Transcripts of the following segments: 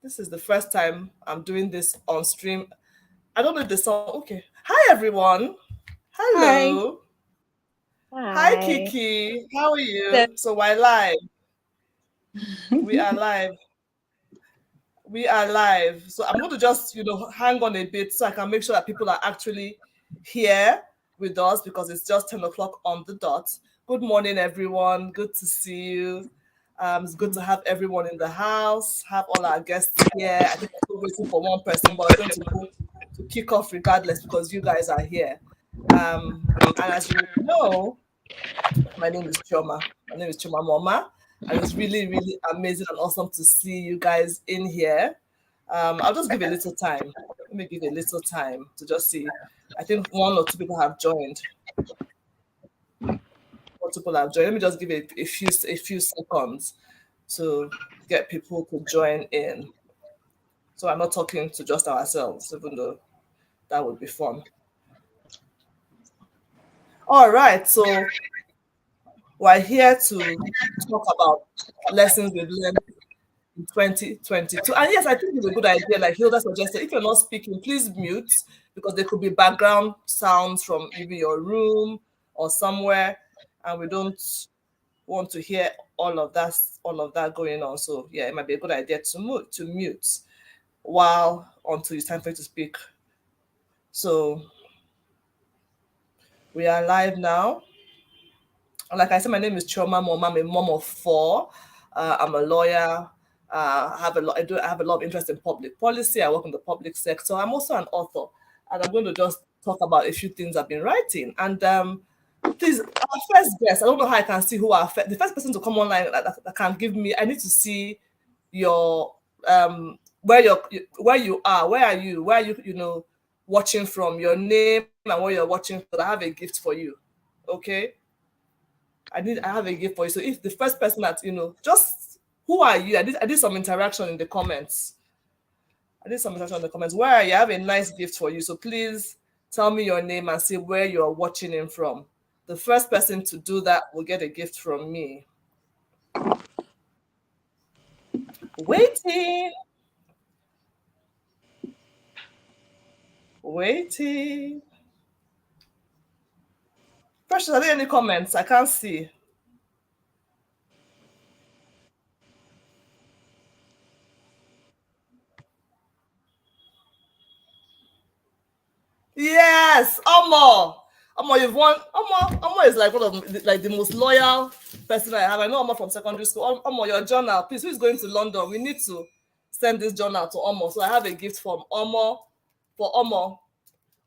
This is the first time I'm doing this on stream. I don't know if the song. Okay. Hi, everyone. Hi. Hello. Hi, Hi. Kiki. How are So, you? So, we're live. We are live. We are live. So, I'm going to just, hang on a bit so I can make sure that people are actually here with us because it's just 10 o'clock on the dot. Good morning, everyone. Good to see you. It's good to have everyone in the house, have all our guests here. I think we're still waiting for one person, but we're going to go to kick off regardless because you guys are here. And as you know, my name is Choma. My name is Choma Moma. And it's really, really amazing and awesome to see you guys in here. I'll just give a little time. Let me give a little time to just see. I think one or two people have joined. One or two people have joined. Let me just give a few seconds to get people to join in. So I'm not talking to just ourselves, even though that would be fun. All right, so we're here to talk about lessons we've learned in 2022. And yes, I think it's a good idea. Like Hilda suggested, if you're not speaking, please mute because there could be background sounds from maybe your room or somewhere, and we don't want to hear all of that going on. So yeah, it might be a good idea to mute while until it's time for you to speak. So we are live now. And like I said, my name is Chioma Mom. I'm a mom of four. I'm a lawyer. I have a lot of interest in public policy. I work in the public sector. I'm also an author, and I'm going to just talk about a few things I've been writing. And please, our first guest. I don't know how I can see who the first person to come online that can give me. I need to see your where you are. Where are you? Where are you? Watching from your name and where you're watching from. I have a gift for you. Okay. I have a gift for you. So if the first person that just who are you? I did some interaction in the comments. Where are you? I have a nice gift for you. So please tell me your name and say where you're watching in from. The first person to do that will get a gift from me. Waiting, waiting. Precious, are there any comments? I can't see. Yes, Omo. Omo, you've won. Omo is like one of like the most loyal person I have. I know Omo from secondary school. Omo, your journal, please. Who is going to London? We need to send this journal to Omo. So I have a gift from Omo for Omo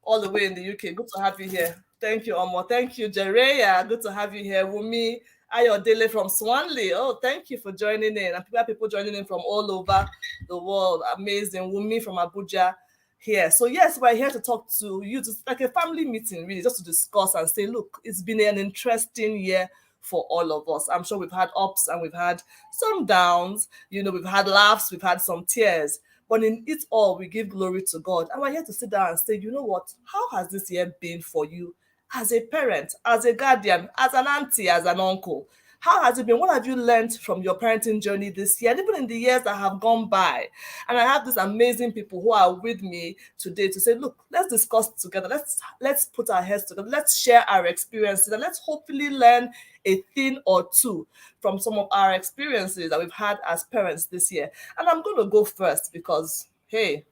all the way in the UK. Good to have you here. Thank you, Omo. Thank you, Jereya. Good to have you here. Wumi Ayodele from Swanley. Oh, thank you for joining in. And people joining in from all over the world. Amazing. Wumi from Abuja here. So yes, we're here to talk to you, just like a family meeting, really, just to discuss and say, look, it's been an interesting year for all of us. I'm sure we've had ups and we've had some downs. We've had laughs, we've had some tears. But in it all, we give glory to God. And we're here to sit down and say, you know what? How has this year been for you as a parent, as a guardian, as an auntie, as an uncle? How has it been? What have you learned from your parenting journey this year, and even in the years that have gone by? And I have these amazing people who are with me today to say, look, let's discuss together. Let's put our heads together. Let's share our experiences, and let's hopefully learn a thing or two from some of our experiences that we've had as parents this year. And I'm going to go first because, hey,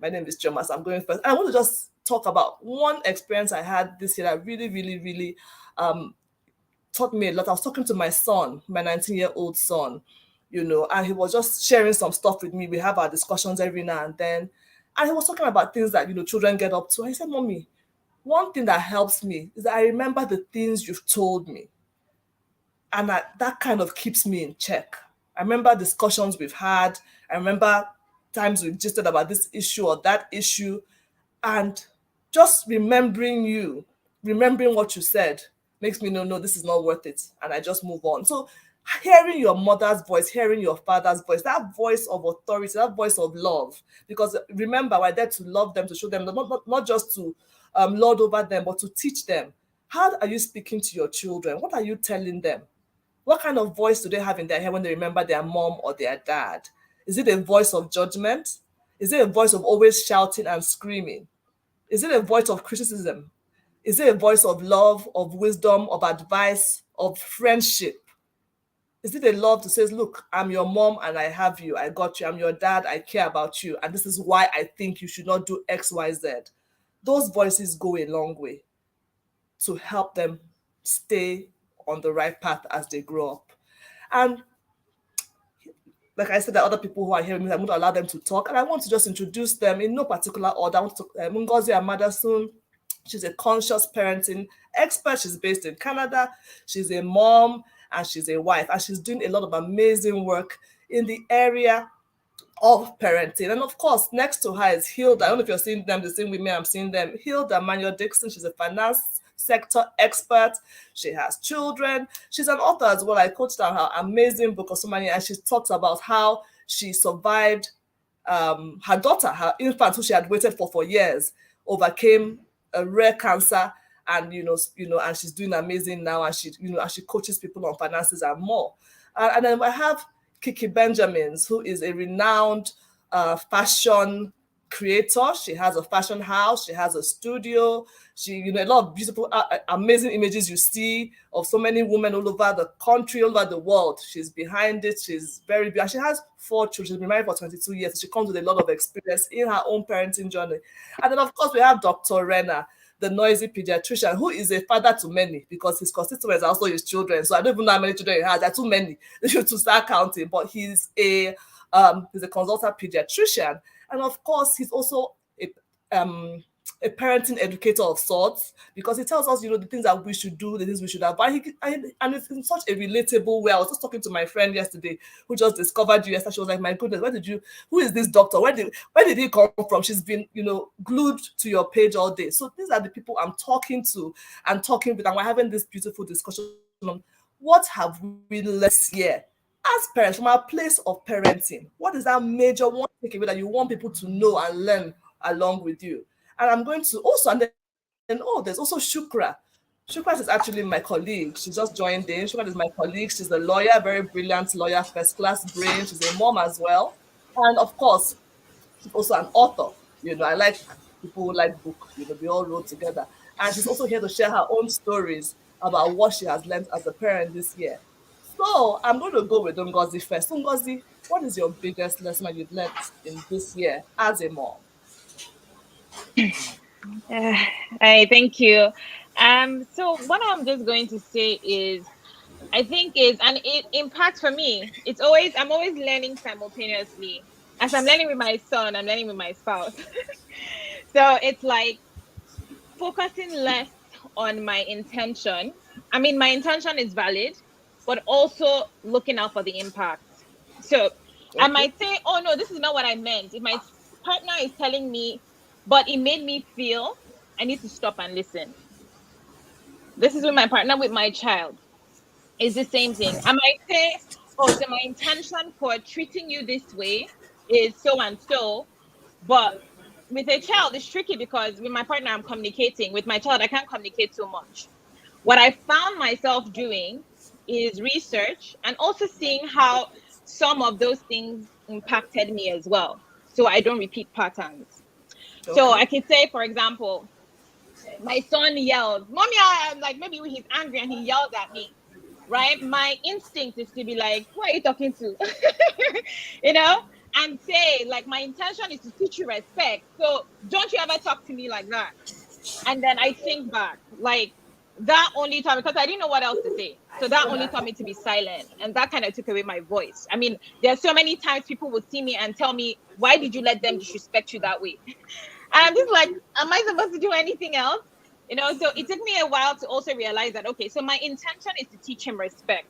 my name is Jomas. I'm going first. And I want to just talk about one experience I had this year that really, really, really taught me a lot. I was talking to my son, my 19-year-old son, and he was just sharing some stuff with me. We have our discussions every now and then. And he was talking about things that, children get up to. And he said, Mommy, one thing that helps me is that I remember the things you've told me. And that kind of keeps me in check. I remember discussions we've had. I remember times we've gisted about this issue or that issue. And just remembering what you said makes me know, no, this is not worth it. And I just move on. So hearing your mother's voice, hearing your father's voice, that voice of authority, that voice of love. Because remember, we're there to love them, to show them, not just to lord over them, but to teach them. How are you speaking to your children? What are you telling them? What kind of voice do they have in their head when they remember their mom or their dad? Is it a voice of judgment? Is it a voice of always shouting and screaming? Is it a voice of criticism? Is it a voice of love, of wisdom, of advice, of friendship? Is it a love to say, look, I'm your mom and I have you, I got you, I'm your dad, I care about you, and this is why I think you should not do X, Y, Z? Those voices go a long way to help them stay on the right path as they grow up. And like I said, there are other people who are hearing me. I'm going to allow them to talk, and I want to just introduce them in no particular order. I want to Ngozi Amadasun. She's a conscious parenting expert. She's based in Canada. She's a mom and she's a wife, and she's doing a lot of amazing work in the area of parenting. And of course, next to her is Hilda. I don't know if you're seeing them the same with me. I'm seeing them. Hilda Manuel Dixon. She's a finance sector expert. She has children. She's an author as well. I coached her amazing book of so many, and she talks about how she survived her daughter, her infant, who she had waited for years, overcame a rare cancer, and and she's doing amazing now, and she coaches people on finances and more. And then I have Kiki Benjamins, who is a renowned fashion creator. She has a fashion house. She has a studio. She, a lot of beautiful, amazing images you see of so many women all over the country, all over the world. She's behind it. She's very beautiful. She has 4 children. She's been married for 22 years. She comes with a lot of experience in her own parenting journey. And then, of course, we have Dr. Rena, the noisy pediatrician, who is a father to many because his constituents are also his children. So I don't even know how many children he has. There are too many to start counting. But he's a consultant pediatrician, and of course, he's also a parenting educator of sorts, because he tells us, the things that we should do, the things we should avoid. And it's in such a relatable way. I was just talking to my friend yesterday who just discovered you yesterday. She was like, my goodness, who is this doctor? Where did he come from? She's been, glued to your page all day. So these are the people I'm talking to and talking with, and we're having this beautiful discussion on what have we learned this year as parents from our place of parenting. What is that major one takeaway that you want people to know and learn along with you? And I'm going to also, and then, there's also Shukra. Shukra is actually my colleague. She just joined in. Shukra is my colleague. She's a lawyer, very brilliant lawyer, first class brain. She's a mom as well. And of course, she's also an author. I like people who like books. We all wrote together. And she's also here to share her own stories about what she has learned as a parent this year. So I'm going to go with Ngozi first. So Ngozi, what is your biggest lesson that you've learned in this year as a mom? Thank you. So what I'm just going to say is, I think and it impacts for me. I'm always learning simultaneously. As I'm learning with my son, I'm learning with my spouse. So it's like focusing less on my intention. I mean, my intention is valid, but also looking out for the impact. So I might say, oh no, this is not what I meant. If my partner is telling me, but it made me feel, I need to stop and listen. This is with my partner, with my child. It's the same thing. I might say, oh, so my intention for treating you this way is so and so, but with a child, it's tricky because with my partner, I'm communicating. With my child, I can't communicate so much. What I found myself doing is research and also seeing how some of those things impacted me as well, so I don't repeat patterns. So I can say, for example, my son yells, "Mommy," I'm like, maybe he's angry and he yells at me, right? My instinct is to be like, who are you talking to? And say, like, my intention is to teach you respect. So don't you ever talk to me like that. And then I think back, like, that only taught me, because I didn't know what else to say. So that only taught me to be silent. And that kind of took away my voice. I mean, there are so many times people would see me and tell me, why did you let them disrespect you that way? And I'm just like, am I supposed to do anything else? So it took me a while to also realize that, okay, so my intention is to teach him respect.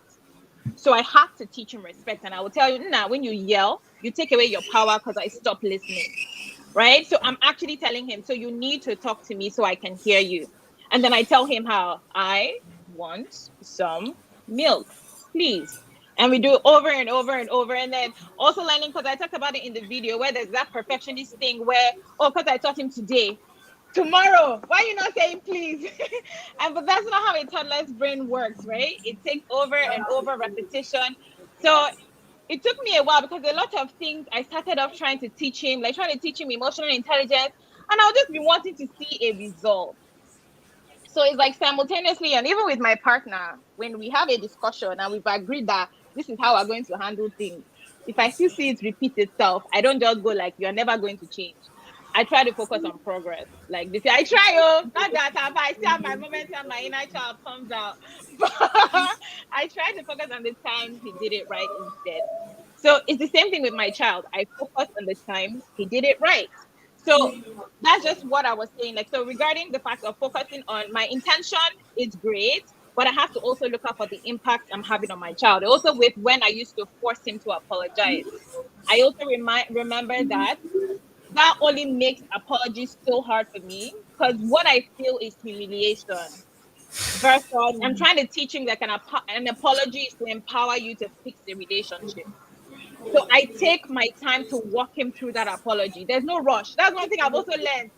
So I have to teach him respect. And I will tell you, when you yell, you take away your power because I stop listening, right? So I'm actually telling him, so you need to talk to me so I can hear you. And then I tell him how I want some milk, please. And we do it over and over and over. And then also learning, because I talked about it in the video, where there's that perfectionist thing where, because I taught him today, tomorrow, why are you not saying please? But that's not how a toddler's brain works, right? It takes over and over repetition. So it took me a while because a lot of things I started off trying to teach him, like trying to teach him emotional intelligence, and I'll just be wanting to see a result. So it's like simultaneously, and even with my partner, when we have a discussion and we've agreed that this is how we're going to handle things, if I still see it repeat itself, I don't just go like, you're never going to change. I try to focus on progress. Like this, I try, not that I still have my moments and my inner child comes out, but I try to focus on the times he did it right instead. So it's the same thing with my child. I focus on the times he did it right. So that's just what I was saying. Like, so regarding the fact of focusing on my intention is great, but I have to also look out for the impact I'm having on my child. Also, with when I used to force him to apologize, I also remember that that only makes apologies so hard for me because what I feel is humiliation. Versus, I'm trying to teach him that an apology is to empower you to fix the relationship. So I take my time to walk him through that apology. There's no rush. That's one thing I've also learned.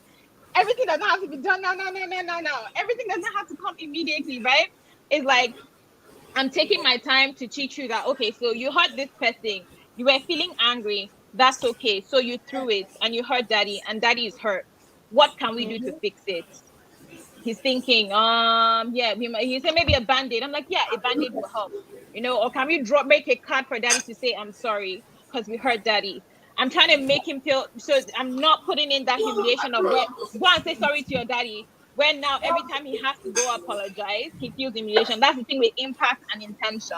Everything doesn't have to be done now, now, now, now, now, now. Everything doesn't have to come immediately, right? It's like I'm taking my time to teach you that, okay, so you hurt this person, you were feeling angry, that's okay. So you threw it and you hurt daddy, and daddy is hurt. What can we do to fix it? He's thinking, yeah, he said maybe a band-aid. I'm like, yeah, a band-aid will help, or can we make a card for daddy to say I'm sorry because we hurt daddy. I'm trying to make him feel, so I'm not putting in that humiliation of where go and say sorry to your daddy, when now every time he has to go apologize, he feels humiliation. That's the thing with impact and intention.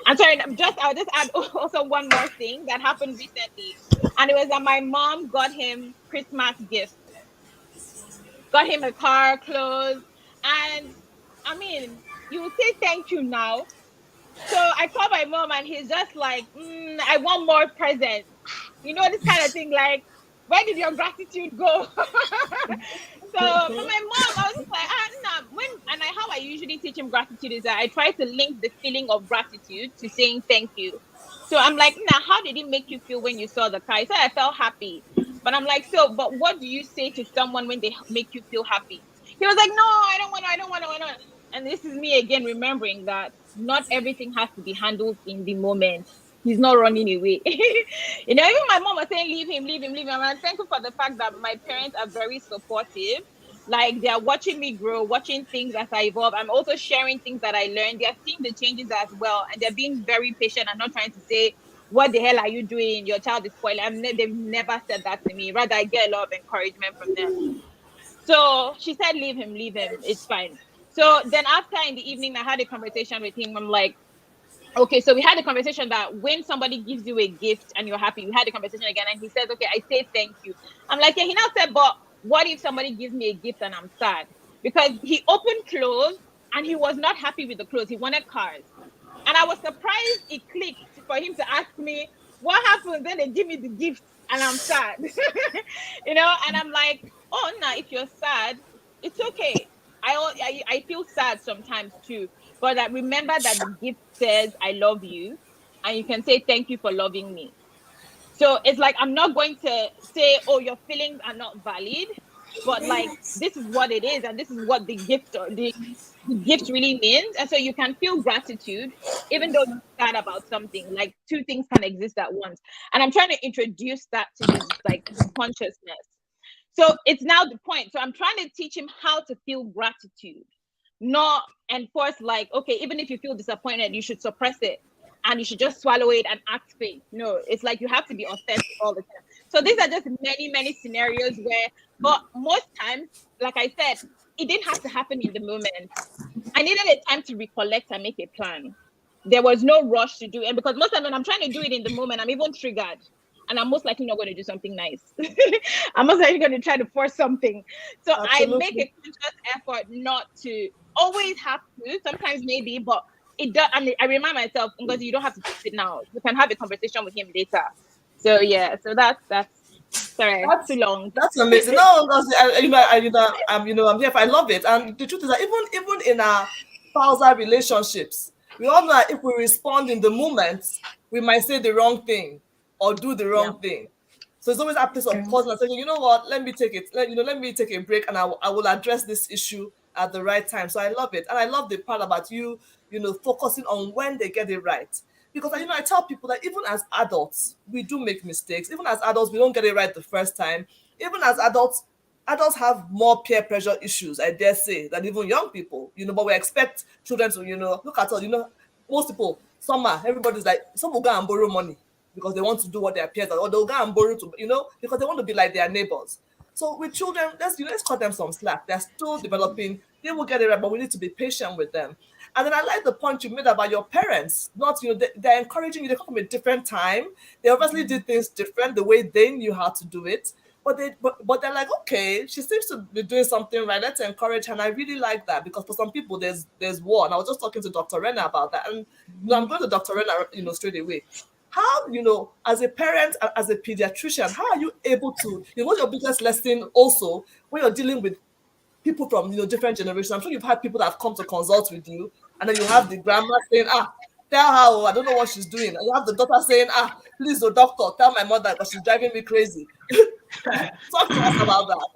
I'm sorry, I'll just add also one more thing that happened recently. And it was that my mom got him Christmas gifts, got him a car, clothes, and I mean, you would say thank you now. So I call my mom, and he's just like, I want more presents. This kind of thing. Like, where did your gratitude go? So, but my mom, I was just like, nah. How I usually teach him gratitude is that I try to link the feeling of gratitude to saying thank you. So I'm like, nah, how did it make you feel when you saw the car? He said I felt happy. But I'm like, so, but what do you say to someone when they make you feel happy? He was like, no, I don't want to. And this is me again remembering that not everything has to be handled in the moment. He's not running away. Even my mom was saying, leave him, leave him, leave him. And I'm thankful for the fact that my parents are very supportive. Like, they're watching me grow, watching things as I evolve. I'm also sharing things that I learned. They're seeing the changes as well. And they're being very patient and not trying to say, what the hell are you doing? Your child is spoiling. They've never said that to me. Rather, I get a lot of encouragement from them. So she said, leave him, it's fine. So then after in the evening, I had a conversation with him. I'm like, okay, so we had a conversation that when somebody gives you a gift and you're happy, we had a conversation again, and he says, okay, I say thank you. I'm like, yeah, he now said, but what if somebody gives me a gift and I'm sad? Because he opened clothes and he was not happy with the clothes. He wanted cars. And I was surprised it clicked for him to ask me, what happens when they give me the gift and I'm sad? And I'm like, oh, no, if you're sad, it's okay. I feel sad sometimes too. But I remember that the gift says, I love you. And you can say, thank you for loving me. So it's like, I'm not going to say, oh, your feelings are not valid, but like, this is what it is. And this is what the gift really means. And so you can feel gratitude, even though you're sad about something. Like, two things can exist at once. And I'm trying to introduce that to his like consciousness. So it's now the point. So I'm trying to teach him how to feel gratitude, not enforce like, okay, even if you feel disappointed, you should suppress it and you should just swallow it and act fake. No, it's like you have to be authentic all the time. So these are just many, many scenarios where, but most times, like I said, it didn't have to happen in the moment. I needed a time to recollect and make a plan. There was no rush to do it. And because most of the time when I'm trying to do it in the moment, I'm even triggered. And I'm most likely not going to do something nice. I'm most likely going to try to force something. So Absolutely. I make a conscious effort not to always have to, sometimes maybe, but it does. And I remind myself, because you don't have to fix it now. You can have a conversation with him later. So yeah, so that's sorry, too That's long. that's amazing. No, that's, I'm here. I love it. And the truth is that even in our spousal relationships, we all know that if we respond in the moment, we might say the wrong thing or do the Yeah. wrong thing. So it's always a place of pause and saying, you know what, let me take it. Let me take a break, and I will address this issue at the right time. So I love it, and I love the part about you, focusing on when they get it right. Because I tell people that even as adults, we do make mistakes. Even as adults, we don't get it right the first time. Even as adults have more peer pressure issues, I dare say, than even young people. But we expect children to, look at us. Most people, summer, everybody's like, some will go and borrow money because they want to do what their peers are, or they'll go and borrow to, because they want to be like their neighbors. So with children, let's cut them some slack. They're still developing. They will get it right, but we need to be patient with them. And then I like the point you made about your parents. Not, they're encouraging you. They come from a different time. They obviously did things different, the way they knew how to do it. But they're like, okay, she seems to be doing something right. Let's encourage her. And I really like that, because for some people, there's war. And I was just talking to Dr. Rena about that. And I'm going to Dr. Rena, straight away. How, as a parent, as a pediatrician, how are you able to, what's your biggest lesson also when you're dealing with people from, different generations? I'm sure you've had people that have come to consult with you, and then you have the grandma saying, tell her, oh, I don't know what she's doing. And you have the daughter saying, please, the doctor, tell my mother because she's driving me crazy. Talk to us about that.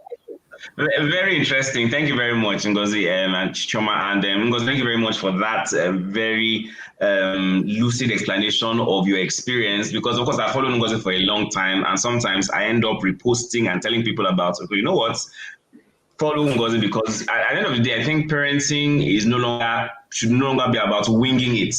Very interesting. Thank you very much, Ngozi and Chioma. And Ngozi, thank you very much for that very lucid explanation of your experience. Because, of course, I followed Ngozi for a long time. And sometimes I end up reposting and telling people about, okay, you know what? Follow Ngozi, because at the end of the day, I think parenting should no longer be about winging it.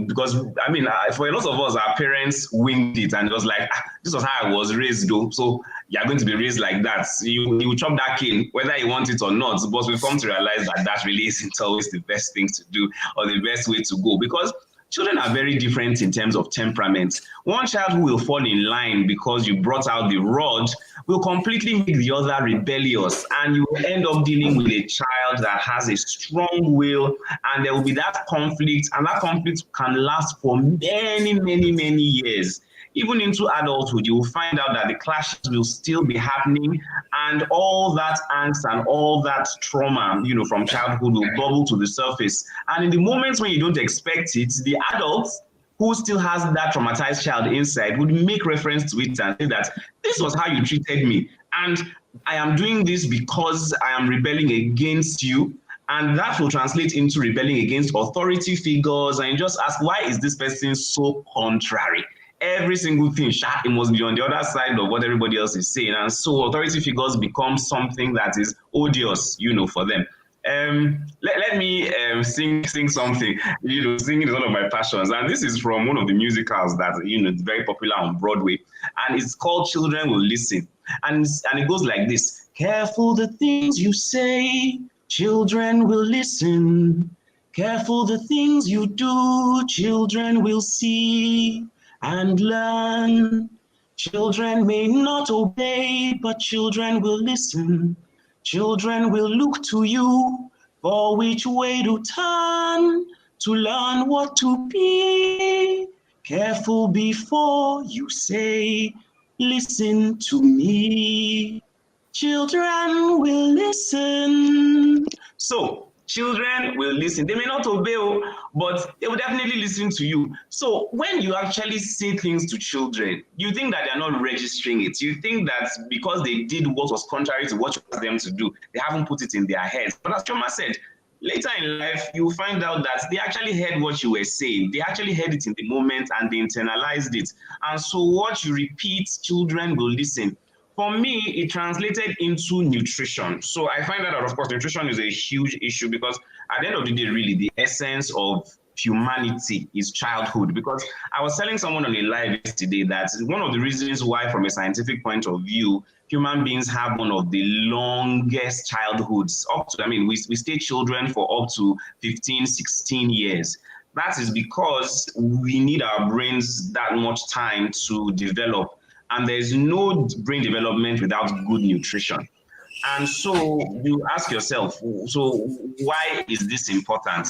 Because I mean, for a lot of us, our parents winged it and it was like, this was how I was raised, though. So you're going to be raised like that. You chop that cane, whether you want it or not. But we've come to realize that really isn't always the best thing to do or the best way to go, because children are very different in terms of temperament. One child who will fall in line because you brought out the rod will completely make the other rebellious, and you will end up dealing with a child that has a strong will, and there will be that conflict, and that conflict can last for many, many, many years. Even into adulthood, you will find out that the clashes will still be happening, and all that angst and all that trauma, from childhood will bubble to the surface. And in the moments when you don't expect it, the adults who still has that traumatized child inside would make reference to it and say that this was how you treated me, and I am doing this because I am rebelling against you. And that will translate into rebelling against authority figures, and you just ask, why is this person so contrary? Every single thing, it must be on the other side of what everybody else is saying. And so authority figures become something that is odious, for them. Let me sing something. Singing is one of my passions. And this is from one of the musicals that, is very popular on Broadway. And it's called Children Will Listen. And it goes like this. Careful the things you say, children will listen. Careful the things you do, children will see and learn. Children may not obey, but children will listen. Children will look to you for which way to turn, to learn what to be. Careful before you say, listen to me. Children will listen. So, children will listen. They may not obey, but they will definitely listen to you. So when you actually say things to children, you think that they're not registering it. You think that because they did what was contrary to what you asked them to do, they haven't put it in their heads. But as Chioma said, later in life, you find out that they actually heard what you were saying. They actually heard it in the moment and they internalized it. And so what you repeat, children will listen. For me, it translated into nutrition. So I find that, of course, nutrition is a huge issue, because at the end of the day, really, the essence of humanity is childhood. Because I was telling someone on a live yesterday that one of the reasons why, from a scientific point of view, human beings have one of the longest childhoods. We stay children for up to 15, 16 years. That is because we need our brains that much time to develop. And there's no brain development without good nutrition. And so you ask yourself, so why is this important?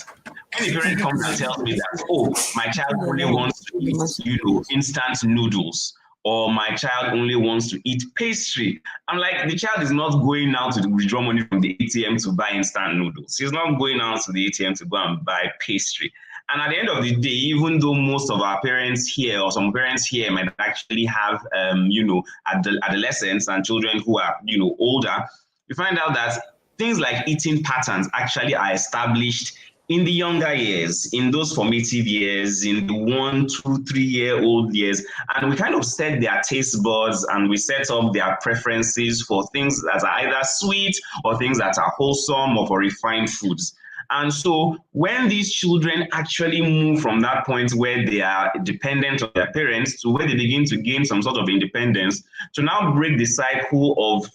When a parent comes and tells me that, oh, my child only wants to eat, instant noodles, or my child only wants to eat pastry, I'm like, the child is not going out to withdraw money from the ATM to buy instant noodles. He's not going out to the ATM to go and buy pastry. And at the end of the day, even though most of our parents here, or some parents here, might actually have, adolescents and children who are, older, you find out that things like eating patterns actually are established in the younger years, in those formative years, in the 1, 2, 3-year-old years, and we kind of set their taste buds and we set up their preferences for things that are either sweet or things that are wholesome or for refined foods. And so when these children actually move from that point where they are dependent on their parents to where they begin to gain some sort of independence, to now break the cycle of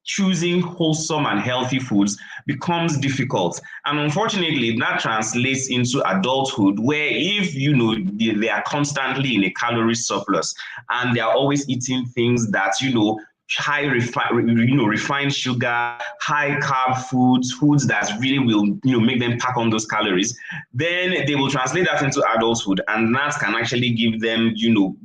choosing wholesome and healthy foods becomes difficult. And unfortunately, that translates into adulthood where if, they are constantly in a calorie surplus and they are always eating things that, high refined sugar, high carb foods that really will make them pack on those calories, then they will translate that into adulthood, and that can actually give them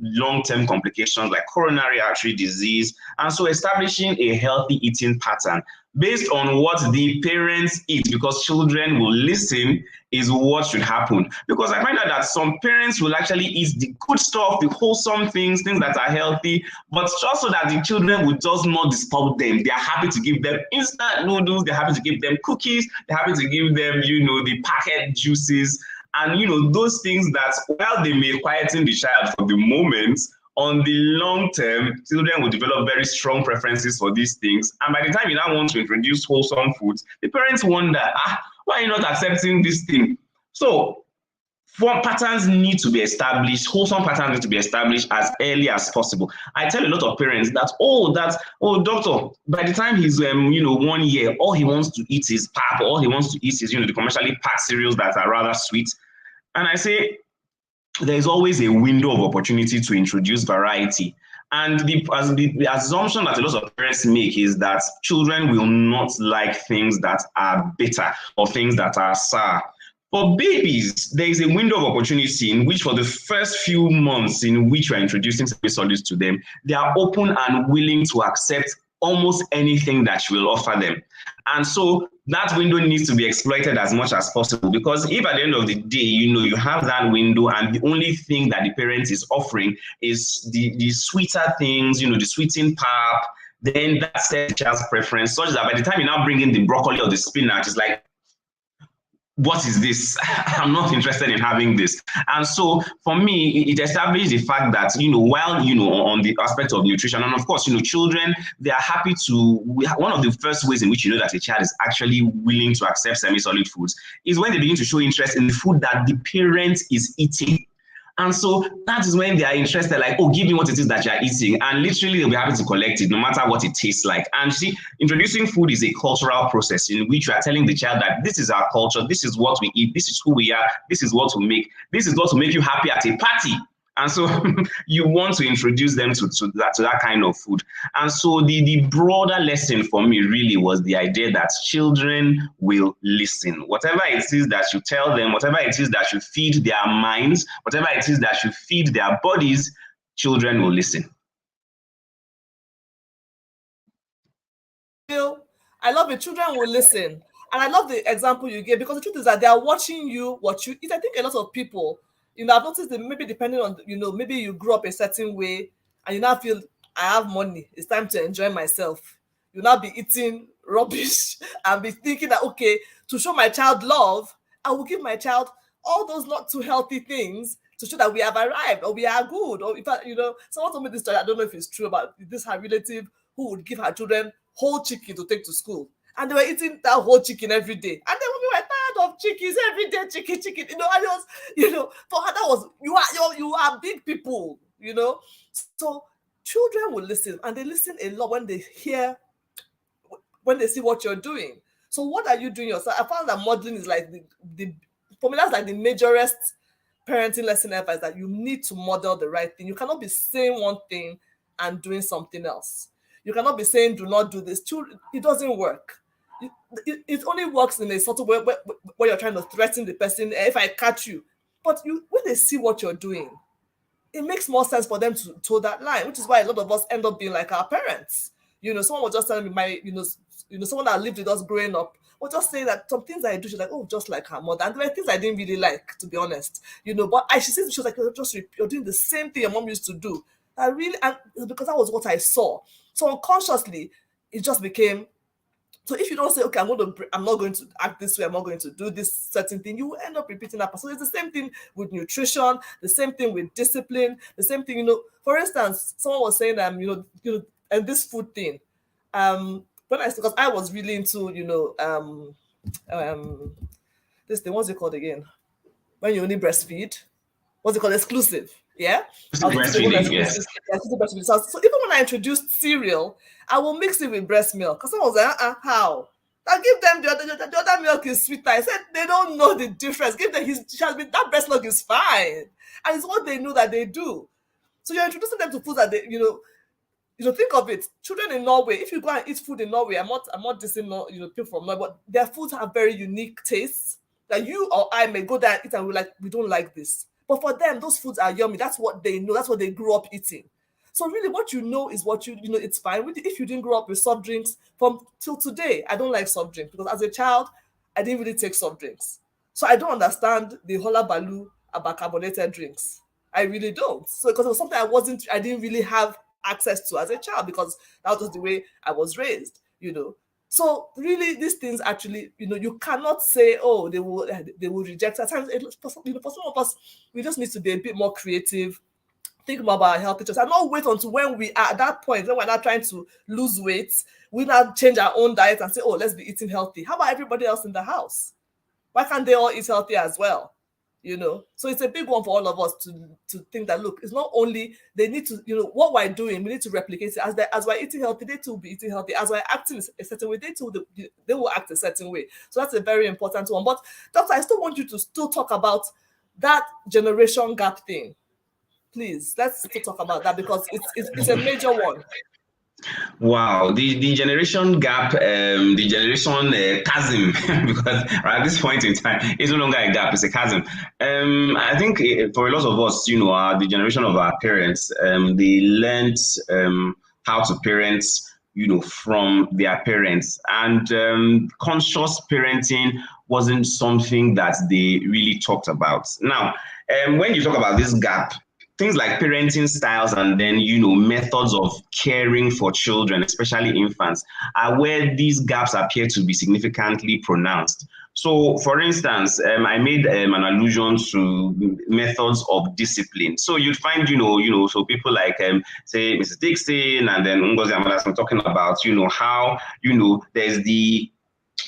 long-term complications like coronary artery disease. And so establishing a healthy eating pattern based on what the parents eat, because children will listen, is what should happen. Because I find out that some parents will actually eat the good stuff, the wholesome things that are healthy, but just so that the children will just not disturb them. They are happy to give them instant noodles, they're happy to give them cookies, they're happy to give them, the packet juices, and those things that, while they may quieten the child for the moment, on the long term, children will develop very strong preferences for these things. And by the time you now want to introduce wholesome foods, the parents wonder, why are you not accepting this thing? So patterns need to be established, wholesome patterns need to be established as early as possible. I tell a lot of parents that, doctor, by the time he's 1 year, all he wants to eat is pap, all he wants to eat is the commercially packed cereals that are rather sweet. And I say, there's always a window of opportunity to introduce variety. And the assumption that a lot of parents make is that children will not like things that are bitter or things that are sour. For babies, there is a window of opportunity in which, for the first few months in which we're introducing semi-solids to them, they are open and willing to accept almost anything that you will offer them. And so that window needs to be exploited as much as possible, because if at the end of the day, you have that window and the only thing that the parent is offering is the sweeter things, the sweetened pap, then that sets the child's preference such that by the time you now bring in the broccoli or the spinach, it's like, what is this? I'm not interested in having this. And so for me, it established the fact that, while, on the aspect of nutrition, and of course, children, they are happy to, one of the first ways in which that a child is actually willing to accept semi-solid foods is when they begin to show interest in the food that the parent is eating. And so that is when they are interested, like, give me what it is that you're eating. And literally they'll be happy to collect it, no matter what it tastes like. And see, introducing food is a cultural process in which you are telling the child that this is our culture, this is what we eat, this is who we are, this is what we make, this is what will make you happy at a party. And so you want to introduce them to that kind of food. And so the broader lesson for me really was the idea that children will listen. Whatever it is that you tell them, whatever it is that you feed their minds, whatever it is that you feed their bodies, children will listen. I love it. Children will listen. And I love the example you gave, because the truth is that they are watching you, what you eat. I think a lot of people, I've noticed that maybe depending on, maybe you grew up a certain way and you now feel, I have money, it's time to enjoy myself. You'll now be eating rubbish and be thinking that, okay, to show my child love, I will give my child all those not too healthy things to show that we have arrived or we are good. Or if someone told me this story, I don't know if it's true, about this her relative who would give her children whole chicken to take to school. And they were eating that whole chicken every day. And then we were tired of chickens every day, chicken. And it was, for her, that was, you are big people, So children will listen, and they listen a lot when they see what you're doing. So what are you doing yourself? I found that modeling is like for me, that's like the majorest parenting lesson ever, is that you need to model the right thing. You cannot be saying one thing and doing something else. You cannot be saying, do not do this. It doesn't work. It only works in a sort of way where you're trying to threaten the person, if I catch you. But when they see what you're doing, it makes more sense for them to toe that line, which is why a lot of us end up being like our parents. Someone was just telling me, someone that lived with us growing up was just saying that some things I do, she's like, just like her mother. And there were things I didn't really like, to be honest. But she was like, you're doing the same thing your mom used to do. And because that was what I saw. So unconsciously, it just became So if you don't say, okay, I'm not going to act this way, I'm not going to do this certain thing, you will end up repeating that. So it's the same thing with nutrition, the same thing with discipline, the same thing, for instance, someone was saying, and this food thing, because I was really into, this thing, what's it called again? When you only breastfeed, what's it called? Exclusive. Yeah. Breastfeeding, yes. So even when I introduced cereal, I will mix it with breast milk. Because someone was like, how? I give them the other milk is sweeter. I said they don't know the difference. Give them that breast milk is fine. And it's what they know that they do. So you're introducing them to foods that they, think of it. Children in Norway, if you go and eat food in Norway, I'm not dissing people from Norway, but their foods have very unique tastes that you or I may go there and eat and we're like, we don't like this. But for them, those foods are yummy. That's what they know. That's what they grew up eating. So really what you know is what it's fine. If you didn't grow up with soft drinks, till today, I don't like soft drinks because as a child, I didn't really take soft drinks. So I don't understand the hola balu about carbonated drinks. I really don't. So because it was something I didn't really have access to as a child because that was the way I was raised, So really, these things actually, you cannot say, oh, they will reject. At times, for some of us, we just need to be a bit more creative, think more about our health choices, and not wait until when we are at that point, when we're not trying to lose weight, we now change our own diet and say, oh, let's be eating healthy. How about everybody else in the house? Why can't they all eat healthy as well? So it's a big one for all of us to think that, look, it's not only they need to, what we're doing, we need to replicate it. As we're eating healthy, they too will be eating healthy. As we're acting a certain way, they will act a certain way. So that's a very important one. But doctor, I still want you to still talk about that generation gap thing. Please, let's still talk about that because it's a major one. Wow, the generation gap, the generation chasm, because at this point in time, it's no longer a gap, it's a chasm. I think for a lot of us, the generation of our parents, they learned how to parent, from their parents. And conscious parenting wasn't something that they really talked about. Now, when you talk about this gap, things like parenting styles and then, methods of caring for children, especially infants, are where these gaps appear to be significantly pronounced. So, for instance, I made an allusion to methods of discipline. So you'd find, so people like, say, Mrs. Dixon and then Ngozi Amadasun talking about, how,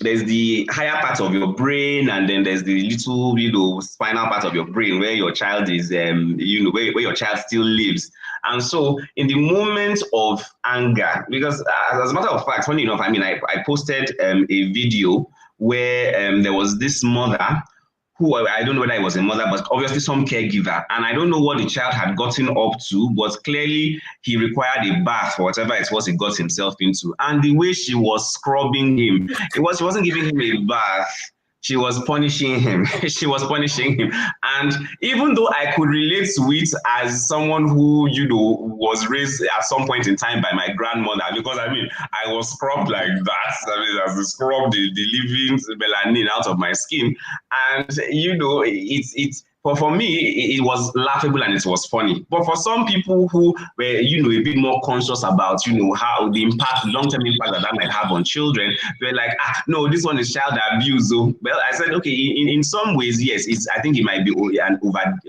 there's the higher part of your brain, and then there's the little, spinal part of your brain where your child is, where your child still lives. And so in the moment of anger, because as a matter of fact, funny enough, I posted a video where there was this mother who, I don't know whether it was a mother, but obviously some caregiver. And I don't know what the child had gotten up to, but clearly he required a bath or whatever it was he got himself into. And the way she was scrubbing him, she wasn't giving him a bath. She was punishing him. She was punishing him. And even though I could relate to it as someone who, was raised at some point in time by my grandmother, because I was scrubbed like that. I was scrubbed the living melanin out of my skin. And, it's but for me, it was laughable and it was funny. But for some people who were, a bit more conscious about, how the long-term impact that might have on children, they're like, no, this one is child abuse. So, well, I said, okay, in some ways, yes, I think it might be an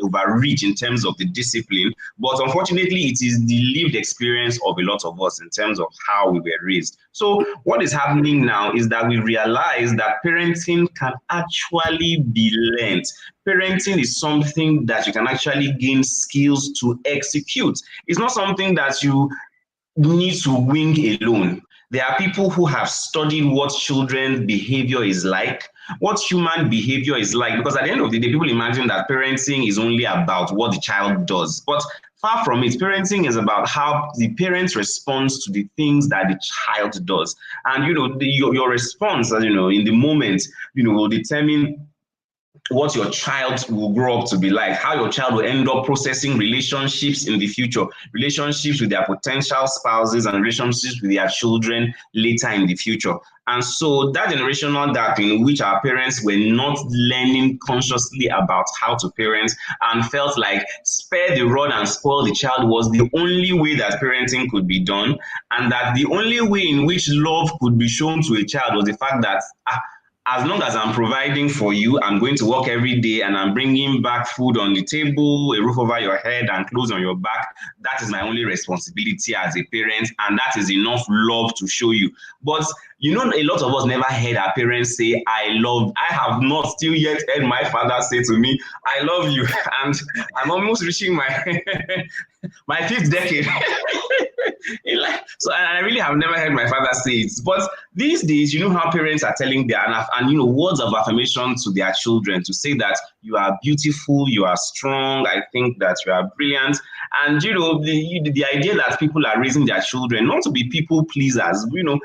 overreach in terms of the discipline. But unfortunately, it is the lived experience of a lot of us in terms of how we were raised. So what is happening now is that we realize that parenting can actually be learned. Parenting is something that you can actually gain skills to execute. It's not something that you need to wing alone. There are people who have studied what children's behavior is like, what human behavior is like, because at the end of the day, people imagine that parenting is only about what the child does. But far from it, parenting is about how the parent responds to the things that the child does. And, your response, in the moment, will determine what your child will grow up to be like, how your child will end up processing relationships in the future, relationships with their potential spouses and relationships with their children later in the future. And so that generational gap in which our parents were not learning consciously about how to parent and felt like spare the rod and spoil the child was the only way that parenting could be done, and that the only way in which love could be shown to a child was the fact that as long as I'm providing for you, I'm going to work every day and I'm bringing back food on the table, a roof over your head and clothes on your back. That is my only responsibility as a parent, and that is enough love to show you. But you know, a lot of us never heard our parents say, I have not still yet heard my father say to me, I love you. And I'm almost reaching my my fifth decade. So I really have never heard my father say it. But these days, you know how parents are telling their and you know, words of affirmation to their children to say that you are beautiful, you are strong, I think that you are brilliant. And you know, the idea that people are raising their children not to be people pleasers, you know,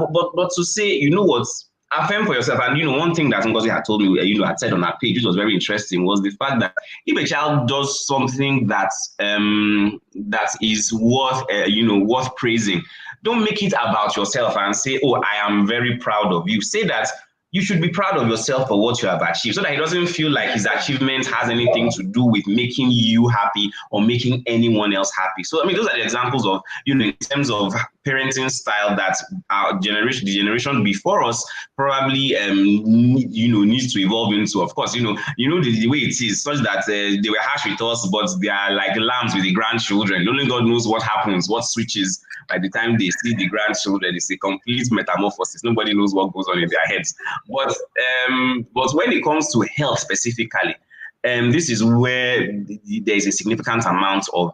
but to say, you know what, affirm for yourself. And you know, one thing that Ngozi had told me, you know, had said on her page, which was very interesting, was the fact that if a child does something that that is worth you know, worth praising, don't make it about yourself and say, oh, I am very proud of you. Say that you should be proud of yourself for what you have achieved, so that he doesn't feel like his achievement has anything to do with making you happy or making anyone else happy. So I mean, those are the examples of, you know, in terms of parenting style that our generation, the generation before us, probably you know, needs to evolve into. Of course, you know the way it is, such that they were harsh with us, but they are like lambs with the grandchildren. Only God knows what happens, what switches by the time they see the grandchildren. It's a complete metamorphosis. Nobody knows what goes on in their heads. But when it comes to health specifically, this is where there is a significant amount of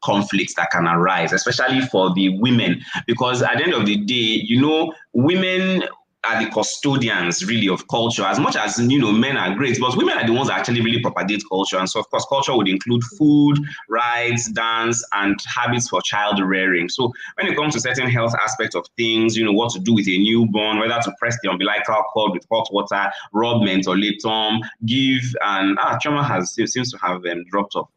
conflicts that can arise, especially for the women, because at the end of the day, you know, women are the custodians really of culture, as much as, you know, men are great, but women are the ones that actually really propagate culture. And so of course culture would include food, rites, dance, and habits for child rearing. So when it comes to certain health aspects of things, you know, what to do with a newborn, whether to press the umbilical cord with hot water, rub mentholatum, give, and Choma seems to have dropped off.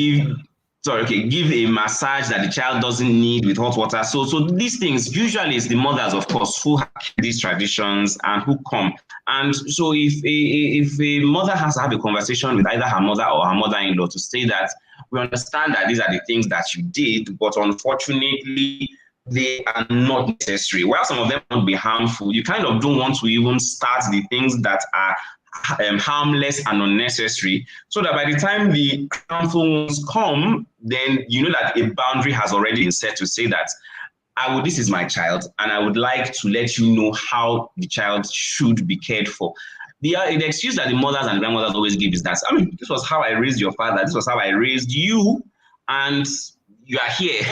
Give a massage that the child doesn't need with hot water. So these things, usually it's the mothers, of course, who have these traditions and who come. And so if a mother has to have a conversation with either her mother or her mother-in-law to say that we understand that these are the things that you did, but unfortunately, they are not necessary. While some of them will be harmful, you kind of don't want to even start the things that are harmless and unnecessary, so that by the time the harmful ones come, then you know that a boundary has already been set to say that this is my child, and I would like to let you know how the child should be cared for. The excuse that the mothers and grandmothers always give is that, I mean, this was how I raised your father, this was how I raised you, and you are here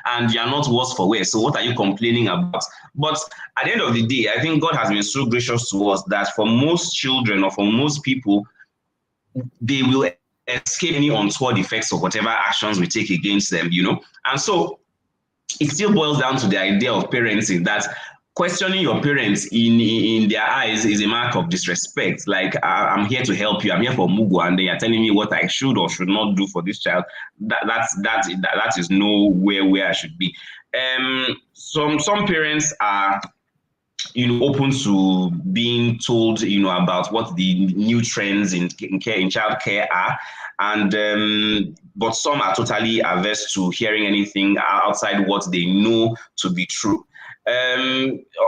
and you are not worse for wear. So what are you complaining about? But at the end of the day, I think God has been so gracious to us that for most children or for most people, they will escape any untoward effects of whatever actions we take against them, you know? And so it still boils down to the idea of parenting, that questioning your parents in their eyes is a mark of disrespect. Like, I'm here to help you, I'm here for Mugo, and they are telling me what I should or should not do for this child. That is nowhere where I should be. Some parents are, you know, open to being told, you know, about what the new trends in child care are, and but some are totally averse to hearing anything outside what they know to be true.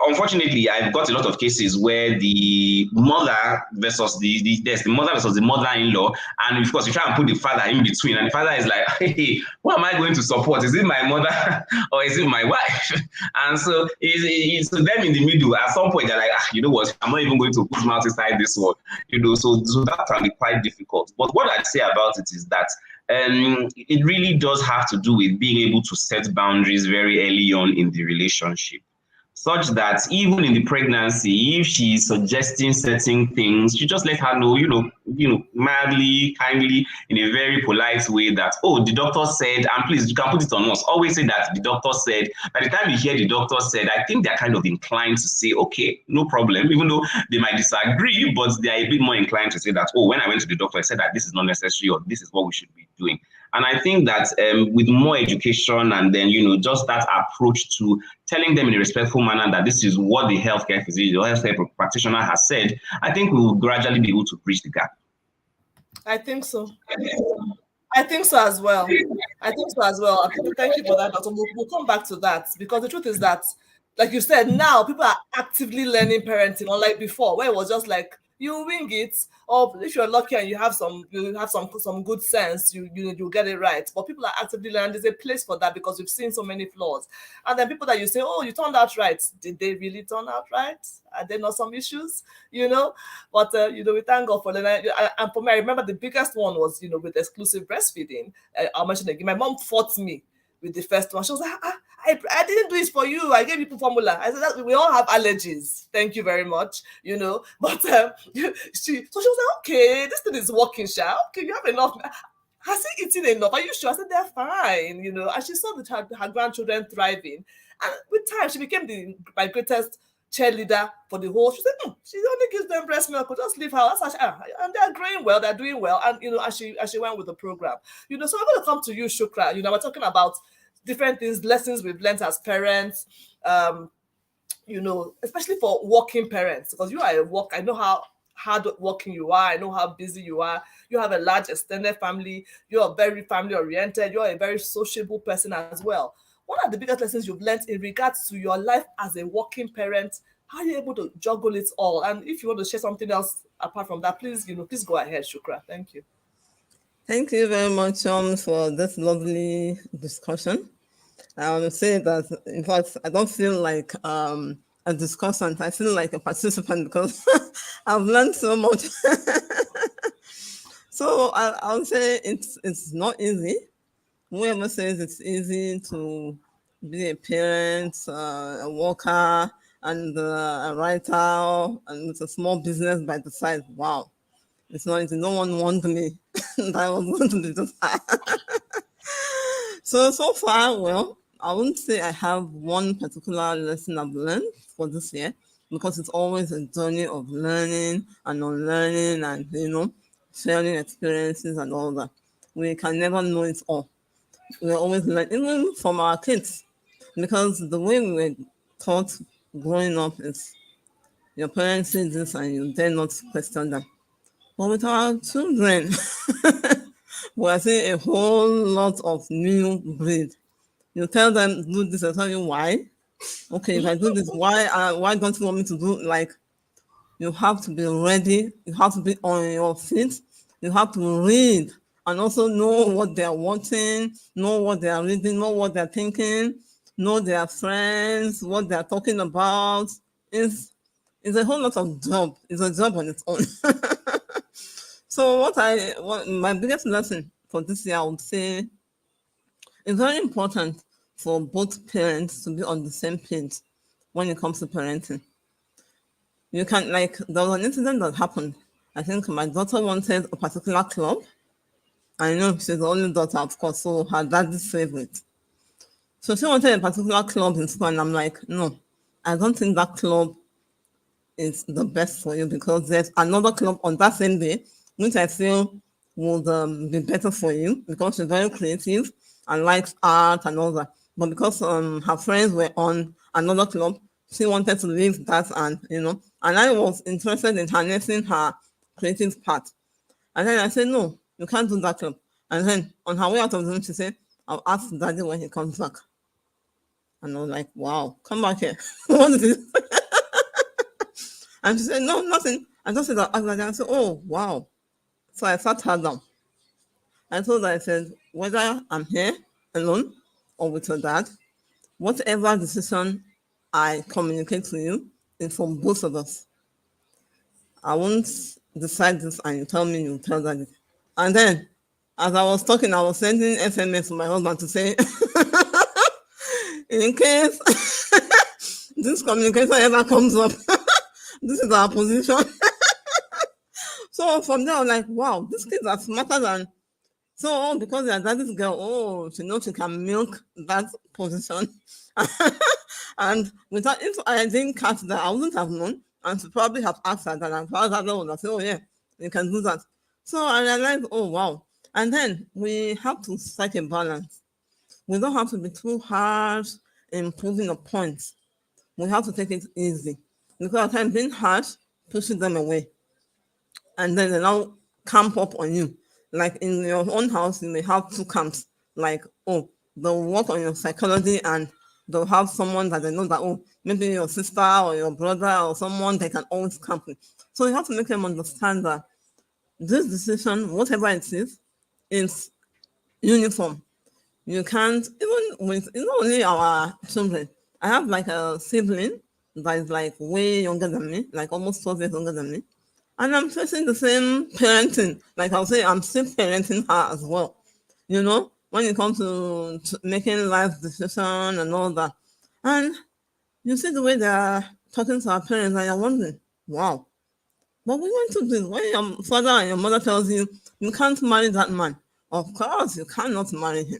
Unfortunately, I've got a lot of cases where the mother versus the mother versus the mother-in-law, and of course you try and put the father in between, and the father is like, hey, what am I going to support? Is it my mother or is it my wife? And so it's them in the middle. At some point they're like, you know what, I'm not even going to put mouth inside this one, you know. So that can be quite difficult. But what I'd say about it is that it really does have to do with being able to set boundaries very early on in the relationship. such that even in the pregnancy, if she's suggesting certain things, you just let her know, mildly, kindly, in a very polite way that, oh, the doctor said, and please, you can put it on us. Always say that the doctor said. By the time you hear the doctor said, I think they're kind of inclined to say, okay, no problem, even though they might disagree, but they are a bit more inclined to say that, oh, when I went to the doctor, I said that this is not necessary or this is what we should be doing. And I think that with more education and then, just that approach to telling them in a respectful manner that this is what the healthcare physician or healthcare practitioner has said, I think we will gradually be able to bridge the gap. I think so. I think so as well. Thank you for that, Doctor. We'll come back to that, because the truth is that, like you said, now people are actively learning parenting, unlike before, where it was just like, you wing it, or if you're lucky and you have some good sense, you get it right. But people are actively learning. There's a place for that, because we've seen so many flaws. And then people that you say, oh, you turned out right. Did they really turn out right? Are there not some issues? But we thank God for learning. And for me, I remember the biggest one was with exclusive breastfeeding. I'll mention it again. My mom fought me with the first one. She was like, I didn't do it for you. I gave you formula. I said that we all have allergies. Thank you very much. But she was like, okay, this thing is working, Sha. Okay, you have enough. Has he eaten enough? Are you sure? I said they're fine. And she saw her grandchildren thriving, and with time she became my greatest cheerleader for the whole. She said, she only gives them breast milk. Just leave her. And they're growing well. They're doing well. And as she went with the program. So I'm going to come to you, Shukra. We're talking about different things, lessons we've learned as parents. Especially for working parents, because you are I know how hard working you are. I know how busy you are. You have a large extended family. You are very family oriented. You are a very sociable person as well. What are the biggest lessons you've learned in regards to your life as a working parent? How are you able to juggle it all? And if you want to share something else apart from that, please go ahead, Shukra. Thank you. Thank you very much, for this lovely discussion. I want to say that, in fact, I don't feel like a discussant. I feel like a participant, because I've learned so much. So I'll say it's not easy. Whoever says it's easy to be a parent, a worker, and a writer, and with a small business by the side, wow. It's not easy. No one warned me that I was going to be this hard. So far, well, I wouldn't say I have one particular lesson I've learned for this year, because it's always a journey of learning and unlearning and, sharing experiences and all that. We can never know it all. We always learn, even from our kids, because the way we were taught growing up is your parents say this and you dare not question them. But with our children, we are seeing a whole lot of new breed. You tell them, do this, I tell you why. Okay, if I do this, why don't you want me to do? Like, you have to be ready. You have to be on your feet. You have to read and also know what they're watching, know what they are reading, know what they're thinking, know their friends, what they're talking about. It's a whole lot of job. It's a job on its own. So what my biggest lesson for this year, I would say, it's very important for both parents to be on the same page when it comes to parenting. You can, there was an incident that happened. I think my daughter wanted a particular club. I know she's the only daughter, of course, so her daddy's favorite. So she wanted a particular club in school, and I'm like, no, I don't think that club is the best for you, because there's another club on that same day, which I feel would be better for you, because she's very creative and likes art and all that. But because her friends were on another club, she wanted to leave that, and I was interested in harnessing her creative part. And then I said, no, you can't do that club. And then on her way out of the room, she said, I'll ask daddy when he comes back. And I was like, wow, come back here. What is this? And she said, no, nothing. I just said, I'll ask daddy. I said, oh, wow. So I sat her down. I told her, I said, whether I'm here alone or with your dad, whatever decision I communicate to you is for both of us. I won't decide this and you tell me, you tell daddy. And then, as I was talking, I was sending SMS to my husband to say, in case this communication ever comes up, this is our position. So from there, I'm like, wow, these kids are smarter than. So because they're daddy's girl, oh, she knows she can milk that position. And without, if I didn't catch that, I wouldn't have known. And she probably have asked her that. And probably would have said, oh, yeah, you can do that. So I realized, oh, wow. And then we have to strike a balance. We don't have to be too harsh in proving a point. We have to take it easy. Because at times being harsh pushes them away. And then they now camp up on you. Like in your own house, you may have two camps. Like, oh, they'll work on your psychology and they'll have someone that they know that, oh, maybe your sister or your brother or someone they can always camp with. So you have to make them understand that this decision, whatever it is uniform. You can't, even with, it's not only our children. I have like a sibling that is like way younger than me, like almost 12 years younger than me. And I'm facing the same parenting. Like I'll say, I'm still parenting her as well. You know, when it comes to making life decisions and all that. And you see the way they're talking to our parents and you're wondering, wow, but we went to this. When your father and your mother tells you, you can't marry that man. Of course, you cannot marry him.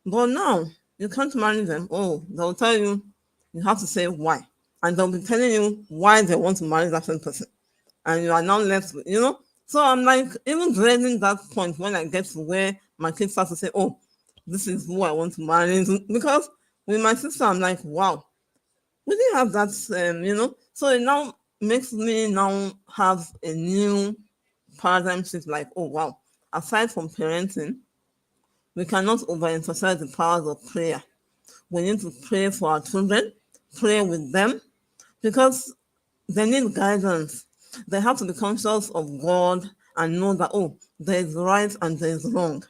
But now, you can't marry them. Oh, they'll tell you, you have to say why. And they'll be telling you why they want to marry that same person. And you are now left with, you know. So I'm like, even dreading that point when I get to where my kids start to say, oh, this is who I want to marry. Because with my sister, I'm like, wow, we didn't have that, you know. So it now makes me now have a new paradigm shift like, oh, wow, aside from parenting, we cannot overemphasize the powers of prayer. We need to pray for our children, pray with them, because they need guidance. They have to be conscious of God and know that, oh, there is right and there is wrong.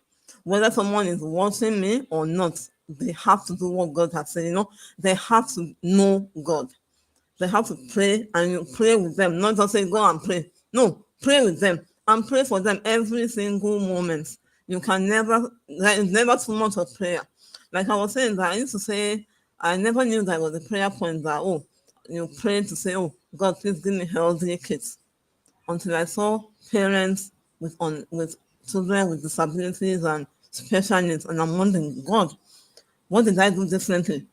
Whether someone is watching me or not, they have to do what God has said. You know, they have to know God. They have to pray, and you pray with them, not just say, go and pray. No, pray with them and pray for them every single moment. You can never, there is never too much of prayer. Like I was saying, that I used to say, I never knew that was a prayer point that, oh, you pray to say, oh, God, please give me healthy kids. Until I saw parents with children with disabilities and special needs, and I'm wondering, God, what did I do differently?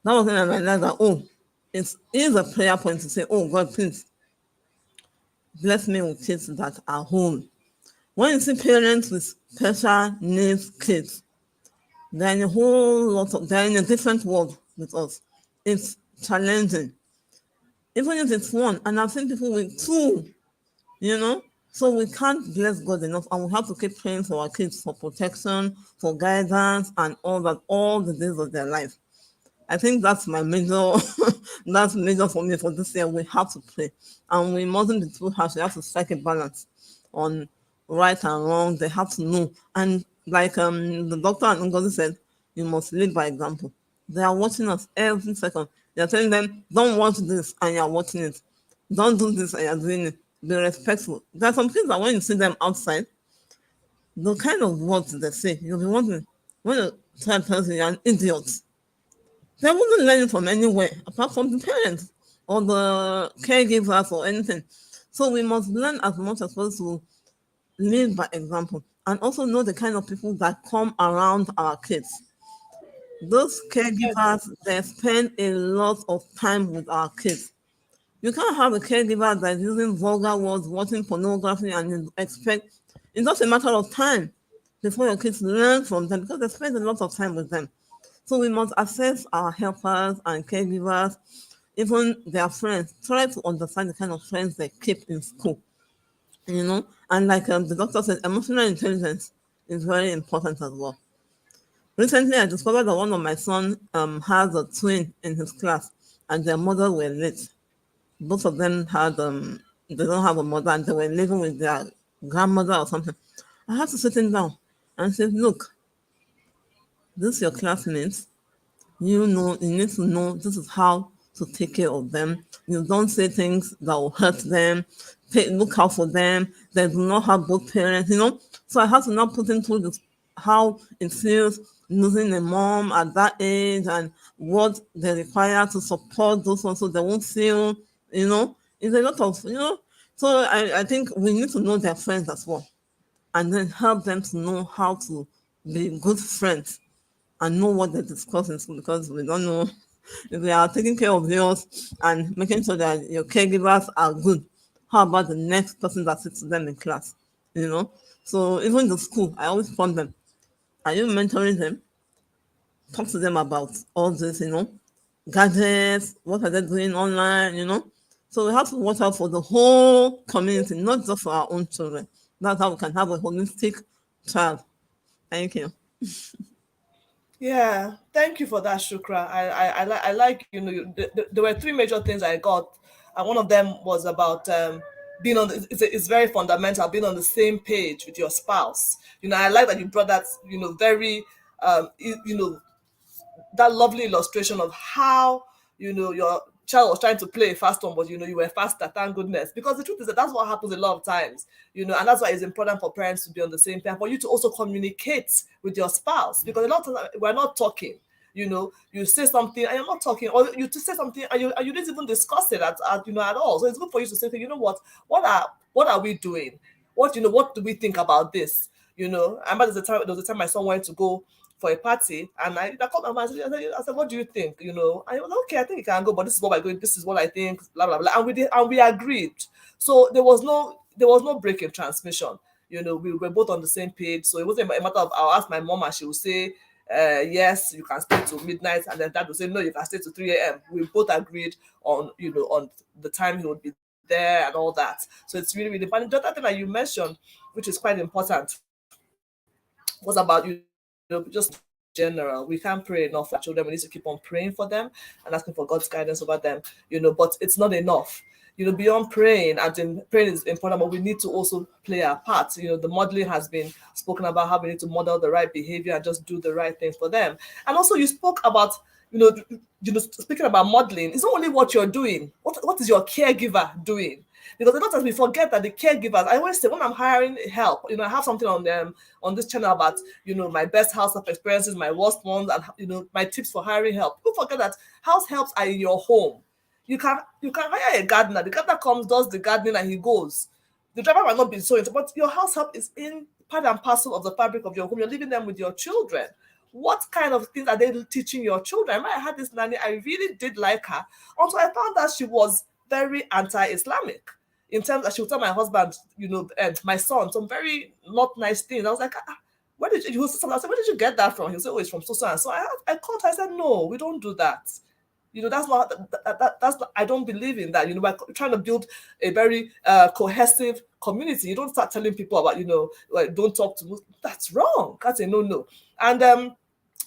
That was when I realized that, oh, it is a prayer point to say, oh, God, please bless me with kids that are whole. When you see parents with special needs kids, they're in a whole lot of, they're in a different world with us. It's challenging. Even if it's one, and I've seen people with two, you know, so we can't bless God enough, and we have to keep praying for our kids for protection, for guidance, and all that, all the days of their life. I think that's my major, that's major for me for this year. We have to pray, and we mustn't be too harsh. We have to strike a balance on right and wrong. They have to know, and like the doctor and Ngozi said, you must lead by example. They are watching us every second. They're telling them, don't watch this, and you're watching it. Don't do this, and you're doing it. Be respectful. There are some things that when you see them outside, the kind of words they say, you'll be wondering, when a child tells you you're an idiot, they wouldn't learn it from anywhere, apart from the parents or the caregivers or anything. So we must learn as much as possible to lead by example, and also know the kind of people that come around our kids. Those caregivers, they spend a lot of time with our kids. You can't have a caregiver that is using vulgar words, watching pornography, and you expect it's just a matter of time before your kids learn from them, because they spend a lot of time with them. So we must assess our helpers and caregivers, even their friends. Try to understand the kind of friends they keep in school, you know. And like the doctor said, emotional intelligence is very important as well. Recently, I discovered that one of my sons has a twin in his class, and their mother were late. Both of them had they don't have a mother, and they were living with their grandmother or something. I had to sit him down and say, look, this is your classmates. You know, you need to know this is how to take care of them. You don't say things that will hurt them. Look out for them. They do not have both parents, you know. So I had to now put him through this, how it feels losing a mom at that age and what they require to support those ones so they won't feel, it's a lot of, So I think we need to know their friends as well and then help them to know how to be good friends and know what they discuss in school because we don't know if they are taking care of yours and making sure that your caregivers are good. How about the next person that sits with them in class? So even in the school, I always prompt them. Are you mentoring them? Talk to them about all this, gadgets, what are they doing online. So we have to watch out for the whole community, not just for our own children. That's how we can have a holistic child. Thank you. Yeah, thank you for that, Shukra. I like, there were three major things I got, and one of them was about being on. It's very fundamental, being on the same page with your spouse. I like that you brought that, very, that lovely illustration of how your child was trying to play a fast one, but you were faster, thank goodness. Because the truth is that that's what happens a lot of times, and that's why it's important for parents to be on the same page, for you to also communicate with your spouse, because a lot of times we're not talking. You say something and you're not talking, or you to say something and you didn't even discuss it at all. So it's good for you to say, what are we doing? What do we think about this? I remember there was a time my son wanted to go for a party, and I called my mom. I said, "What do you think?" And he was like, "Okay, I think you can go, but this is what we're going. This is what I think." Blah blah blah, and we did, and we agreed. So there was no break in transmission. We were both on the same page. So it wasn't a matter of I'll ask my mom and she will say, "Yes, you can stay till midnight," and then Dad will say, "No, you can stay till 3 a.m." We both agreed on the time he would be there and all that. So it's really really important. The other thing that you mentioned, which is quite important, was about just general. We can't pray enough for our children. We need to keep on praying for them and asking for God's guidance over them. But it's not enough. Beyond praying, and then praying is important, but we need to also play our part. The modeling has been spoken about, how we need to model the right behavior and just do the right things for them. And also, you spoke about, speaking about modeling, it's not only what you're doing. What is your caregiver doing? Because a lot of times we forget that the caregivers, I always say when I'm hiring help, I have something on them on this channel about, my best house help experiences, my worst ones, and my tips for hiring help. People forget that house helps are in your home. You can hire a gardener. The gardener comes, does the gardening, and he goes. The driver might not be so into, but your house help is in part and parcel of the fabric of your home. You're leaving them with your children. What kind of things are they teaching your children? I had this nanny, I really did like her. Also, I found that she was very anti-Islamic in terms that she would tell my husband, and my son, some very not nice things. I was like, where did you? I said, where did you get that from? He said, oh, it's from so and so. I called her. I said, no, we don't do that. That's not that's not, I don't believe in that. We're trying to build a very cohesive community. You don't start telling people about, like, don't talk to Muslims. That's wrong. That's a no. And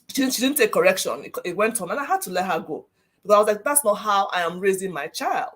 she didn't take correction. It went on, and I had to let her go because I was like, that's not how I am raising my child.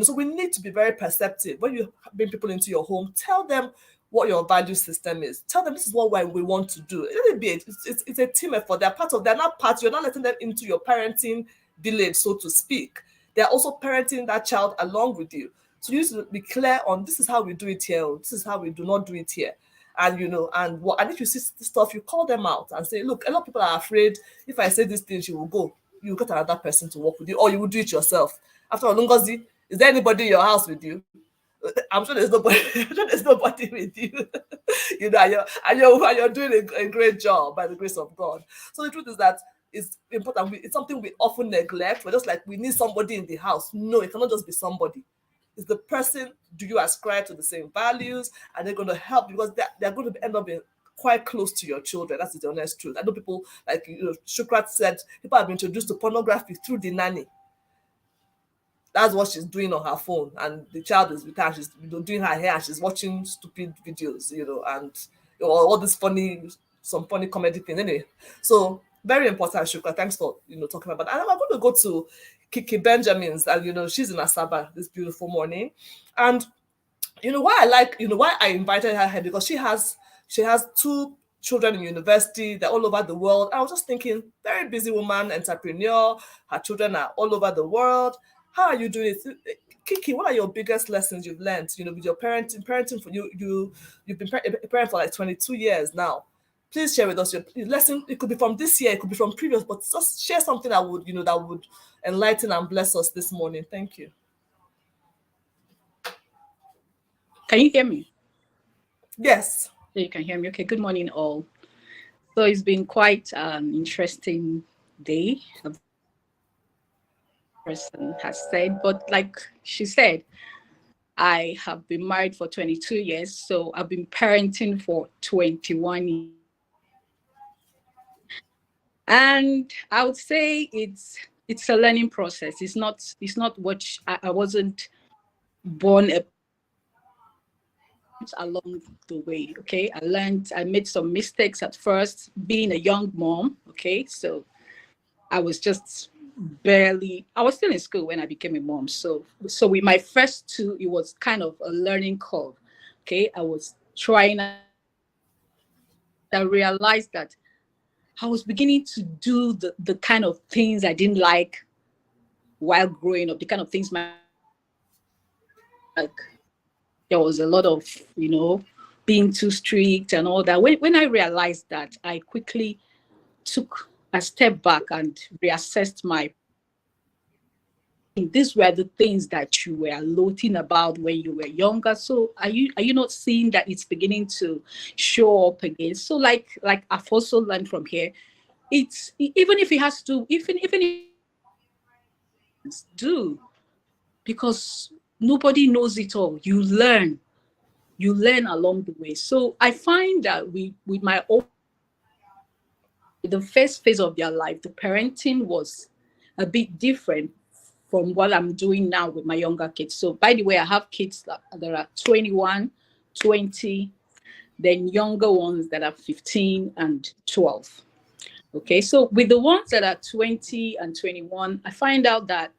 So we need to be very perceptive. When you bring people into your home, tell them what your value system is. Tell them this is what we want to do. It's a team effort. They're not part. You're not letting them into your parenting village, so to speak. They're also parenting that child along with you. So you need to be clear on this is how we do it here. This is how we do not do it here. And and if you see stuff, you call them out and say, look, a lot of people are afraid if I say these things, you will go. You will get another person to work with you, or you will do it yourself. After all, Ngozi, is there anybody in your house with you? I'm sure there's nobody. I'm sure there's nobody with you. And you're doing a great job by the grace of God. So the truth is that it's important. It's something we often neglect. We're just like, we need somebody in the house. No, it cannot just be somebody. It's the person. Do you ascribe to the same values? And they're going to help because they're going to end up being quite close to your children. That's the honest truth. I know people, like Shukrat said, people have been introduced to pornography through the nanny. That's what she's doing on her phone, and the child is with her. She's doing her hair, and she's watching stupid videos, and all this some funny comedy things. Anyway, so very important, Shukra. Thanks for talking about that. And I'm going to go to Kiki Benjamins, and she's in Asaba this beautiful morning, and why I invited her here, because she has 2 children in university. They're all over the world. I was just thinking, very busy woman, entrepreneur. Her children are all over the world. How are you doing it? Kiki, what are your biggest lessons you've learned, with your parenting for you've been a parent for like 22 years now. Please share with us your lesson. It could be from this year, it could be from previous, but just share something that would, that would enlighten and bless us this morning. Thank you. Can you hear me? Yes. You can hear me. Okay, good morning all. So it's been quite an interesting day, a person has said, but like she said, I have been married for 22 years, so I've been parenting for 21 years. And I would say it's a learning process. It's not what I wasn't born along the way. Okay, I made some mistakes at first being a young mom. Okay, so I was just I was still in school when I became a mom. So with my first two, it was kind of a learning curve. Okay, I was trying. I realized that I was beginning to do the kind of things I didn't like while growing up, the kind of things like there was a lot of, being too strict and all that. When I realized that, I quickly took a step back and reassessed these were the things that you were loathing about when you were younger. So are you not seeing that it's beginning to show up again? So like I've also learned from here, it's even if it has to, even if do, because nobody knows it all. You learn along the way. So I find that with my own, the first phase of their life, the parenting was a bit different from what I'm doing now with my younger kids. So by the way, I have kids that are 21, 20, then younger ones that are 15 and 12. Okay, so with the ones that are 20 and 21, I find out that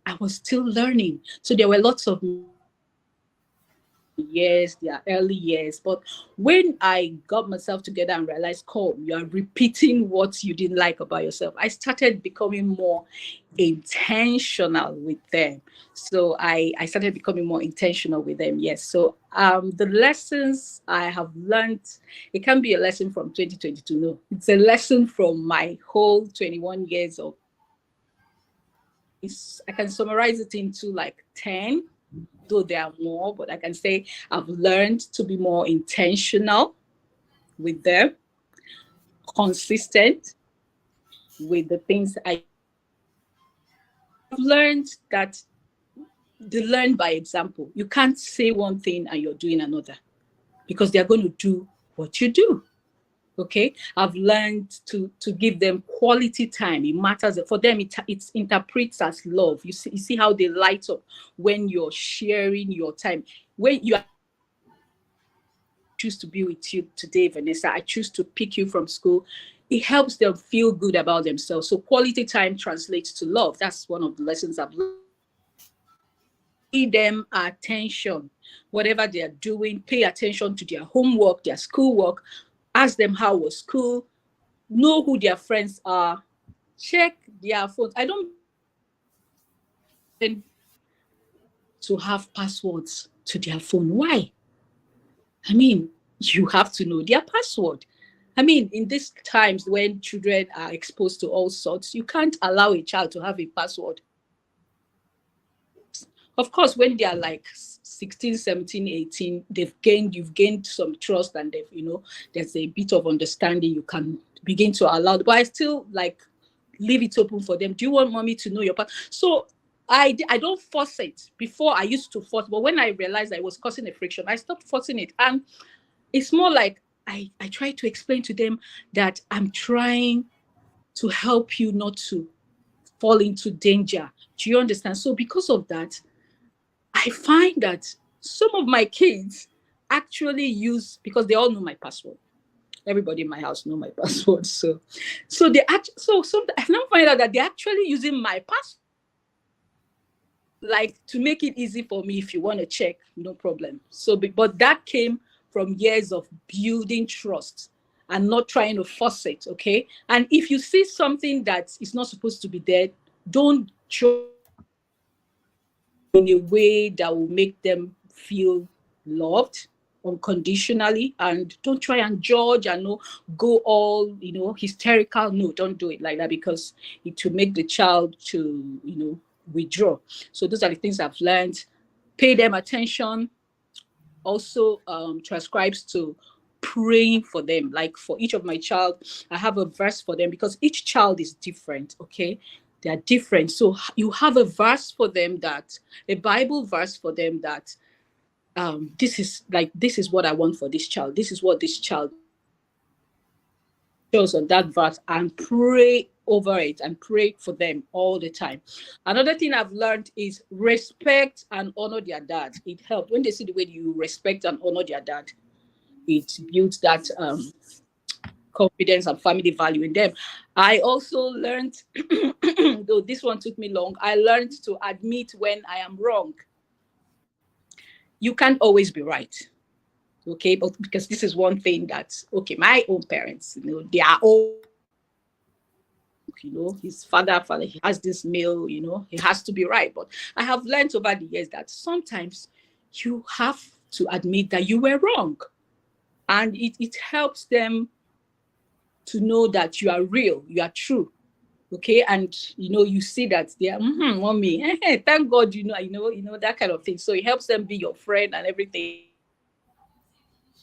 I was still learning. So there were lots of years, their early years. But when I got myself together and realized, you are repeating what you didn't like about yourself, I started becoming more intentional with them. So I started becoming more intentional with them. Yes. So the lessons I have learned, it can be a lesson from 2022. No, it's a lesson from my whole 21 years of. I can summarize it into like 10. Though there are more, but I can say I've learned to be more intentional with them, consistent with the things I've learned that they learn by example. You can't say one thing and you're doing another because they're going to do what you do. Okay, I've learned to give them quality time. It matters for them. It interprets as love. You see how they light up when you're sharing your time. When you choose to be with you today, Vanessa, I choose to pick you from school. It helps them feel good about themselves. So quality time translates to love. That's one of the lessons I've learned. Pay them attention, whatever they are doing. Pay attention to their homework, their schoolwork. Ask them how was school, know who their friends are, check their phones. I don't want to have passwords to their phone. Why? I mean, you have to know their password. I mean, in these times when children are exposed to all sorts, you can't allow a child to have a password. Of course, when they are like 16, 17, 18, you've gained some trust and there's a bit of understanding. You can begin to allow, but I still leave it open for them. Do you want mommy to know your password? So I don't force it. Before I used to force, but when I realized I was causing a friction, I stopped forcing it. And it's more like I try to explain to them that I'm trying to help you not to fall into danger. Do you understand? So because of that, I find that some of my kids actually use, because they all know my password. Everybody in my house know my password. So they I now find out that they're actually using my password, to make it easy for me. If you want to check, no problem. So, but that came from years of building trust and not trying to force it. Okay. And if you see something that is not supposed to be there, don't show in a way that will make them feel loved unconditionally, and don't try and judge and go all hysterical. No, don't do it like that, because it will make the child to withdraw. So those are the things I've learned. Pay them attention. Also transcribes to praying for them. Like for each of my child, I have a verse for them, because each child is different. Okay, they are different. So you have a verse for them, that a Bible verse for them, that this is what I want for this child. This is what this child shows on that verse, and pray over it and pray for them all the time. Another thing I've learned is respect and honor their dad. It helps when they see the way you respect and honor their dad. It builds that confidence and family value in them. I also learned, though this one took me long, I learned to admit when I am wrong. You can't always be right. Okay, but because this is one thing that, okay, my own parents, they are all, his father, he has this meal, he has to be right. But I have learned over the years that sometimes you have to admit that you were wrong. And it helps them to know that you are real, you are true. Okay, and you see that they are, mommy, thank God, that kind of thing. So it helps them be your friend and everything.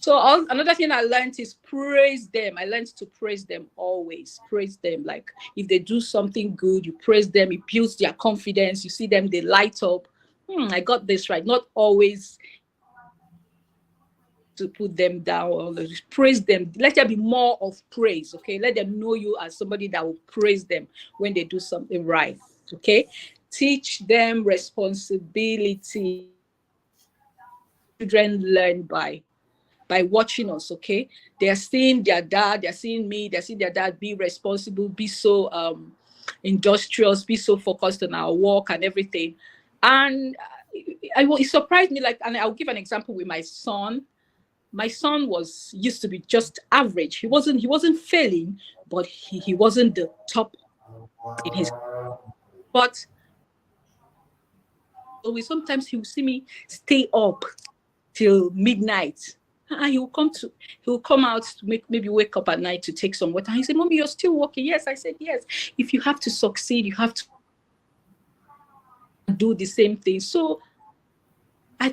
So another thing I learned is praise them. I learned to praise them always. Praise them. Like if they do something good, you praise them. It builds their confidence. You see them, they light up. I got this right. Not always to put them down, or just praise them. Let there be more of praise. Okay, let them know you as somebody that will praise them when they do something right. Okay, teach them responsibility. Children learn by watching us. Okay, they're seeing their dad, they're seeing me, they're seeing their dad be responsible, be so industrious, be so focused on our work and everything. And it surprised me. Like, and I'll give an example with my son. My son used to be just average. He wasn't failing, but he wasn't the top in his. But sometimes he will see me stay up till midnight. He will come out to maybe wake up at night to take some water. He said, "Mommy, you're still working." Yes, I said, yes. If you have to succeed, you have to do the same thing. So I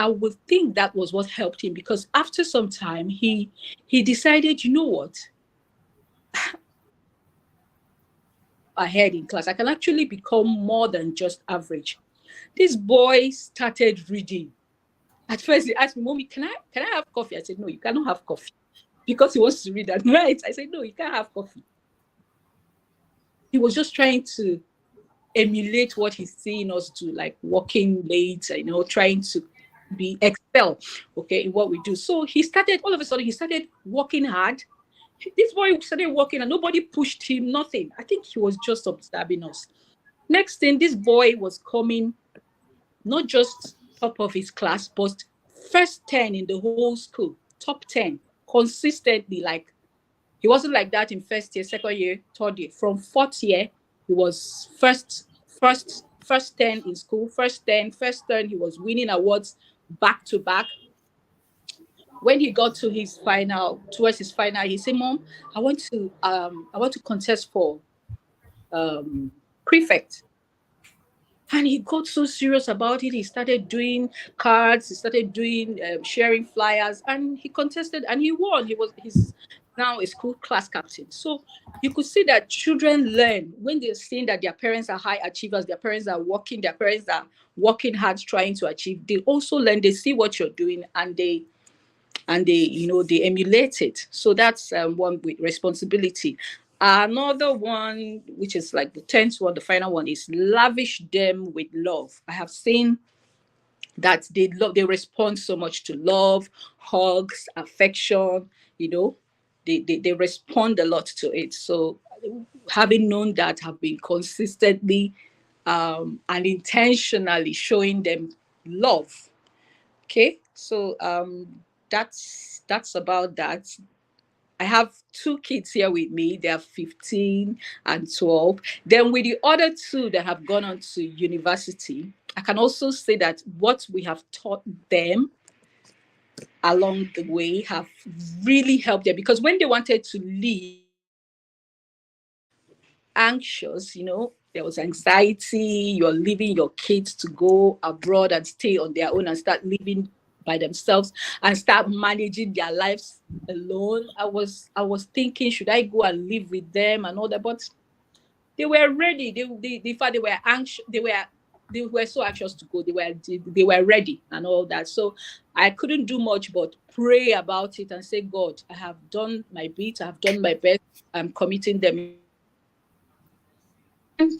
would think that was what helped him, because after some time he decided, you know what? Ahead in class, I can actually become more than just average. This boy started reading. At first, he asked me, "Mommy, can I have coffee?" I said, "No, you cannot have coffee," because he wants to read at night. I said, "No, you can't have coffee." He was just trying to emulate what he's seeing us do, like working late, trying to excel, okay, in what we do. So all of a sudden, he started working hard. This boy started working, and nobody pushed him, nothing. I think he was just observing us. Next thing, this boy was coming, not just top of his class, but first 10 in the whole school, top 10 consistently. Like, he wasn't like that in first year, second year, third year. From fourth year, he was first 10 in school, first 10, he was winning awards back to back. When he got to towards his final, he said, "Mom, I want to contest for prefect." And he got so serious about it. He started doing cards. He started doing sharing flyers, and he contested and he won. He's now a school class captain. So you could see that children learn when they're seeing that their parents are high achievers, their parents are working hard trying to achieve. They also learn. They see what you're doing, and they emulate it. So that's one with responsibility. Another one, which is like the 10th one, the final one, is lavish them with love. I have seen that they respond so much to love, hugs, affection. They respond a lot to it. So having known that, have been consistently and intentionally showing them love. Okay, so that's about that. I have 2 kids here with me. They are 15 and 12. Then with the other 2 that have gone on to university, I can also say that what we have taught them along the way have really helped them, because when they wanted to leave, anxious, there was anxiety. You're leaving your kids to go abroad and stay on their own and start living by themselves and start managing their lives alone. I was thinking, should I go and live with them and all that? But they were ready. They thought they were anxious. They were so anxious to go. They were ready and all that. So I couldn't do much but pray about it and say, God, I have done my bit. I have done my best. I'm committing them. And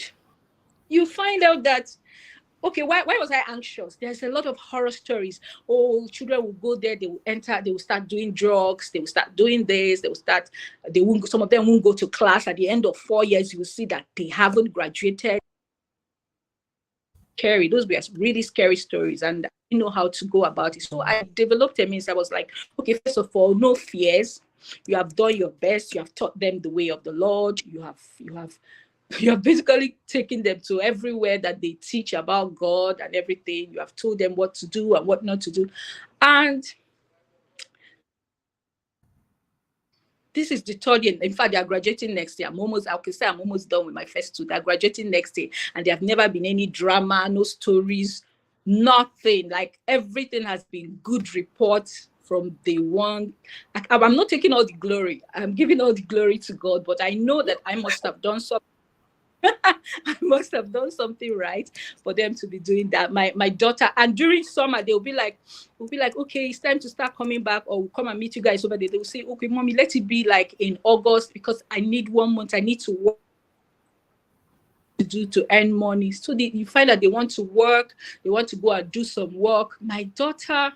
you find out that, okay, why was I anxious? There's a lot of horror stories. Oh, children will go there, they will start doing drugs, they will start doing this, some of them won't go to class. At the end of 4 years, you will see that they haven't graduated. Scary. Those were really scary stories, and I didn't know how to go about it. So I developed a means. I was like, okay, first of all, no fears. You have done your best. You have taught them the way of the Lord. You have basically taken them to everywhere that they teach about God and everything. You have told them what to do and what not to do. And this is the third year. In fact, they are graduating next year. I'm almost done with my first two. They're graduating next year. And there have never been any drama, no stories, nothing. Like, everything has been good reports from day one. I'm not taking all the glory. I'm giving all the glory to God. But I know that I must have done something. I must have done something right for them to be doing that. My daughter, and during summer, we'll be like, okay, it's time to start coming back, or we'll come and meet you guys over there. They will say, okay, mommy, let it be like in August, because I need 1 month. I need to work to earn money. So you find that they want to work, they want to go and do some work. My daughter,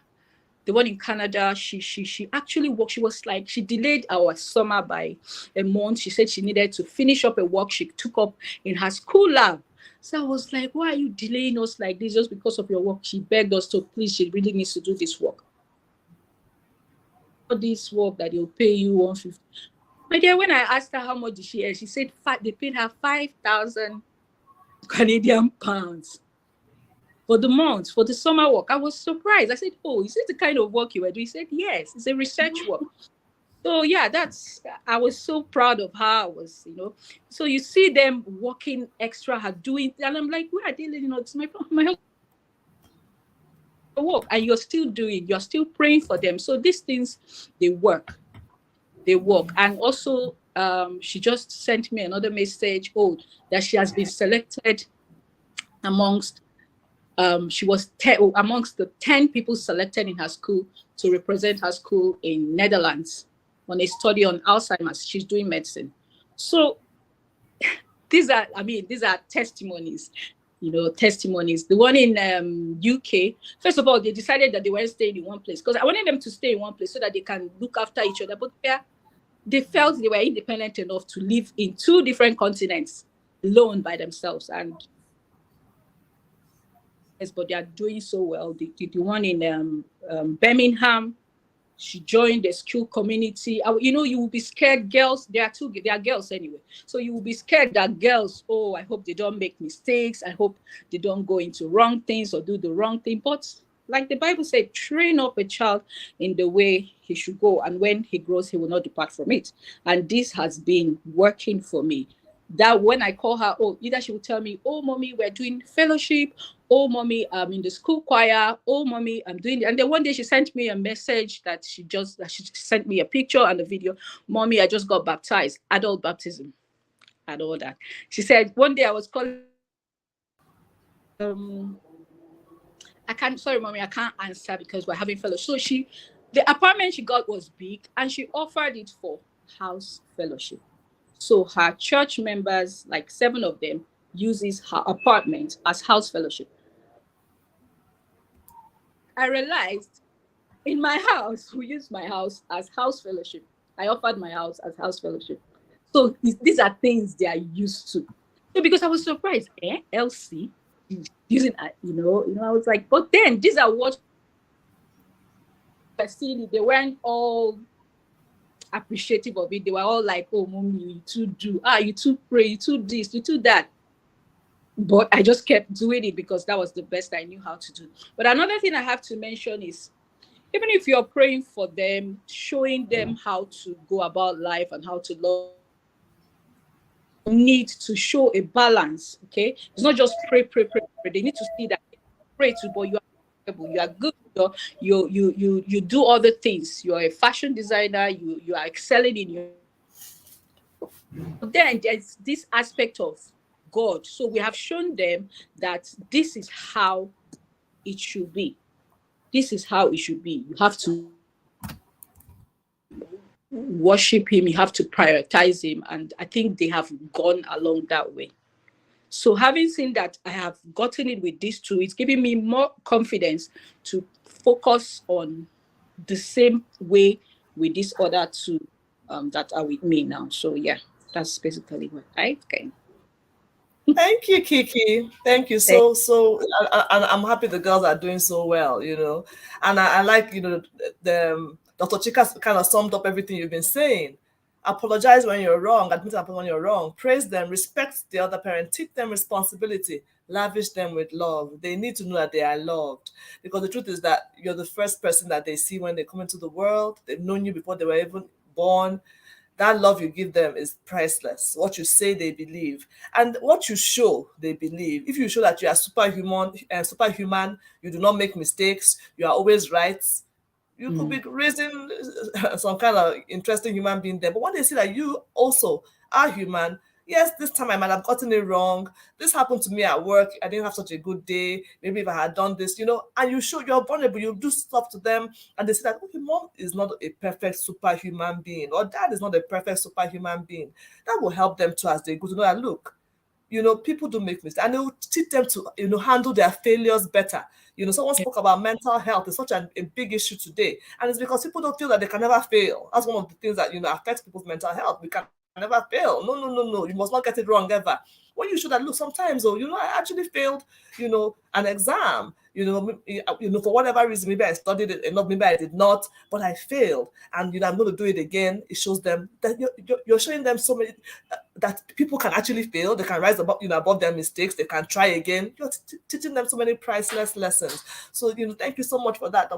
the one in Canada, she actually worked. She delayed our summer by a month. She said she needed to finish up a work she took up in her school lab. So I was like, why are you delaying us like this just because of your work? She begged us to, please, she really needs to do this work. This work that they'll pay you $150. My dear, when I asked her how much did she earn, she said they paid her 5,000 Canadian pounds. For the month, for the summer work. I was surprised. I said, oh, is it the kind of work you were doing? He said, yes, it's a research work. So yeah, I was so proud of her. I was, so you see them working extra hard, doing, and I'm like, where are they living? It's my work. And you're still praying for them. So these things, they work. And also, she just sent me another message, that she has been selected amongst she was amongst the 10 people selected in her school to represent her school in Netherlands on a study on Alzheimer's. She's doing medicine. So these are testimonies, testimonies. The one in UK, first of all, they decided that they weren't staying in one place, because I wanted them to stay in one place so that they can look after each other. But they felt they were independent enough to live in 2 different continents alone by themselves. But they are doing so well. The one in Birmingham, she joined the school community. You will be scared. Girls, they are girls anyway. So you will be scared that girls, I hope they don't make mistakes. I hope they don't go into wrong things or do the wrong thing. But like the Bible said, train up a child in the way he should go, and when he grows, he will not depart from it. And this has been working for me. That when I call her, either she will tell me, mommy, we're doing fellowship. Mommy, I'm in the school choir. Mommy, I'm doing it. And then one day she sent me a message that she sent me a picture and a video. Mommy, I just got baptized, adult baptism and all that. She said, one day I was calling, sorry, mommy, I can't answer because we're having fellowship. So the apartment she got was big, and she offered it for house fellowship. So her church members, like 7 of them, uses her apartment as house fellowship. I realized in my house, we use my house as house fellowship. I offered my house as house fellowship. So these are things they are used to. So because I was surprised, LC using, I was like, but then these are what I see. They weren't all appreciative of it. They were all like, mommy, you too do, you too pray, you too this, you too that. But I just kept doing it because that was the best I knew how to do. But another thing I have to mention is, even if you're praying for them, showing them how to go about life and how to love, need to show a balance. Okay, it's not just pray, pray, pray, pray. They need to see that pray to, but you are good. You do other things. You are a fashion designer. You are excelling in your. Then there's this aspect of God. So we have shown them that this is how it should be. This is how it should be. You have to worship him. You have to prioritize him. And I think they have gone along that way. So having seen that I have gotten it with these two, it's giving me more confidence to focus on the same way with these other two that are with me now. So yeah, that's basically what I think. Thank you, Kiki. Thank you. I'm happy the girls are doing so well, you know. And I like, you know, the Dr. Chika kind of summed up everything you've been saying. Apologize when you're wrong, admit when you're wrong, praise them, respect the other parent, teach them responsibility, lavish them with love. They need to know that they are loved, because the truth is that you're the first person that they see when they come into the world. They've known you before they were even born. That love you give them is priceless. What you say, they believe. And what you show, they believe. If you show that you are superhuman, you do not make mistakes, you are always right, you could be raising some kind of interesting human being there. But when they see that you also are human, yes, this time I might have gotten it wrong. This happened to me at work. I didn't have such a good day. Maybe if I had done this, you know, and you show you're vulnerable, you do stuff to them, and they say that, okay, mom is not a perfect superhuman being, or dad is not a perfect superhuman being. That will help them too as they go to know that, look, you know, people do make mistakes, and it will teach them to, you know, handle their failures better. You know, someone spoke about mental health. It's such a big issue today. And it's because people don't feel that they can never fail. That's one of the things that, you know, affects people's mental health. We can never fail. No. You must not get it wrong ever. When you show that, look, sometimes, oh, you know, I actually failed, you know, an exam. You know, for whatever reason, maybe I studied it enough, maybe I did not, but I failed. And, you know, I'm going to do it again. It shows them that you're showing them so many, that people can actually fail. They can rise above, you know, above their mistakes. They can try again. You're teaching them so many priceless lessons. So, you know, thank you so much for that,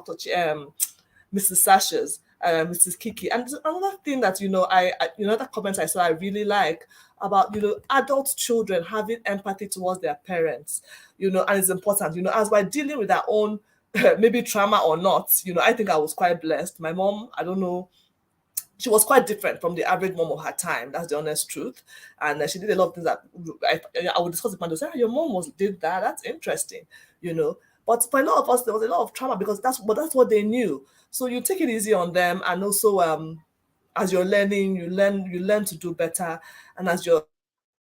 Mrs. Sashes, Mrs. Kiki. And another thing that, you know, that comment I saw I really like about, you know, adult children having empathy towards their parents, you know, and it's important, you know, as we're dealing with our own maybe trauma or not, you know, I think I was quite blessed. My mom, I don't know, she was quite different from the average mom of her time. That's the honest truth. And she did a lot of things that I would discuss with my daughter. Your mom did that. That's interesting, you know. But for a lot of us, there was a lot of trauma because that's what they knew. So you take it easy on them, and also as you're learning, you learn to do better, and as you're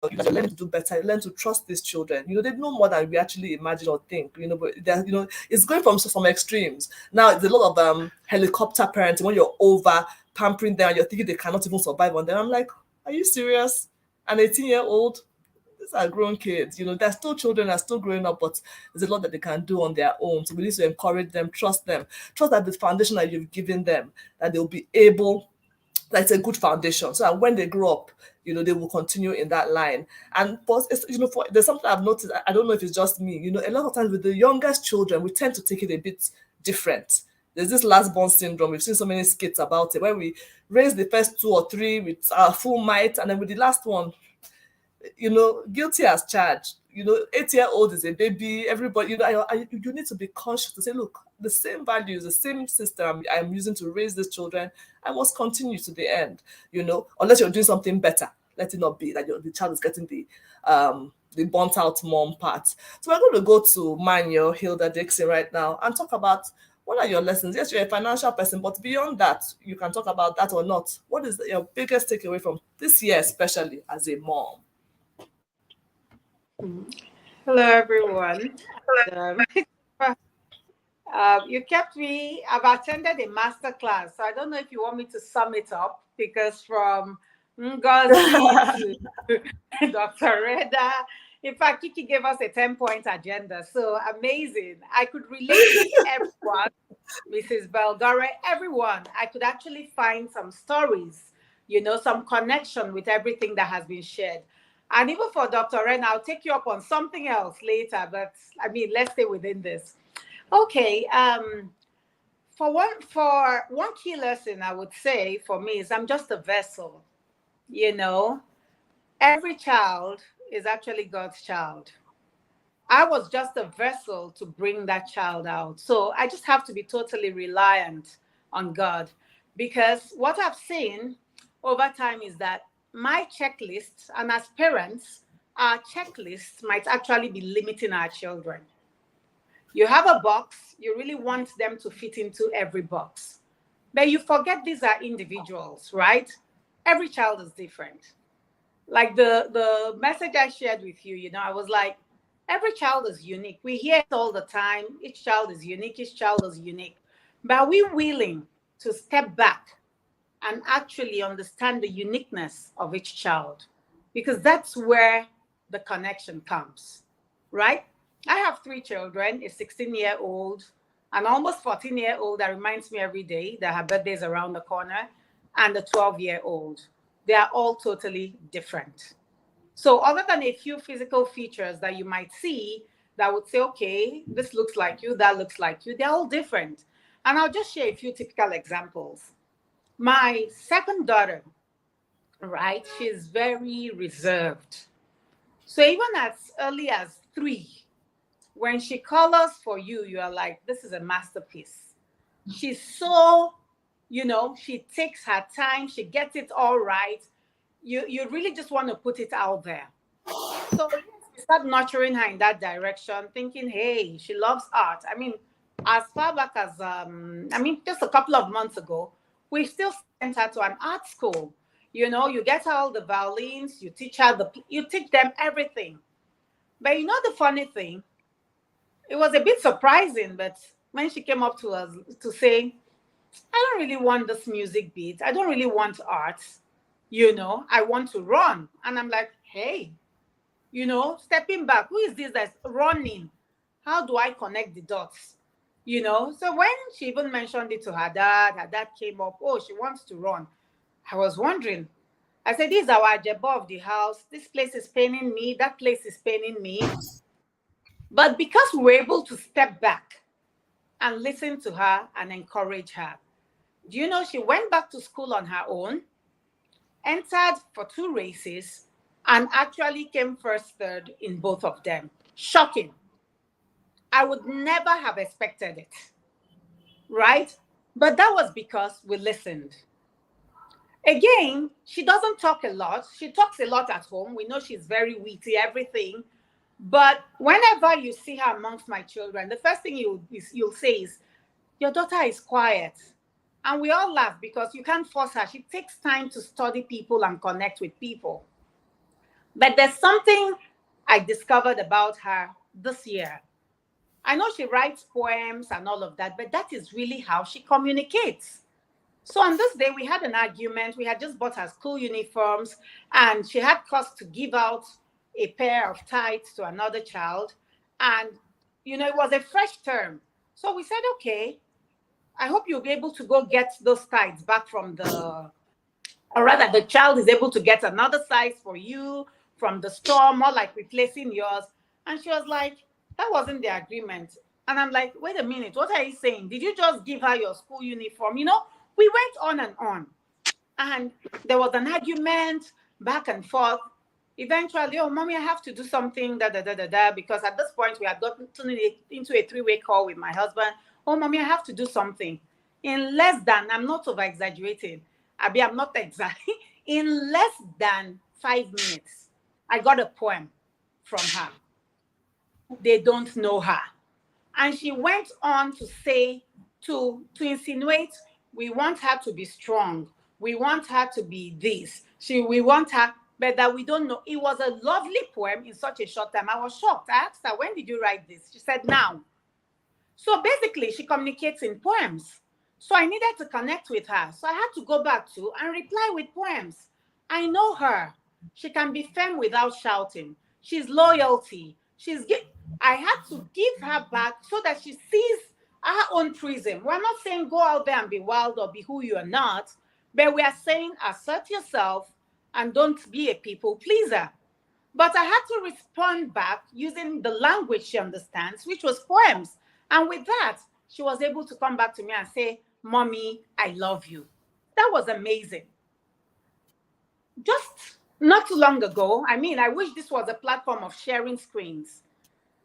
learning to do better, you learn to trust these children. You know, they know more than we actually imagine or think. You know, but you know, it's going from extremes. Now it's a lot of helicopter parenting when you're over pampering them and you're thinking they cannot even survive on them. I'm like, are you serious? An 18-year-old? These are grown kids, you know, they're still children, they're still growing up, but there's a lot that they can do on their own. So we need to encourage them, trust that the foundation that you've given them, that they'll be able, that's a good foundation. So that when they grow up, you know, they will continue in that line. And but you know, there's something I've noticed, I don't know if it's just me, you know, a lot of times with the youngest children, we tend to take it a bit different. There's this last born syndrome. We've seen so many skits about it, where we raise the first 2 or 3 with our full might, and then with the last one, you know, guilty as charged. You know, 8-year-old is a baby. Everybody, you know, you need to be conscious to say, look, the same values, the same system I'm using to raise these children, I must continue to the end. You know, unless you're doing something better, let it not be that the child is getting the burnt out mom part. So we're going to go to Manuel Hilda Dixon right now and talk about what are your lessons. Yes, you're a financial person, but beyond that, you can talk about that or not. What is your biggest takeaway from this year, especially as a mom? Hello, everyone. You kept me, I've attended a master class, so I don't know if you want me to sum it up, because from Ngozi to Dr. Reda, in fact, Kiki gave us a 10-point agenda, so amazing. I could relate to everyone, Mrs. Belgore, everyone. I could actually find some stories, you know, some connection with everything that has been shared. And even for Dr. Ren, I'll take you up on something else later, but I mean, let's stay within this. Okay. for one key lesson, I would say for me is I'm just a vessel. You know, every child is actually God's child. I was just a vessel to bring that child out. So I just have to be totally reliant on God, because what I've seen over time is that my checklists, and as parents, our checklists might actually be limiting our children. You have a box, you really want them to fit into every box, but you forget these are individuals, right? Every child is different. Like the message I shared with you, you know, I was like, every child is unique. We hear it all the time. Each child is unique. Each child is unique. But are we willing to step back and actually understand the uniqueness of each child? Because that's where the connection comes, right? I have 3 children, a 16-year-old, an almost 14-year-old that reminds me every day that her birthday is around the corner, and a 12-year-old. They are all totally different. So other than a few physical features that you might see that would say, okay, this looks like you, that looks like you, they're all different. And I'll just share a few typical examples. My second daughter, right, she's very reserved. So even as early as 3, when she colors for you, you are like, this is a masterpiece. She's so, you know, she takes her time, she gets it all right. You really just want to put it out there. So we start nurturing her in that direction, thinking, hey, she loves art. I mean, as far back as, just a couple of months ago, we still sent her to an art school. You know, you get her all the violins, you teach her, you teach them everything. But you know the funny thing? It was a bit surprising, but when she came up to us to say, I don't really want this music beat. I don't really want art. You know, I want to run. And I'm like, hey, you know, stepping back, who is this that's running? How do I connect the dots? You know, so when she even mentioned it to her dad came up, oh, she wants to run. I was wondering. I said, this is our jabba of the house. This place is paining me. That place is paining me. But because we were able to step back and listen to her and encourage her, do you know she went back to school on her own, entered for 2 races, and actually came first, third in both of them. Shocking. I would never have expected it, right? But that was because we listened. Again, she doesn't talk a lot. She talks a lot at home. We know she's very witty, everything. But whenever you see her amongst my children, the first thing you'll say is, your daughter is quiet. And we all laugh because you can't force her. She takes time to study people and connect with people. But there's something I discovered about her this year. I know she writes poems and all of that, but that is really how she communicates. So on this day, we had an argument. We had just bought her school uniforms, and she had cost to give out a pair of tights to another child. And, you know, it was a fresh term. So we said, okay, I hope you'll be able to go get those tights back from or rather the child is able to get another size for you from the store, more like replacing yours. And she was like, that wasn't the agreement. And I'm like, wait a minute, what are you saying? Did you just give her your school uniform? You know, we went on and on. And there was an argument back and forth. Eventually, oh, mommy, I have to do something, because at this point we had gotten into a 3-way call with my husband. Oh, mommy, I have to do something. In less than, I'm not over-exaggerating. I'm not exactly. In less than 5 minutes, I got a poem from her. They don't know her. And she went on to say, to insinuate, we want her to be strong. We want her to be this. We want her, but that we don't know. It was a lovely poem in such a short time. I was shocked. I asked her, when did you write this? She said, now. So basically, she communicates in poems. So I needed to connect with her. So I had to go back to and reply with poems. I know her. She can be firm without shouting. She's loyalty. I had to give her back so that she sees her own prism. We're not saying go out there and be wild or be who you are not, but we are saying assert yourself and don't be a people pleaser. But I had to respond back using the language she understands, which was poems. And with that, she was able to come back to me and say, "Mommy, I love you." That was amazing. Just not too long ago, I mean, I wish this was a platform of sharing screens.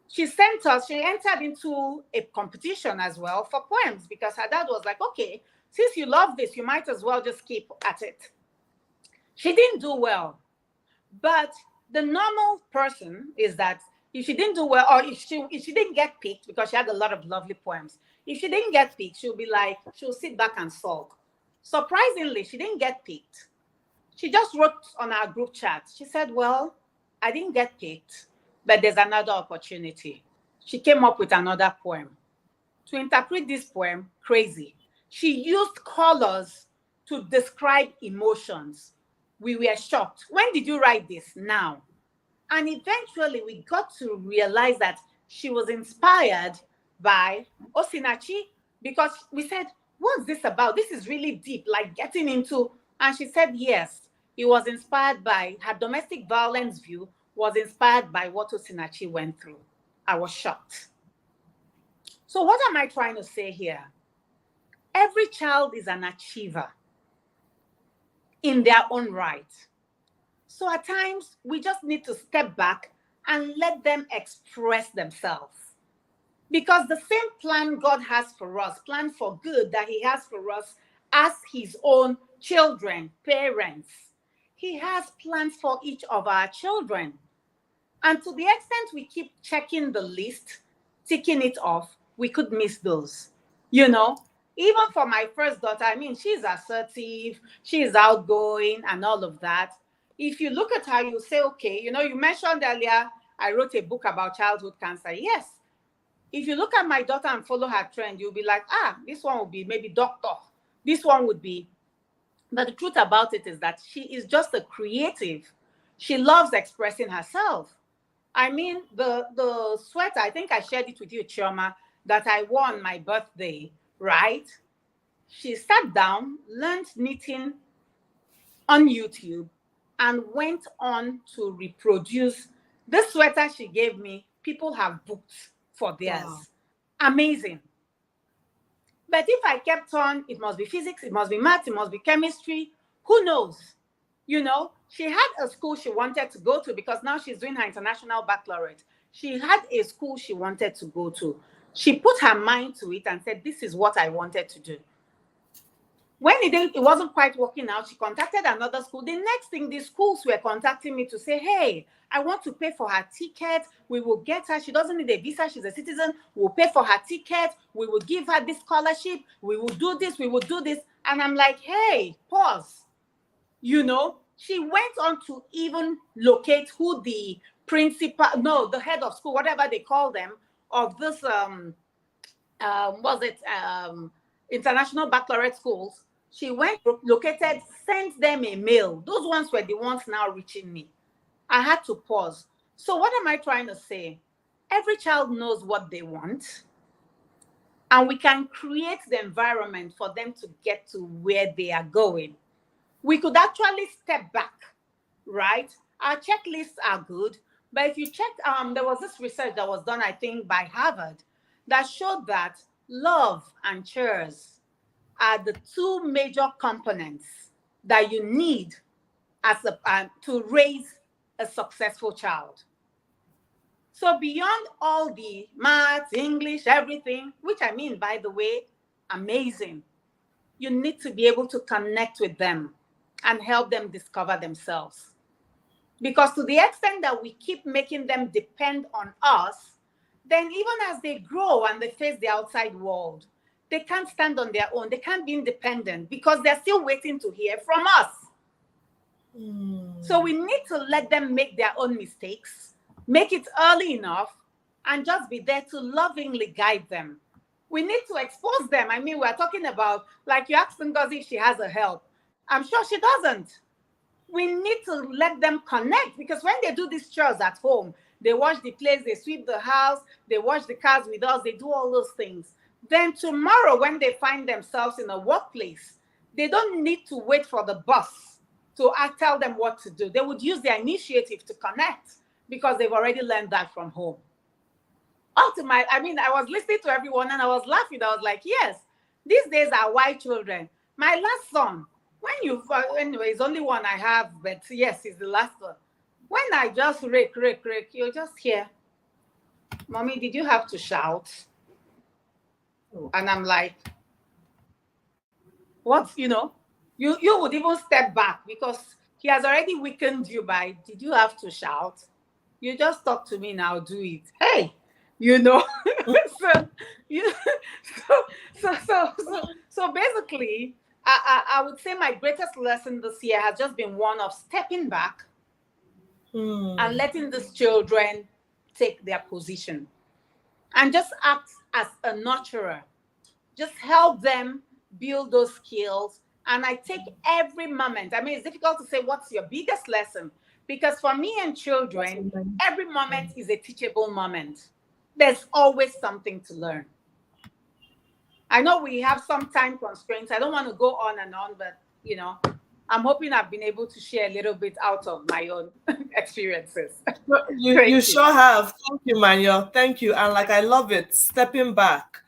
She entered into a competition as well for poems, because her dad was like, "Okay, since you love this, you might as well just keep at it." She didn't do well, but the normal person is that if she didn't do well, or if she didn't get picked, because she had a lot of lovely poems, if she didn't get picked, she'll sit back and sulk. Surprisingly, she didn't get picked. She just wrote on our group chat. She said, "Well, I didn't get picked, but there's another opportunity." She came up with another poem. To interpret this poem, crazy. She used colors to describe emotions. We were shocked. "When did you write this?" "Now." And eventually we got to realize that she was inspired by Osinachi, because we said, "What's this about? This is really deep, like getting into..." And she said, yes, it was inspired by her domestic violence view, was inspired by what Osinachi went through. I was shocked. So what am I trying to say here? Every child is an achiever in their own right. So at times, we just need to step back and let them express themselves. Because the same plan God has for us, plan for good that he has for us as his own children, parents, he has plans for each of our children. And to the extent we keep checking the list, ticking it off, we could miss those. You know, even for my first daughter, I mean, she's assertive, she's outgoing and all of that. If you look at her, you say, okay, you know, you mentioned earlier, I wrote a book about childhood cancer. Yes. If you look at my daughter and follow her trend, you'll be like, this one would be maybe doctor. This one would be. But the truth about it is that she is just a creative. She loves expressing herself. I mean, the sweater, I think I shared it with you, Chioma, that I wore on my birthday, right? She sat down, learned knitting on YouTube, and went on to reproduce this sweater she gave me. People have booked for theirs. Wow. Amazing. But if I kept on, it must be physics, it must be math, it must be chemistry. Who knows? You know, she had a school she wanted to go to, because now she's doing her international baccalaureate. She had a school she wanted to go to. She put her mind to it and said, this is what I wanted to do. When it wasn't quite working out, she contacted another school. The next thing, the schools were contacting me to say, hey, I want to pay for her ticket. We will get her. She doesn't need a visa. She's a citizen. We'll pay for her ticket. We will give her this scholarship. We will do this. We will do this. And I'm like, hey, pause. You know, she went on to even locate who the principal, no, the head of school, whatever they call them, of this, international baccalaureate schools. She went, located, sent them a mail. Those ones were the ones now reaching me. I had to pause. So what am I trying to say? Every child knows what they want, and we can create the environment for them to get to where they are going. We could actually step back, right? Our checklists are good, but if you check, there was this research that was done, I think, by Harvard, that showed that love and cheers are the two major components that you need as to raise a successful child. So beyond all the math, English, everything, which I mean, by the way, amazing, you need to be able to connect with them and help them discover themselves. Because to the extent that we keep making them depend on us, then even as they grow and they face the outside world, they can't stand on their own. They can't be independent because they're still waiting to hear from us. So we need to let them make their own mistakes, make it early enough, and just be there to lovingly guide them. We need to expose them. I mean, we're talking about, like you asked Ngozi if she has a help. I'm sure she doesn't. We need to let them connect, because when they do these chores at home, they wash the plates, they sweep the house, they wash the cars with us, they do all those things. Then tomorrow, when they find themselves in a workplace, they don't need to wait for the boss to tell them what to do. They would use their initiative to connect because they've already learned that from home. I was listening to everyone and I was laughing. I was like, yes, these days are white children. My last son, anyway, it's only one I have, but yes, it's the last one. When I just rake, you'll just hear, Mommy, did you have to shout? And I'm like, what, you would even step back because he has already weakened you by, did you have to shout? You just talk to me now, do it. Hey, so basically, I would say my greatest lesson this year has just been one of stepping back and letting these children take their position and just act as a nurturer. Just help them build those skills. And I take every moment. I mean, it's difficult to say what's your biggest lesson because for me and children, every moment is a teachable moment. There's always something to learn. I know we have some time constraints. I don't want to go on and on, but I'm hoping I've been able to share a little bit out of my own experiences. You sure have. Thank you, Manuel. Thank you. And I love it. Stepping back.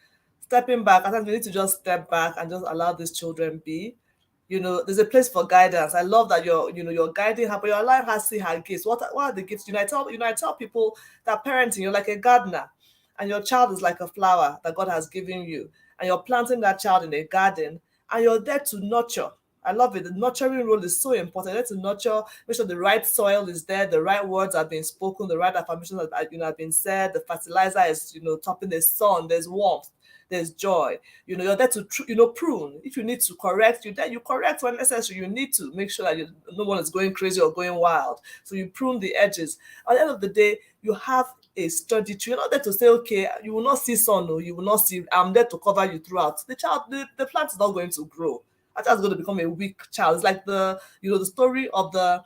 I think we need to just step back and just allow these children be. There's a place for guidance. I love that you're guiding her, but you're allowing her to see her gifts. What are the gifts? I tell people that parenting, you're like a gardener, and your child is like a flower that God has given you, and you're planting that child in a garden, and you're there to nurture. I love it. The nurturing role is so important. You're there to nurture, make sure the right soil is there, the right words are being spoken, the right affirmations have been said, the fertilizer is topping the sun, there's warmth. There's joy. You're there to prune. If you need to correct, you correct when necessary. You need to make sure that no one is going crazy or going wild. So you prune the edges. At the end of the day, you have a sturdy tree. You're not there to say, okay, you will not see sun, or you will not see. I'm there to cover you throughout. The plant is not going to grow. That child's going to become a weak child. It's like the story of the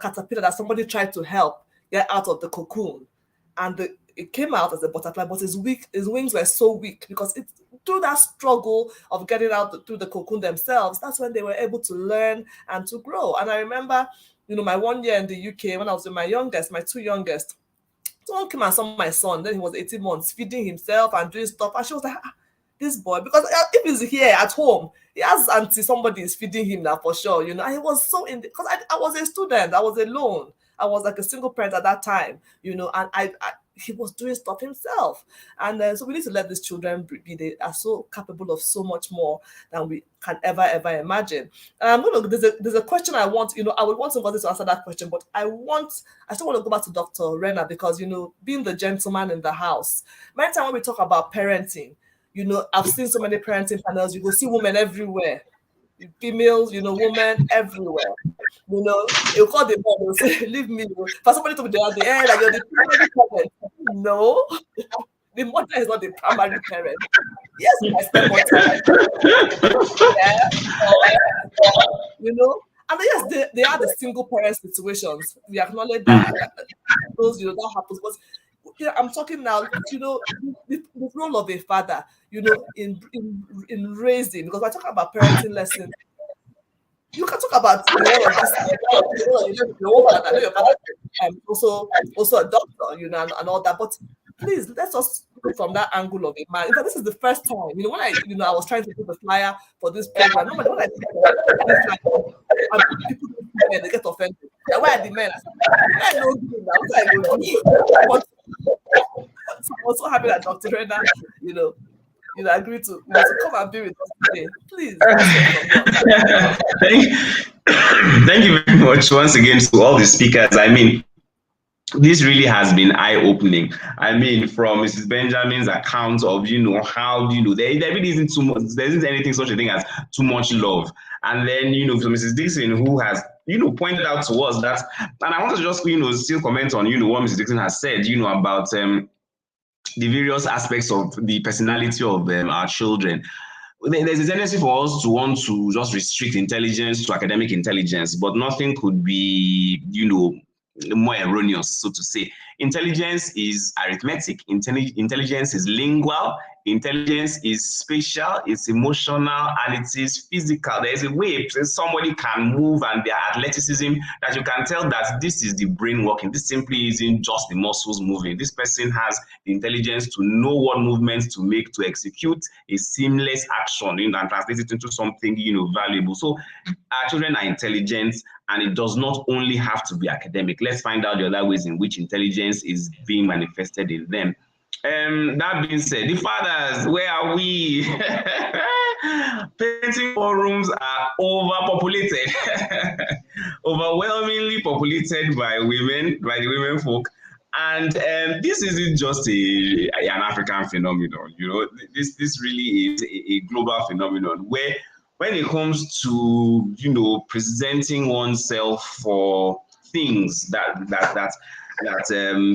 caterpillar that somebody tried to help get out of the cocoon, and it came out as a butterfly, but his wings were so weak because through that struggle of getting out through the cocoon themselves, that's when they were able to learn and to grow. And I remember, my 1 year in the UK when I was with my two youngest, someone came and saw my son. Then he was 18 months, feeding himself and doing stuff. And she was like, this boy, because if he's here at home, he has auntie, somebody is feeding him now for sure, And he was so because I was a student, I was alone. I was like a single parent at that time, and he was doing stuff himself. And so we need to let these children be. They are so capable of so much more than we can ever imagine. And there's a question I want, I would want somebody to answer that question, but I still want to go back to Dr. Rena because, being the gentleman in the house, many times when we talk about parenting, I've seen so many parenting panels, you will see women everywhere. Females, women everywhere. You call the mom and say, leave me. For somebody to be there at the end, you're the primary parent. No, the mother is not the primary parent. Yes, I spend more time. And yes, they are the single parent situations. We acknowledge that those, that happens. But I'm talking now, the role of a father, in raising, because we're talking about parenting lessons. You can talk about also a doctor, and all that. But please, let's us look from that angle of a man. Because this is the first time, when I was trying to do the flyer for this program. Normally, when I do this flyer, and people they get offended. Why are the men? I know what I go do. So I'm also happy that Dr. Rena, agreed to come and be with us today. Please. Thank you very much once again to all the speakers. I mean, this really has been eye-opening. I mean, from Mrs. Benjamin's account of, how, there really isn't too much, there isn't anything such a thing as too much love. And then, from Mrs. Dixon, who has, pointed out to us that, and I want to just, still comment on, what Mrs. Dixon has said, about the various aspects of the personality of our children. There's a tendency for us to want to just restrict intelligence to academic intelligence, but nothing could be, more erroneous, so to say. Intelligence is arithmetic. Intelligence is lingual. Intelligence is spatial, it's emotional, and it is physical. There is a way somebody can move and their athleticism that you can tell that this is the brain working. This simply isn't just the muscles moving. This person has the intelligence to know what movements to make to execute a seamless action, and translate it into something, valuable. So our children are intelligent, and it does not only have to be academic. Let's find out the other ways in which intelligence is being manifested in them. That being said, the fathers, where are we? Parenting forums are overpopulated, overwhelmingly populated by women, by the women folk. And this isn't just an African phenomenon, this really is a global phenomenon where when it comes to, presenting oneself for things that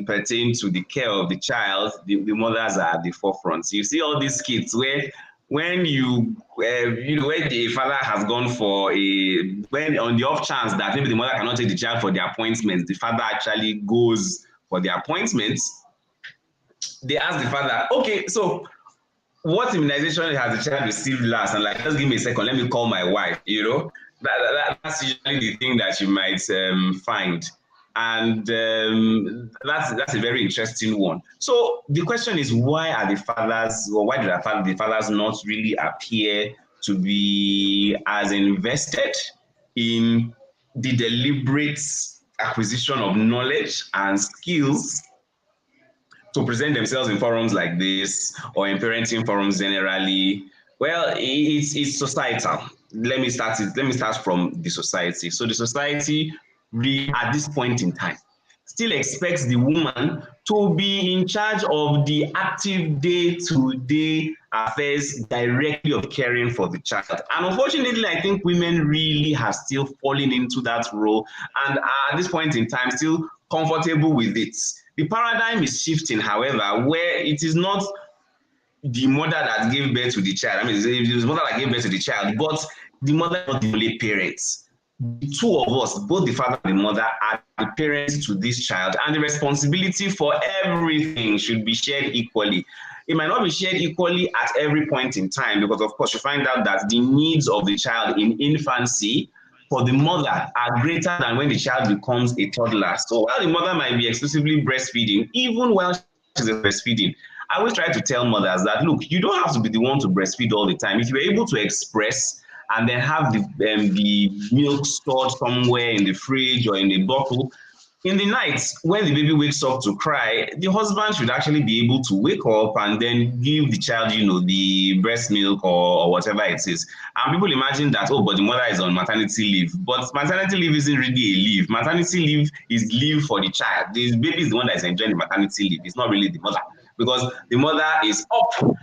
pertain to the care of the child, the mothers are at the forefront. So you see all these kids where when where the father has gone for when on the off chance that maybe the mother cannot take the child for the appointments, the father actually goes for the appointments. They ask the father, okay, so what immunization has the child received last? And like, just give me a second, let me call my wife, That's usually the thing that you might find. And that's a very interesting one. So the question is, why are the fathers, or why do the fathers not really appear to be as invested in the deliberate acquisition of knowledge and skills to present themselves in forums like this, or in parenting forums generally? Well, it's societal. Let me start from the society. So the society really, at this point in time, still expects the woman to be in charge of the active day-to-day affairs directly of caring for the child. And unfortunately, I think women really have still fallen into that role, and are at this point in time still comfortable with it. The paradigm is shifting, however, where it is not the mother that gave birth to the child. I mean, it's the mother that gave birth to the child, but the mother is not the only parents. The two of us, both the father and the mother, are the parents to this child, and the responsibility for everything should be shared equally. It might not be shared equally at every point in time, because of course you find out that the needs of the child in infancy for the mother are greater than when the child becomes a toddler. So while the mother might be exclusively breastfeeding, even while she's breastfeeding, I always try to tell mothers that, look, you don't have to be the one to breastfeed all the time. If you're able to express and then have the milk stored somewhere in the fridge or in the bottle, in the night, when the baby wakes up to cry, the husband should actually be able to wake up and then give the child, the breast milk or whatever it is. And people imagine that, oh, but the mother is on maternity leave. But maternity leave isn't really a leave. Maternity leave is leave for the child. The baby is the one that is enjoying the maternity leave. It's not really the mother, because the mother is up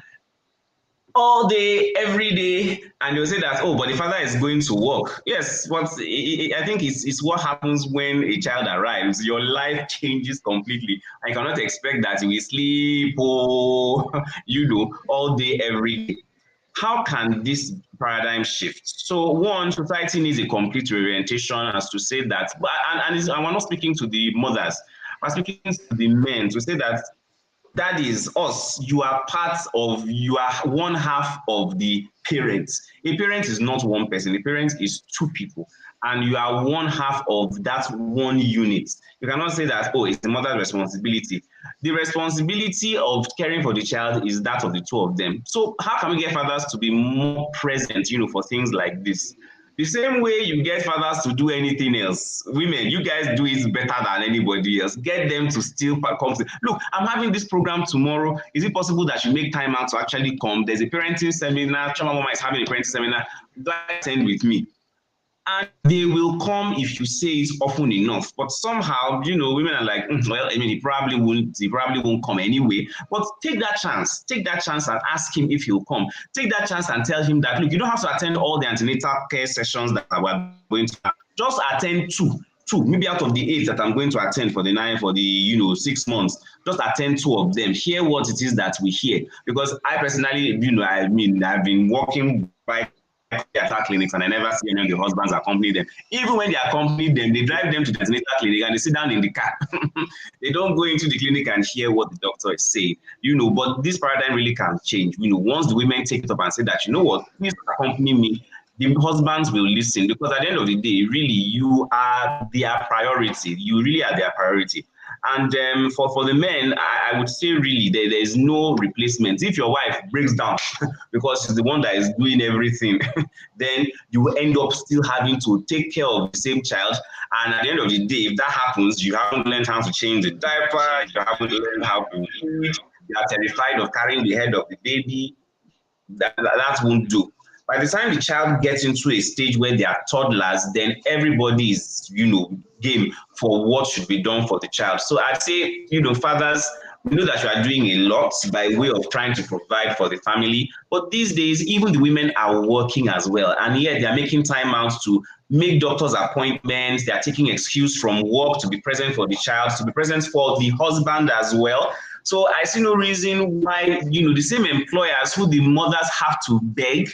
all day, every day, and they'll say that, oh, but the father is going to work. Yes, but I think it's what happens when a child arrives. Your life changes completely. I cannot expect that you will sleep all day, every day. How can this paradigm shift? So one, society needs a complete reorientation as to say that, and we're not speaking to the mothers, we're speaking to the men to say that that is us. You are one half of the parents. A parent is not one person. A parent is two people. And you are one half of that one unit. You cannot say that, oh, it's the mother's responsibility. The responsibility of caring for the child is that of the two of them. So how can we get fathers to be more present, for things like this? The same way you get fathers to do anything else. Women, you guys do it better than anybody else. Get them to still come. Look, I'm having this program tomorrow. Is it possible that you make time out to actually come? There's a parenting seminar. Choma Mama is having a parenting seminar. Attend with me. And they will come if you say it's often enough. But somehow, women are like, well, he probably won't come anyway. But take that chance and ask him if he'll come. Take that chance and tell him that, look, you don't have to attend all the antenatal care sessions that we're going to have. Just attend two, maybe out of the 8 that I'm going to attend for the 6 months. Just attend 2 of them. Hear what it is that we hear. Because I personally, I've been working by theater clinics, and I never see any of the husbands accompany them. Even when they accompany them, they drive them to the antenatal clinic and they sit down in the car. They don't go into the clinic and hear what the doctor is saying, but this paradigm really can change. Once the women take it up and say that, you know what, please accompany me, the husbands will listen, because at the end of the day, really, you are their priority. You really are their priority. And for the men, I would say really there is no replacement. If your wife breaks down because she's the one that is doing everything, then you will end up still having to take care of the same child. And at the end of the day, if that happens, you haven't learned how to change the diaper, you haven't learned how to eat, you are terrified of carrying the head of the baby. That won't do. By the time the child gets into a stage where they are toddlers, then everybody is, game for what should be done for the child. So I'd say, fathers, we know that you are doing a lot by way of trying to provide for the family. But these days, even the women are working as well. And yet they are making time out to make doctor's appointments. They are taking excuse from work to be present for the child, to be present for the husband as well. So I see no reason why, the same employers who the mothers have to beg,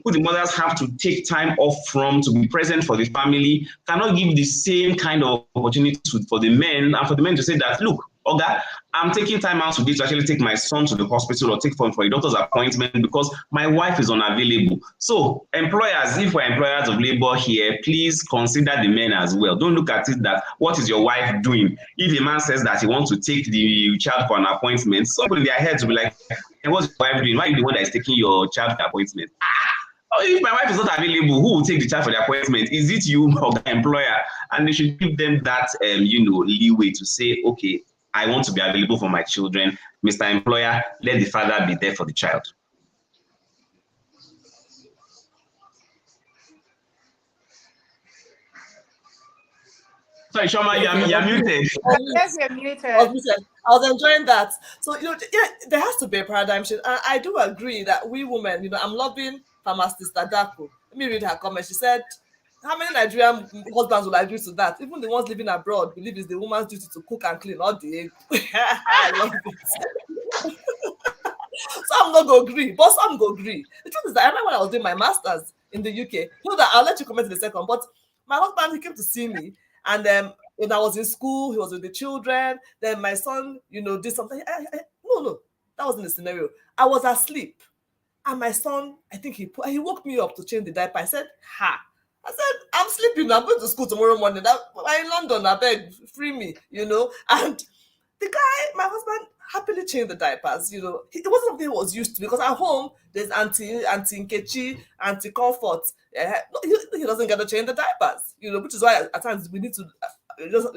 who the mothers have to take time off from to be present for the family, cannot give the same kind of opportunity for the men, and for the men to say that, look, Oga, I'm taking time out today to actually take my son to the hospital or take for a doctor's appointment because my wife is unavailable. So employers, if we're employers of labor here, please consider the men as well. Don't look at it that, what is your wife doing? If a man says that he wants to take the child for an appointment, somebody in their heads will be like, hey, what's your wife doing? Why are you the one that is taking your child for the appointment? If my wife is not available, who will take the child for the appointment? Is it you or the employer? And they should give them that, leeway to say, okay, I want to be available for my children. Mr. Employer, let the father be there for the child. Sorry, Shoma, you're muted. Yes, you're muted. I was enjoying that. So, there has to be a paradigm shift. I do agree that we women, I'm loving Pharmacist Adako. Let me read her comment. She said, how many Nigerian husbands will agree to that? Even the ones living abroad believe it's the woman's duty to cook and clean all day. I love it. Some don't go agree, but some go agree. The truth is that I remember when I was doing my master's in the UK. That I'll let you comment in a second. But my husband, he came to see me, and when I was in school, he was with the children. Then my son, did something. No, that wasn't the scenario. I was asleep. And my son, I think he woke me up to change the diaper. I said, I said, I'm sleeping. I'm going to school tomorrow morning. I'm in London. I beg, free me, And the guy, my husband, happily changed the diapers. It wasn't something he was used to, because at home there's Auntie Nkechi, Auntie Comfort. He doesn't get to change the diapers. Which is why at times we need to just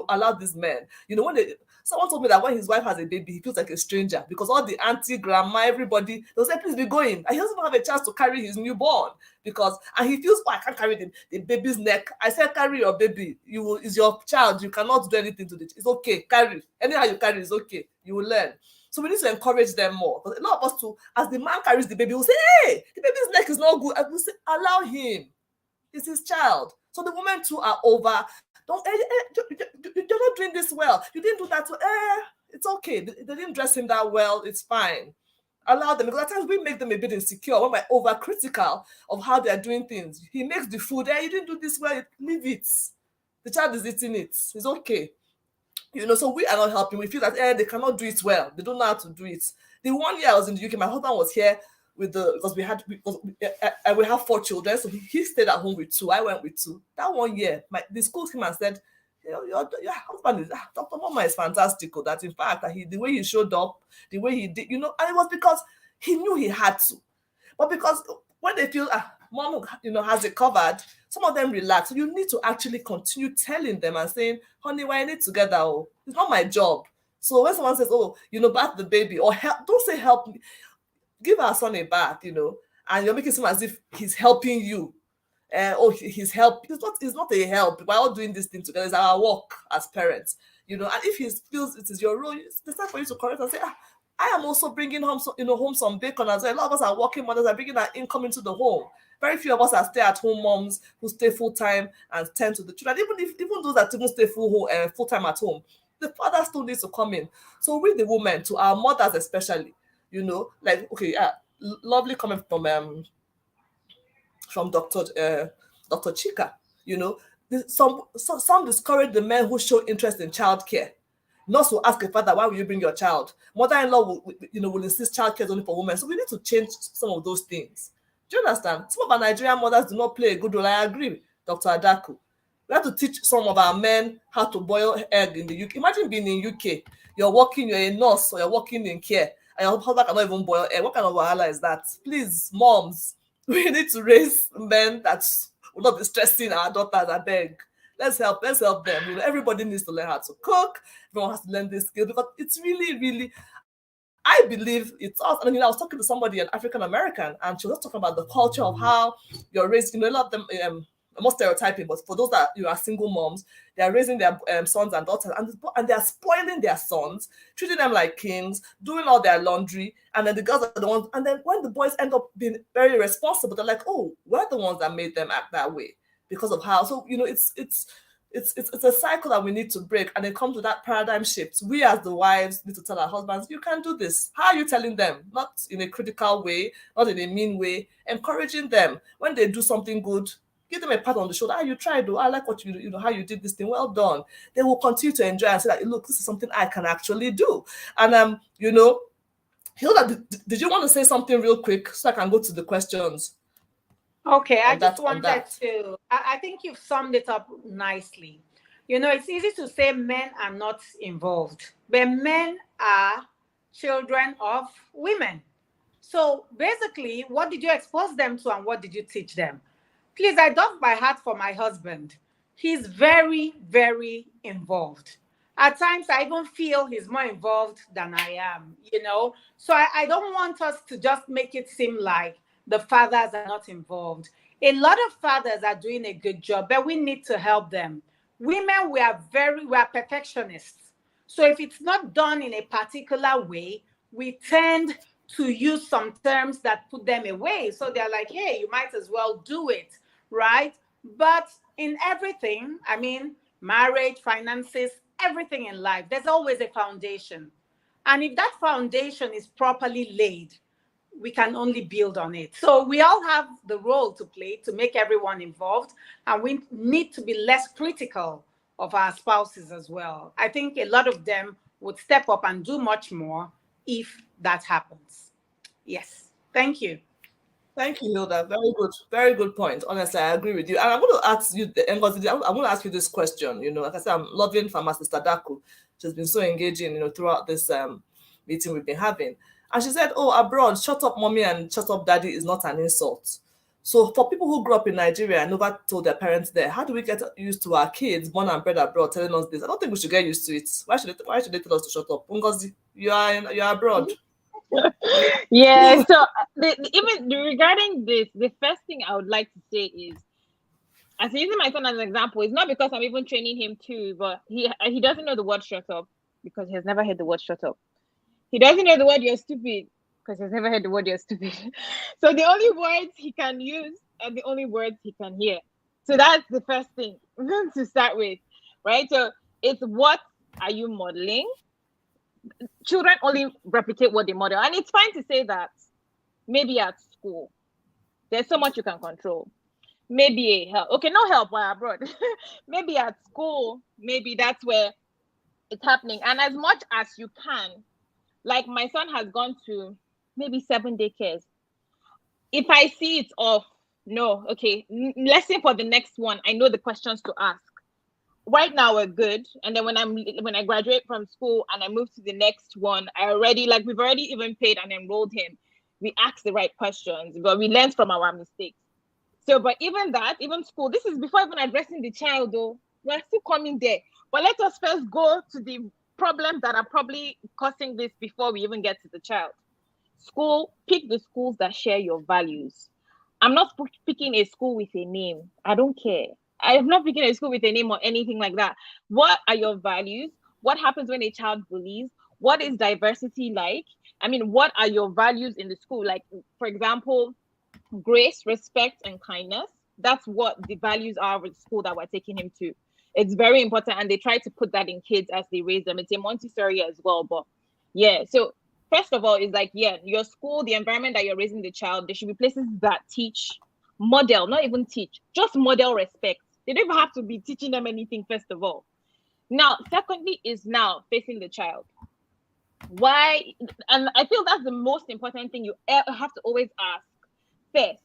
allow these men. When someone told me that when his wife has a baby, he feels like a stranger, because all the auntie, grandma, everybody, they'll say, please be going. And he doesn't have a chance to carry his newborn and he feels, I can't carry the baby's neck. I said, carry your baby. It's your child. You cannot do anything to it. It's okay. Carry. Anyhow you carry is okay. You will learn. So we need to encourage them more. Because a lot of us too, as the man carries the baby, we'll say, hey, the baby's neck is not good. And we'll say, allow him. It's his child. So the women too are over. You're not doing this well. You didn't do that. It's okay. They didn't dress him that well. It's fine. Allow them. Because at times we make them a bit insecure when we're overcritical of how they're doing things. He makes the food. You didn't do this well. Leave it. The child is eating it. It's okay. So we are not helping. We feel that they cannot do it well. They don't know how to do it. The 1 year I was in the UK, my husband was here because we have 4 children, so he stayed at home with 2. I went with 2. That 1 year, the school came and said, your husband is Dr. Mama is fantastic. That in fact, the way he showed up, the way he did, and it was because he knew he had to. But because when they feel Mom, has it covered, some of them relax. So you need to actually continue telling them and saying, honey, we're in it together. Oh, it's not my job. So when someone says, bath the baby, or help, don't say help me. Give our son a bath, and you're making it seem as if he's helping you. He's help. It's not a help. We're all doing this thing together. It's our work as parents, And if he feels it is your role, it's time for you to correct and say, I am also bringing home, home some bacon as well. A lot of us are working mothers, are bringing our income into the home. Very few of us are stay-at-home moms who stay full-time and tend to the children. Even those that even stay full-time at home, the father still needs to come in. So with the women, to our mothers especially, lovely comment from from Dr. Chika. You know, some discourage the men who show interest in childcare. Nurse will ask a father, why will you bring your child? Mother-in-law will insist childcare is only for women. So we need to change some of those things. Do you understand? Some of our Nigerian mothers do not play a good role. I agree, Dr. Adaku. We have to teach some of our men how to boil egg in the UK. Imagine being in UK, you're a nurse or you're working in care, and your husband cannot even boil egg. What kind of wahala is that? Please, moms, we need to raise men that will not be stressing our daughters, I beg. Let's help them. You know, everybody needs to learn how to cook. Everyone has to learn this skill because it's really, really, I believe it's us. I mean, I was talking to somebody, an African American, and she was talking about the culture of how you're raised. You know, a lot of them, I'm not stereotyping, but for those that you are single moms, they are raising their sons and daughters, and they are spoiling their sons, treating them like kings, doing all their laundry, and then the girls are the ones. And then when the boys end up being very responsible, they're like, "Oh, we're the ones that made them act that way because of how." So you know, it's a cycle that we need to break, and it comes with that paradigm shift. We as the wives need to tell our husbands, "You can do this." How are you telling them? Not in a critical way, not in a mean way, encouraging them when they do something good. Give them a pat on the shoulder. You tried, though. I like what you know how you did this thing. Well done. They will continue to enjoy and say that, look, this is something I can actually do. And you know, Hilda, did you want to say something real quick so I can go to the questions? Okay, I just wanted to. I think you've summed it up nicely. You know, it's easy to say men are not involved, but men are children of women. So basically, what did you expose them to and what did you teach them? Please, I doff my hat for my husband. He's very, very involved. At times, I even feel he's more involved than I am, you know? So I don't want us to just make it seem like the fathers are not involved. A lot of fathers are doing a good job, but we need to help them. Women, we are perfectionists. So if it's not done in a particular way, we tend to use some terms that put them away. So they're like, hey, you might as well do it, right? But in everything, I mean, marriage, finances, everything in life, there's always a foundation. And if that foundation is properly laid, we can only build on it. So we all have the role to play to make everyone involved, and we need to be less critical of our spouses as well. I think a lot of them would step up and do much more if that happens. Yes, thank you. Thank you, Hilda. Very good point. Honestly, I agree with you. And I'm going to ask you, I'm going to ask you this question. You know, like I said, I'm loving Pharmacist Adaku. She's been so engaging, you know, throughout this meeting we've been having. And she said, oh, abroad, shut up mommy and shut up daddy is not an insult. So for people who grew up in Nigeria and never told their parents there, how do we get used to our kids born and bred abroad telling us this? I don't think we should get used to it. Why should they tell us to shut up? Ngozi, you are abroad. Yeah, so even regarding this, the first thing I would like to say is, as using my son as an example, it's not because I'm even training him too, but he doesn't know the word shut up because he has never heard the word shut up. He doesn't know the word you're stupid because he's never heard the word you're stupid. So the only words he can use are the only words he can hear. So that's the first thing to start with, right? So it's what are you modeling? Children only replicate what they model. And it's fine to say that maybe at school, there's so much you can control. Maybe a help. Okay, no help while abroad. Maybe at school, maybe that's where it's happening. And as much as you can, like my son has gone to maybe 7 daycares. If I see it's off, no, okay, lesson for the next one. I know the questions to ask. Right now we're good, and then when I graduate from school and I move to the next one, we've already even paid and enrolled him. We ask the right questions, but we learn from our mistakes. So, but even school, this is before even addressing the child, though. We're still coming there. But let us first go to the problems that are probably causing this before we even get to the child. School, pick the schools that share your values. I'm not picking a school with a name. I don't care. I am not picking a school with a name or anything like that. What are your values? What happens when a child bullies? What is diversity like? I mean, what are your values in the school? Like, for example, grace, respect, and kindness. That's what the values are of the school that we're taking him to. It's very important, and they try to put that in kids as they raise them. It's a Montessori as well, but yeah. So first of all, it's like, yeah, your school, the environment that you're raising the child, there should be places that teach Model, not even teach, just model respect. They don't even have to be teaching them anything, first of all. Now, secondly, is now facing the child. Why? And I feel that's the most important thing you have to always ask first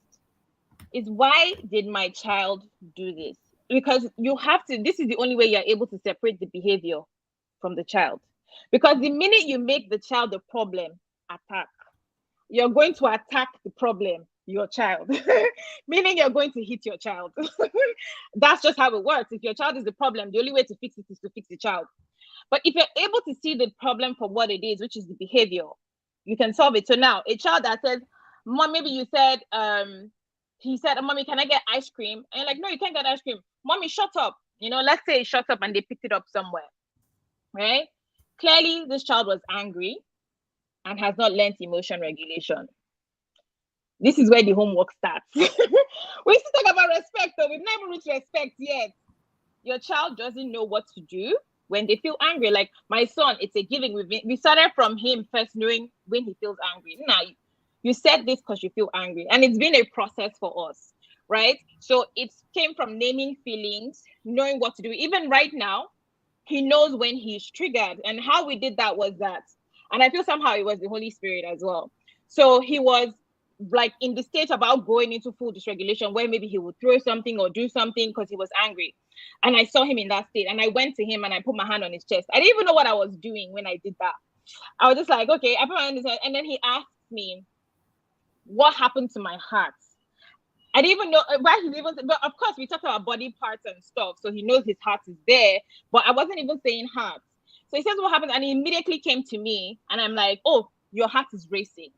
is, why did my child do this? Because you have to, this is the only way you're able to separate the behavior from the child. Because the minute you make the child the problem, attack, you're going to attack the problem, your child, meaning you're going to hit your child. That's just how it works. If your child is the problem, the only way to fix it is to fix the child. But if you're able to see the problem for what it is, which is the behavior, you can solve it. So now, a child that says, Mom, maybe you said, he said, Mommy, can I get ice cream? And you're like, no, you can't get ice cream. Mommy, shut up. You know, let's say he shuts up and they picked it up somewhere, right? Clearly, this child was angry and has not learned emotion regulation. This is where the homework starts. We still talk about respect, though. We've never reached respect yet. Your child doesn't know what to do when they feel angry. Like my son, it's a giving. We started from him first knowing when he feels angry. Now, you said this because you feel angry. And it's been a process for us, right? So it came from naming feelings, knowing what to do. Even right now, he knows when he's triggered. And how we did that was that. And I feel somehow it was the Holy Spirit as well. So he was like in the state about going into full dysregulation where maybe he would throw something or do something because he was angry. And I saw him in that state and I went to him and I put my hand on his chest. I didn't even know what I was doing when I did that. I was just like, okay, I put my hand on his chest. And then he asked me, what happened to my heart? I didn't even know why he's even, but of course we talked about body parts and stuff. So he knows his heart is there, but I wasn't even saying heart. So he says what happened and he immediately came to me and I'm like, oh, your heart is racing.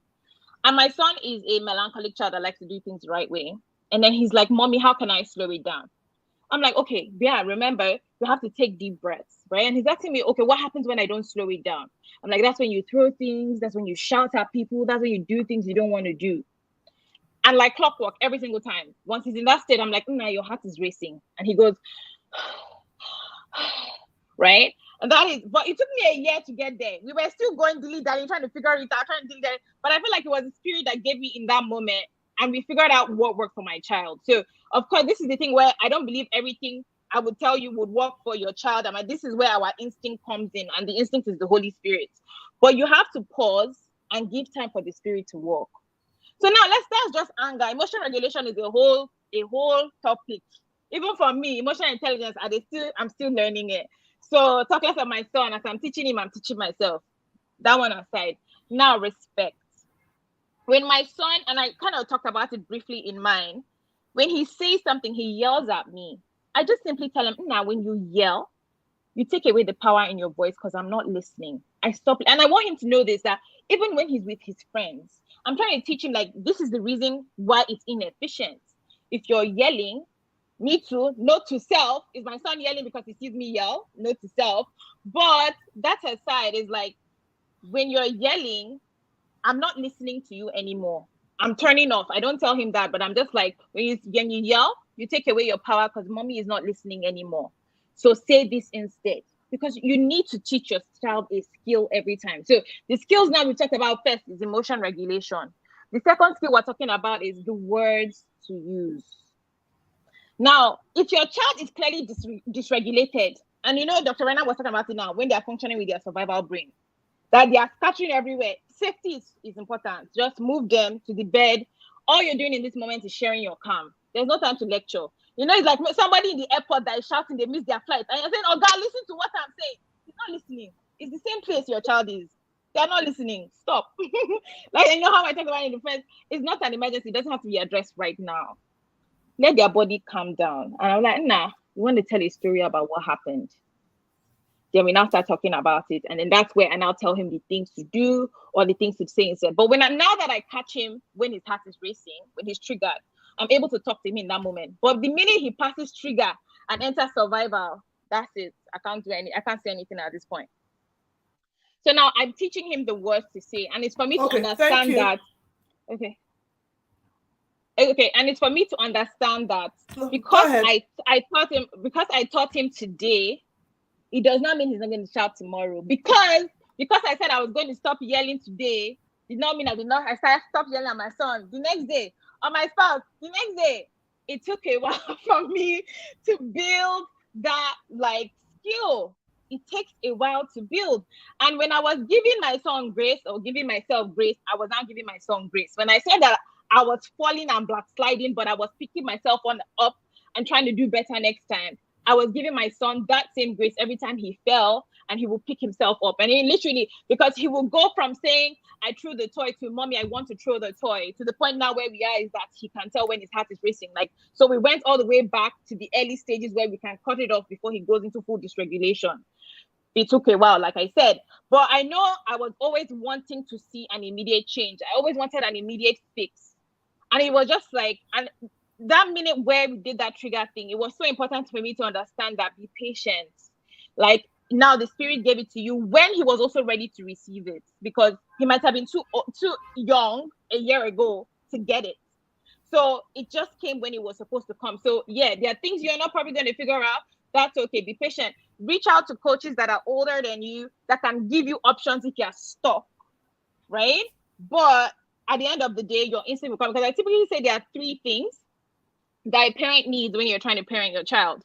And my son is a melancholic child that likes to do things the right way. And then he's like, Mommy, how can I slow it down? I'm like, okay, yeah, remember, you have to take deep breaths, right? And he's asking me, okay, what happens when I don't slow it down? I'm like, that's when you throw things, that's when you shout at people, that's when you do things you don't want to do. And like clockwork, every single time. Once he's in that state, I'm like, nah, your heart is racing. And he goes, right? And that is, but it took me a year to get there. We were still going dilly-dally, trying to figure it out, trying to dilly-dally. But I feel like it was the spirit that gave me in that moment. And we figured out what worked for my child. So, of course, this is the thing where I don't believe everything I would tell you would work for your child. I mean, this is where our instinct comes in. And the instinct is the Holy Spirit. But you have to pause and give time for the spirit to work. So now that's just anger. Emotion regulation is a whole topic. Even for me, emotional intelligence, I'm still learning it. So talk less of my son, as I'm teaching him, I'm teaching myself. That one aside. Now respect. When my son, and I kind of talked about it briefly in mine, when he says something, he yells at me. I just simply tell him, now when you yell, you take away the power in your voice because I'm not listening. I stop. And I want him to know this, that even when he's with his friends, I'm trying to teach him, like, this is the reason why it's inefficient. If you're yelling, me too, note to self, is my son yelling because he sees me yell? Note to self. But that aside is like, when you're yelling, I'm not listening to you anymore. I'm turning off. I don't tell him that, but I'm just like, when you yell, you take away your power because mommy is not listening anymore. So say this instead, because you need to teach your child a skill every time. So the skills now we talked about first is emotion regulation. The second skill we're talking about is the words to use. Now, if your child is clearly dysregulated, and you know, Dr. Rena was talking about it now, when they are functioning with their survival brain, that they are scattering everywhere. Safety is important. Just move them to the bed. All you're doing in this moment is sharing your calm. There's no time to lecture. You know, it's like somebody in the airport that is shouting, they miss their flight. And you're saying, oh God, listen to what I'm saying. He's not listening. It's the same place your child is. They're not listening. Stop. Like, you know how I talk about in the first, it's not an emergency. It doesn't have to be addressed right now. Let their body calm down. And I'm like, nah, you want to tell a story about what happened. Then we now start talking about it. And then that's where I now tell him the things to do or the things to say instead. But now that I catch him when his heart is racing, when he's triggered, I'm able to talk to him in that moment. But the minute he passes trigger and enters survival, that's it. I can't say anything at this point. So now I'm teaching him the words to say. And it's for me to understand that. Okay. And it's for me to understand that because I taught him today, it does not mean he's not going to shout tomorrow. Because I said I was going to stop yelling today, did not mean I stopped yelling at my son. The next day, on my spouse. The next day, it took a while for me to build that like skill. It takes a while to build. And when I was giving my son grace or giving myself grace, I was not giving my son grace. When I said that I was falling and backsliding, but I was picking myself up and trying to do better next time, I was giving my son that same grace every time he fell, and he will pick himself up. And he literally, because he will go from saying, I threw the toy, to mommy, I want to throw the toy, to the point now where we are is that he can tell when his heart is racing. Like, so we went all the way back to the early stages where we can cut it off before he goes into full dysregulation. It took a while, like I said, but I know I was always wanting to see an immediate change. I always wanted an immediate fix. And it was just like, and that minute where we did that trigger thing, it was so important for me to understand that be patient. Like, now the spirit gave it to you when he was also ready to receive it, because he might have been too young a year ago to get it. So it just came when it was supposed to come. So yeah, there are things you're not probably going to figure out. That's okay. Be patient. Reach out to coaches that are older than you that can give you options if you're stuck, right? But at the end of the day, your instinct will come, because I typically say there are 3 things that a parent needs when you're trying to parent your child.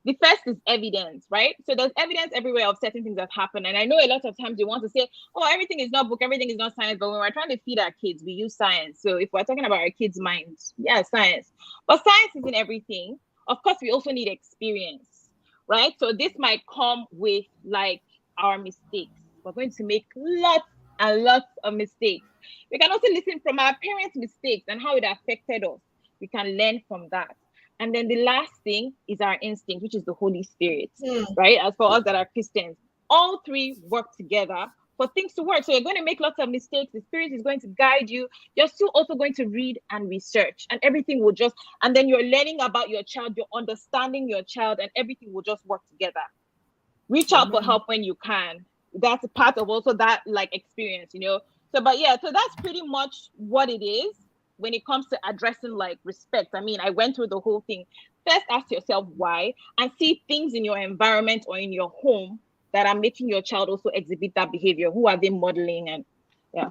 The first is evidence, right? So there's evidence everywhere of certain things that happen. And I know a lot of times you want to say, oh, everything is not book, everything is not science. But when we're trying to feed our kids, we use science. So if we're talking about our kids' minds, yeah, science. But science isn't everything. Of course, we also need experience, right? So this might come with like our mistakes. We're going to make lots and lots of mistakes. We can also listen from our parents' mistakes and how it affected us. We can learn from that. And then the last thing is our instinct, which is the Holy Spirit, right? As for us that are Christians, all 3 work together for things to work. So you're going to make lots of mistakes. The Spirit is going to guide you. You're still also going to read and research, and everything will just, and then you're learning about your child, you're understanding your child, and everything will just work together. Reach out for help when you can. That's a part of also that like experience, you know? So, but yeah, so that's pretty much what it is. When it comes to addressing like respect, I mean, I went through the whole thing. First, ask yourself why, and see things in your environment or in your home that are making your child also exhibit that behavior. Who are they modeling? And yeah.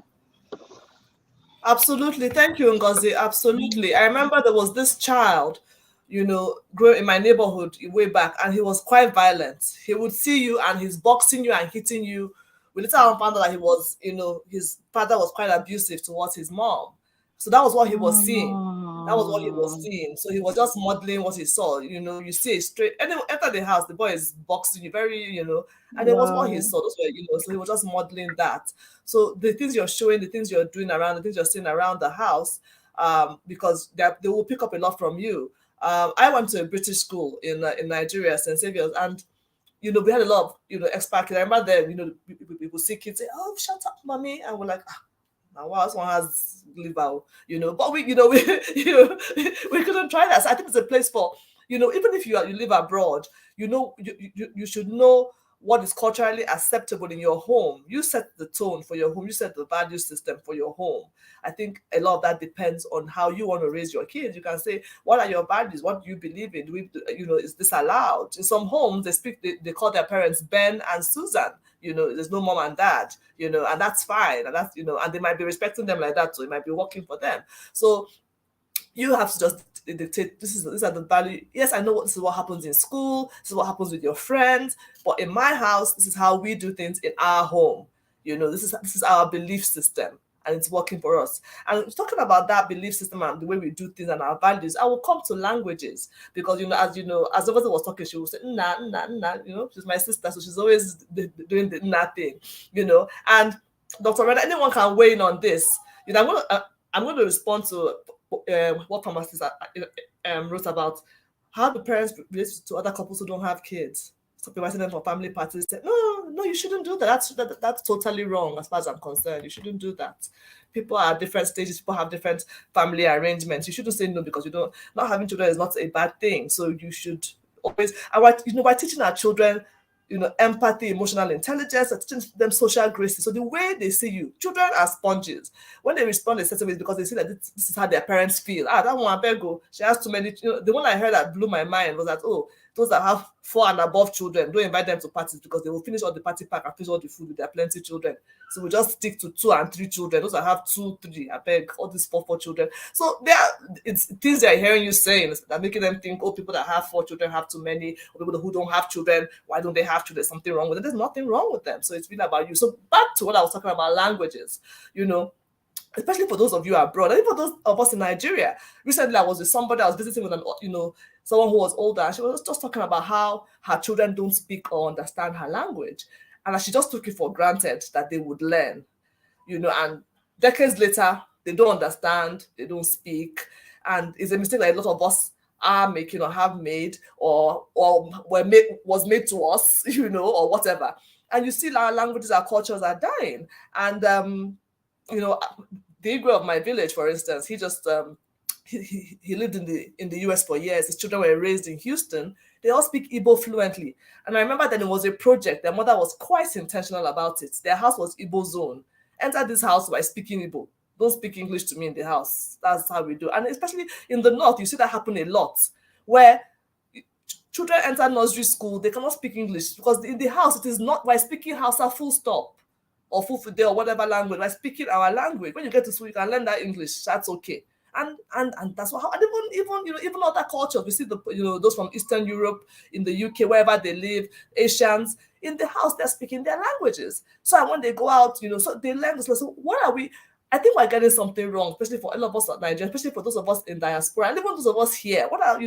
Absolutely. Thank you, Ngozi. Absolutely. I remember there was this child, you know, growing in my neighborhood way back, and he was quite violent. He would see you and he's boxing you and hitting you. We later on found out that he was, you know, his father was quite abusive towards his mom. So that was what he was seeing. That was what he was seeing. So he was just modeling what he saw. You know, you see it straight. And then enter the house, the boy is boxing you very, you know, and it was what he saw. Those were, you know, so he was just modeling that. So the things you're showing, the things you're doing around, the things you're seeing around the house, because they will pick up a lot from you. I went to a British school in Nigeria, St. Xavier's, and you know, we had a lot of, you know, expat kids. I remember them, you know, people see kids say, "Oh, shut up, mommy," and we're like, wow, this one has liver, you know, but we, you know, we couldn't try that. So I think it's a place for, you know, even if you live abroad, you know, you should know what is culturally acceptable in your home. You set the tone for your home. You set the value system for your home. I think a lot of that depends on how you want to raise your kids. You can say, what are your values? What do you believe in? You know, is this allowed? In some homes, they call their parents Ben and Susan. You know, there's no mom and dad, you know, and that's fine. And that's, you know, and they might be respecting them like that. So it might be working for them. So you have to just dictate, these are the value. Yes, I know this is what happens in school. This is what happens with your friends. But in my house, this is how we do things in our home. You know, this is our belief system. And it's working for us. And talking about that belief system and the way we do things and our values, I will come to languages because, you know, as the was talking, she would say, nah, you know, she's my sister, so she's always doing the nah thing, you know. And Dr. Reda, anyone can weigh in on this. You know, I'm going to respond to what Thomas wrote about how the parents relate to other couples who don't have kids. Stop inviting them for family parties. No, you shouldn't do that. That's totally wrong as far as I'm concerned. You shouldn't do that. People are at different stages. People have different family arrangements. You shouldn't say no because not having children is not a bad thing. So you should always, by teaching our children, you know, empathy, emotional intelligence, and teaching them social graces. So the way they see you, children are sponges. When they respond in certain ways because they see that this is how their parents feel. That one, I beg go. She has too many. You know, the one I heard that blew my mind was that, oh, those that have 4 and above children, don't invite them to parties because they will finish all the party pack and finish all the food with their plenty children. So we just stick to 2 and 3 children. Those that have 2, 3, I beg, all these 4 children. So it's things they're hearing you saying that making them think, oh, people that have 4 children have too many, or people who don't have children, why don't they have children? There's something wrong with them. There's nothing wrong with them. So it's really about you. So back to what I was talking about, languages, especially for those of you abroad, and even for those of us in Nigeria. Recently, I was with somebody, I was visiting with someone who was older, and she was just talking about how her children don't speak or understand her language. And she just took it for granted that they would learn, and decades later, they don't understand, they don't speak. And it's a mistake that a lot of us are making or have made or was made to us, or whatever. And you see our languages, our cultures are dying. And, the Igwe of my village, for instance, he just, he lived in the US for years. His children were raised in Houston. They all speak Igbo fluently. And I remember that it was a project. Their mother was quite intentional about it. Their house was Igbo zone. Enter this house by speaking Igbo. Don't speak English to me in the house. That's how we do. And especially in the North, you see that happen a lot, where children enter nursery school, they cannot speak English because in the house, it is not by speaking Hausa full stop or Fulfide or whatever language, by speaking our language. When you get to school, you can learn that English. That's okay. And that's what, and even other cultures, we see those from Eastern Europe, in the UK, wherever they live, Asians, in the house, they're speaking their languages. So when they go out, so they learn this. So what are we? I think we're getting something wrong, especially for all of us at Nigeria, especially for those of us in diaspora, and even those of us here. What are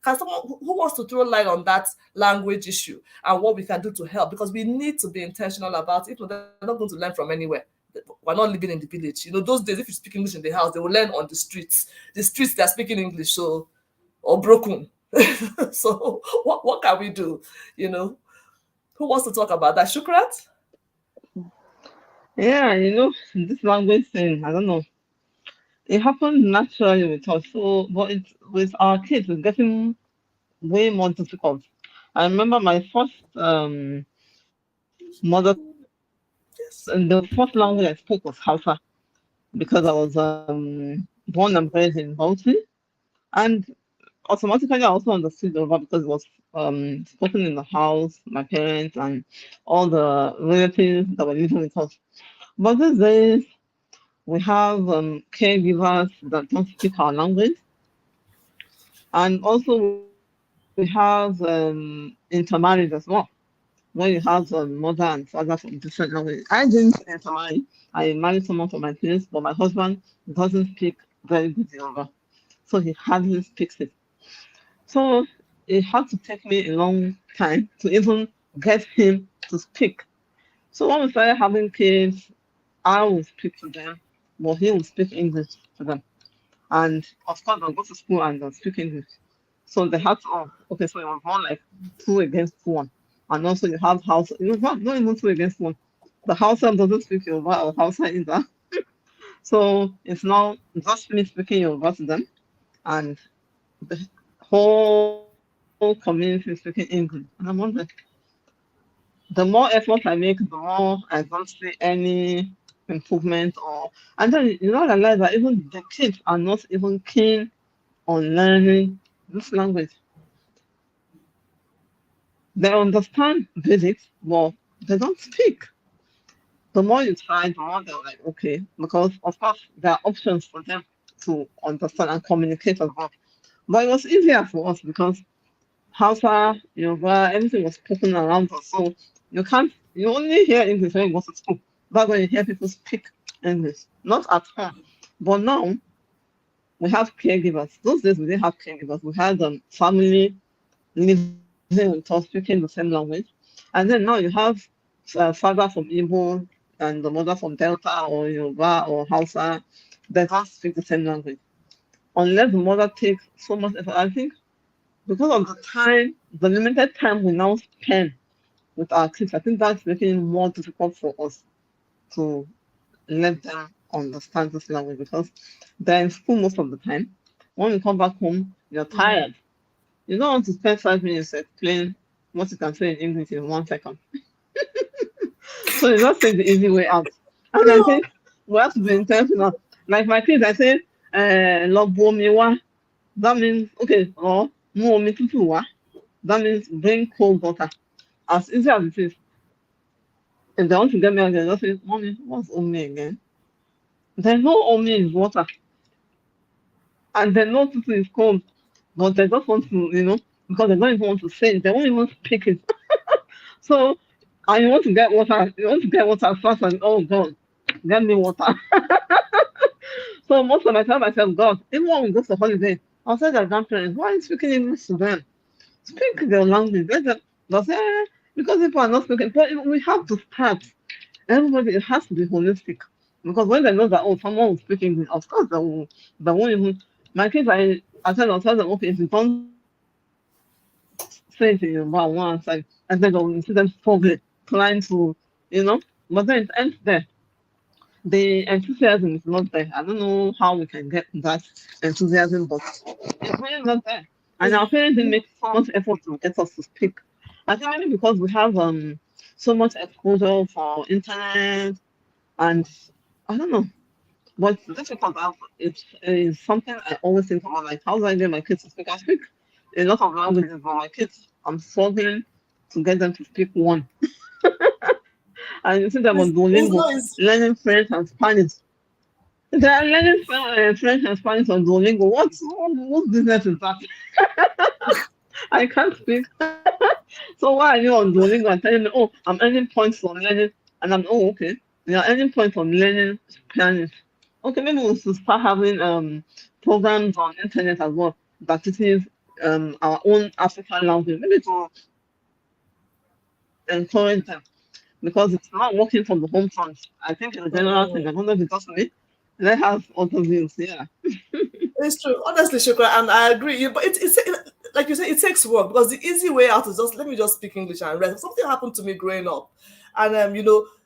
can someone who wants to throw light on that language issue and what we can do to help? Because we need to be intentional about it. If not, they're not going to learn from anywhere. We're not living in the village. Those days, if you speak English in the house, they will learn on the streets. The streets, they're speaking English, or broken. So what can we do? Who wants to talk about that? Shukrat? Yeah, this language thing, I don't know. It happens naturally with us. So, but with our kids, it's getting way more difficult. I remember my first mother, and the first language I spoke was Hausa because I was born and raised in Bauchi, and automatically I also understood Yoruba because it was spoken in the house, my parents and all the relatives that were living with us. But these days, we have caregivers that don't speak our language, and also we have intermarriage as well, where you have mother and father from different languages. I didn't intermarry. I married someone from my place, but my husband doesn't speak very good Yoruba, so he hardly speaks it. So it had to take me a long time to even get him to speak. So when we started having kids, I will speak to them, but he will speak English to them. And of course, they'll go to school and they'll speak English. So they had to, okay, so it was more like 2 against 1. And also you have Hausa, not even 2 against 1. The Hausa doesn't speak Yoruba or Hausa either. So it's now just me speaking Yoruba to them, and the whole community is speaking English. And I'm wondering, the more effort I make, the more I don't see any improvement. And then you realize that even the kids are not even keen on learning this language. They understand basics, but they don't speak. The more you try, the more they're like, okay, because of course there are options for them to understand and communicate as well. But it was easier for us because Hausa, Yoruba, everything was spoken around us. So you only hear English when you go to school. But when you hear people speak English, not at home. But now we have caregivers. Those days we didn't have caregivers. We had family living with us speaking the same language. And then now you have father from Igbo and the mother from Delta or Yoruba or Hausa. They don't speak the same language. Unless the mother takes so much effort. I think because of the limited time we now spend with our kids, I think that's making it more difficult for us to let them understand this language because they're in school most of the time. When you come back home, you're tired. You don't want to spend 5 minutes explaining what you can say in English in 1 second. So you just take the easy way out. And I think we have to be intentional. Like my kids, I say, "Lọ bu omi wá." That means, okay, or "Mu omi tútù wá." That means bring cold water. As easy as it is. If they want to get me, they just say, Mommy, what's Omi again? There's no Omi in water. And they know Tutu is cold. But they just want to, because they don't even want to say it. They won't even speak it. So, and you want to get water. You want to get water fast and, oh, God, get me water. So most of my time I tell God, even when we go to holiday, I'll say to their grandparents, why are you speaking English to them? Speak their language. They'll say, because people are not speaking. But we have to start. Everybody, it has to be holistic. Because when they know that, oh, someone will speak English, of course they won't even. My kids, I'll tell them, okay, if you don't say it in about one side, and then they'll see them struggle, trying to, but then it ends there. The enthusiasm is not there. I don't know how we can get that enthusiasm, but it's really not there. And our parents didn't make so much effort to get us to speak. I think maybe because we have so much exposure for internet, and I don't know. But this is something I always think about, like, how do I get my kids to speak? I speak a lot of languages, but my kids, I'm struggling to get them to speak one. And you see them on Duolingo, learning French and Spanish. They are learning French and Spanish on Duolingo. What business is that? I can't speak. So why are you on Duolingo and telling me, oh, I'm earning points for learning? And I'm, oh, okay. You're earning points from learning Spanish. Okay, maybe we should start having programs on internet as well that teaches our own African language. Maybe to encourage them. Because it's not working from the home front. I think in the general thing, I don't know if it's just me. They have other views, yeah. It's true. Honestly, Shukra, and I agree. But it's like you said, it takes work, because the easy way out is just let me just speak English and rest. Something happened to me growing up. And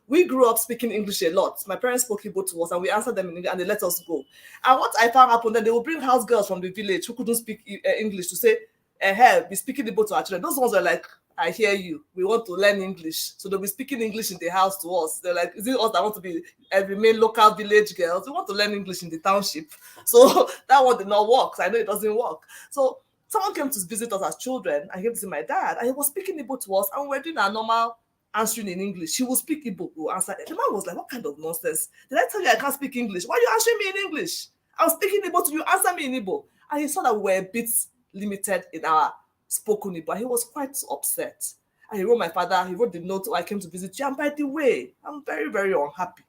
we grew up speaking English a lot. My parents spoke Igbo to us, and we answered them in English, and they let us go. And what I found happened, then they would bring house girls from the village who couldn't speak English to say, hey, be speaking Igbo to our children. Those ones were like, I hear you. We want to learn English. So they'll be speaking English in the house to us. They're like, is it us that want to be remain local village girls? We want to learn English in the township. So that one did not work. So I know it doesn't work. So someone came to visit us as children. I came to see my dad, and he was speaking Igbo to us, and we were doing our normal answering in English. He would speak Igbo. We would answer. The man was like, what kind of nonsense? Did I tell you I can't speak English? Why are you answering me in English? I was speaking Igbo to you. Answer me in Igbo. And he saw that we were a bit limited in our spoken Igbo. He was quite upset. And he wrote my father, he wrote the note, I came to visit you. And by the way, I'm very, very unhappy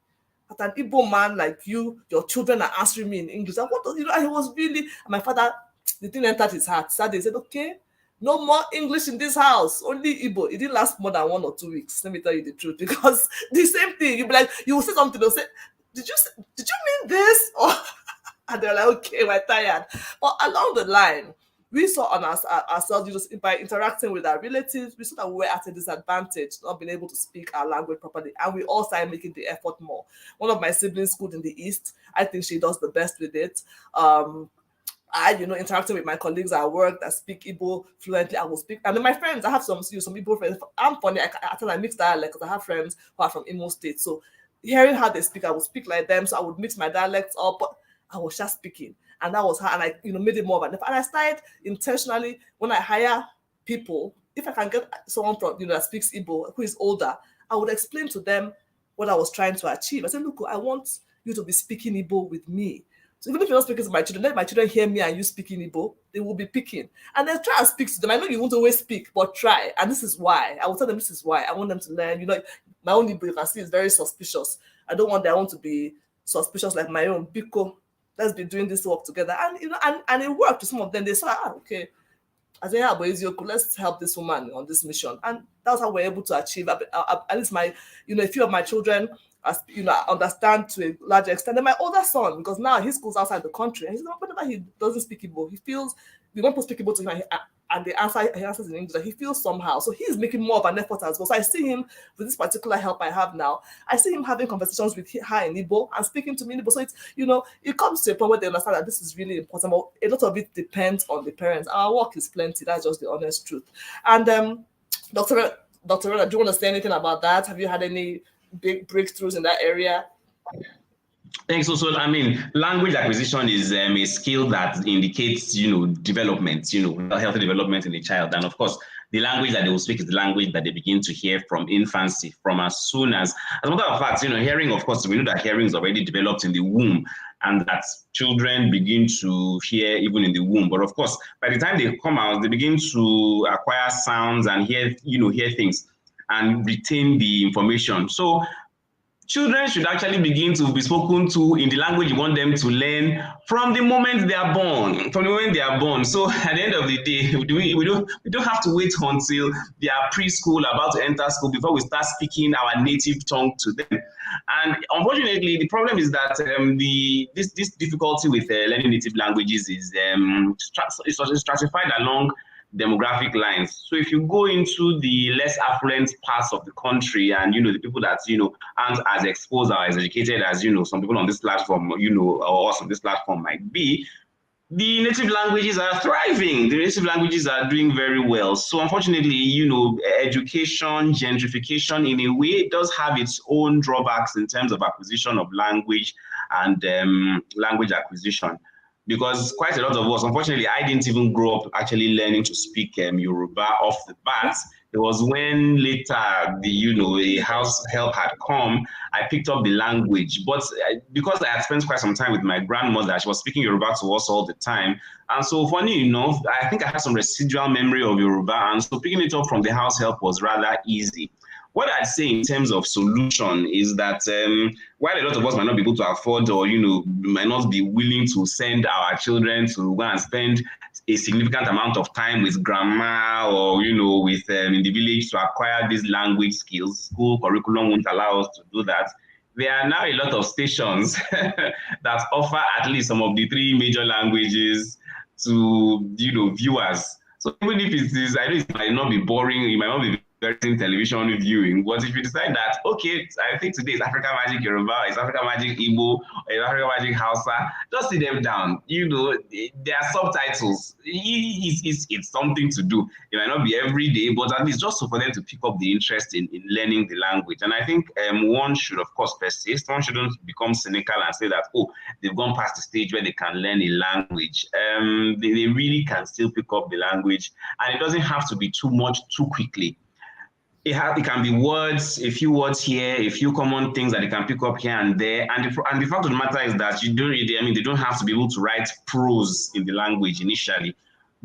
that an Igbo man like you, your children are answering me in English. And and he was really, and my father, the thing entered his heart. Sadly, he said, okay, no more English in this house, only Igbo. It didn't last more than 1 or 2 weeks. Let me tell you the truth, because the same thing, you'll be like, you will say something, they'll say, did you mean this? And they're like, okay, we're tired. But along the line, we saw on ourselves, just by interacting with our relatives, we saw that we were at a disadvantage, not being able to speak our language properly. And we all started making the effort more. One of my siblings schooled in the East. I think she does the best with it. Interacting with my colleagues at work that speak Igbo fluently, I will speak. And then my friends, I have some Igbo friends. I'm funny, I mix dialect, because I have friends who are from Imo State. So hearing how they speak, I would speak like them. So I would mix my dialects up, but I was just speaking. And that was how, and I, made it more of an effort. And I started intentionally, when I hire people, if I can get someone from, that speaks Igbo, who is older, I would explain to them what I was trying to achieve. I said, look, I want you to be speaking Igbo with me. So even if you're not speaking to my children, let my children hear me and you speaking Igbo, they will be picking. And then try and speak to them. I know you won't always speak, but try. And this is why. I will tell them this is why. I want them to learn. My own Igbo, you can see, is very suspicious. I don't want their own to be suspicious like my own. Biko, let's be doing this work together. And and it worked to some of them. They said, okay. I said, yeah, but let's help this woman on this mission. And that's how we're able to achieve, at least a few of my children, understand to a large extent. And my older son, because now he schools outside the country, and he's not, whenever he doesn't speak Igbo, he feels, we want to speak Igbo to him, and he answers in English, he feels somehow. So he's making more of an effort as well. So I see him with this particular help I have now. I see him having conversations with her in Igbo and speaking to me in Igbo. So it's, it comes to a point where they understand that this is really important. But a lot of it depends on the parents. Our work is plenty. That's just the honest truth. And Dr. Reda, do you want to say anything about that? Have you had any big breakthroughs in that area? Thanks. So, language acquisition is a skill that indicates, development, healthy development in a child. And of course, the language that they will speak is the language that they begin to hear from infancy, from as soon as a matter of fact, hearing, of course, we know that hearing is already developed in the womb, and that children begin to hear even in the womb. But of course, by the time they come out, they begin to acquire sounds and hear things and retain the information. So children should actually begin to be spoken to in the language you want them to learn from the moment they are born. So at the end of the day, we don't have to wait until they are preschool, about to enter school, before we start speaking our native tongue to them. And unfortunately, the problem is that this difficulty with learning native languages is stratified along demographic lines. So if you go into the less affluent parts of the country, and the people that aren't as exposed or as educated as some people on this platform, or us on this platform might be, the native languages are thriving. The native languages are doing very well. So unfortunately, education, gentrification in a way does have its own drawbacks in terms of acquisition of language and language acquisition. Because quite a lot of us, unfortunately, I didn't even grow up actually learning to speak Yoruba off the bat. It was when later a house help had come, I picked up the language. But because I had spent quite some time with my grandmother, she was speaking Yoruba to us all the time. And so funny enough, I think I had some residual memory of Yoruba. And so picking it up from the house help was rather easy. What I'd say in terms of solution is that while a lot of us might not be able to afford, or might not be willing to send our children to go and spend a significant amount of time with grandma or with in the village to acquire these language skills, school curriculum won't allow us to do that. There are now a lot of stations that offer at least some of the 3 major languages to viewers. So even if it is, I know it might not be boring, it might not be television viewing, but if you decide that, okay, I think today is African Magic Yoruba, it's African Magic Igbo, it's African Magic Hausa, just sit them down. There are subtitles. It's something to do. It might not be every day, but at least just for them to pick up the interest in learning the language. And I think one should, of course, persist. One shouldn't become cynical and say that, they've gone past the stage where they can learn a language. They really can still pick up the language, and it doesn't have to be too much too quickly. It can be words, a few words here, a few common things that they can pick up here and there. And the fact of the matter is that they don't have to be able to write prose in the language initially.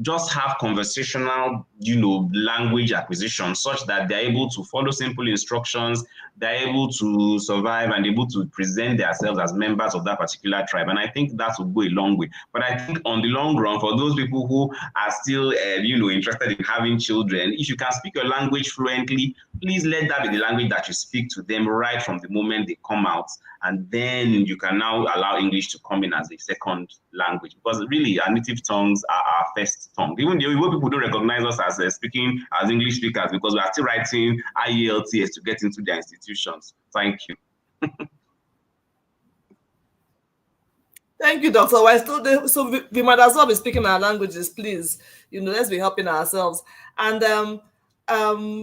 Just have conversational, language acquisition, such that they're able to follow simple instructions, they're able to survive and able to present themselves as members of that particular tribe. And I think that will go a long way. But I think on the long run, for those people who are still, interested in having children, if you can speak your language fluently, please let that be the language that you speak to them right from the moment they come out. And then you can now allow English to come in as a second language, because really our native tongues are our first tongue. Even the Igbo people don't recognize us as speaking as English speakers, because we are still writing IELTS to get into their institutions. Thank you. Thank you, Dr. Wise. So we might as well be speaking our languages, please. Let's be helping ourselves. And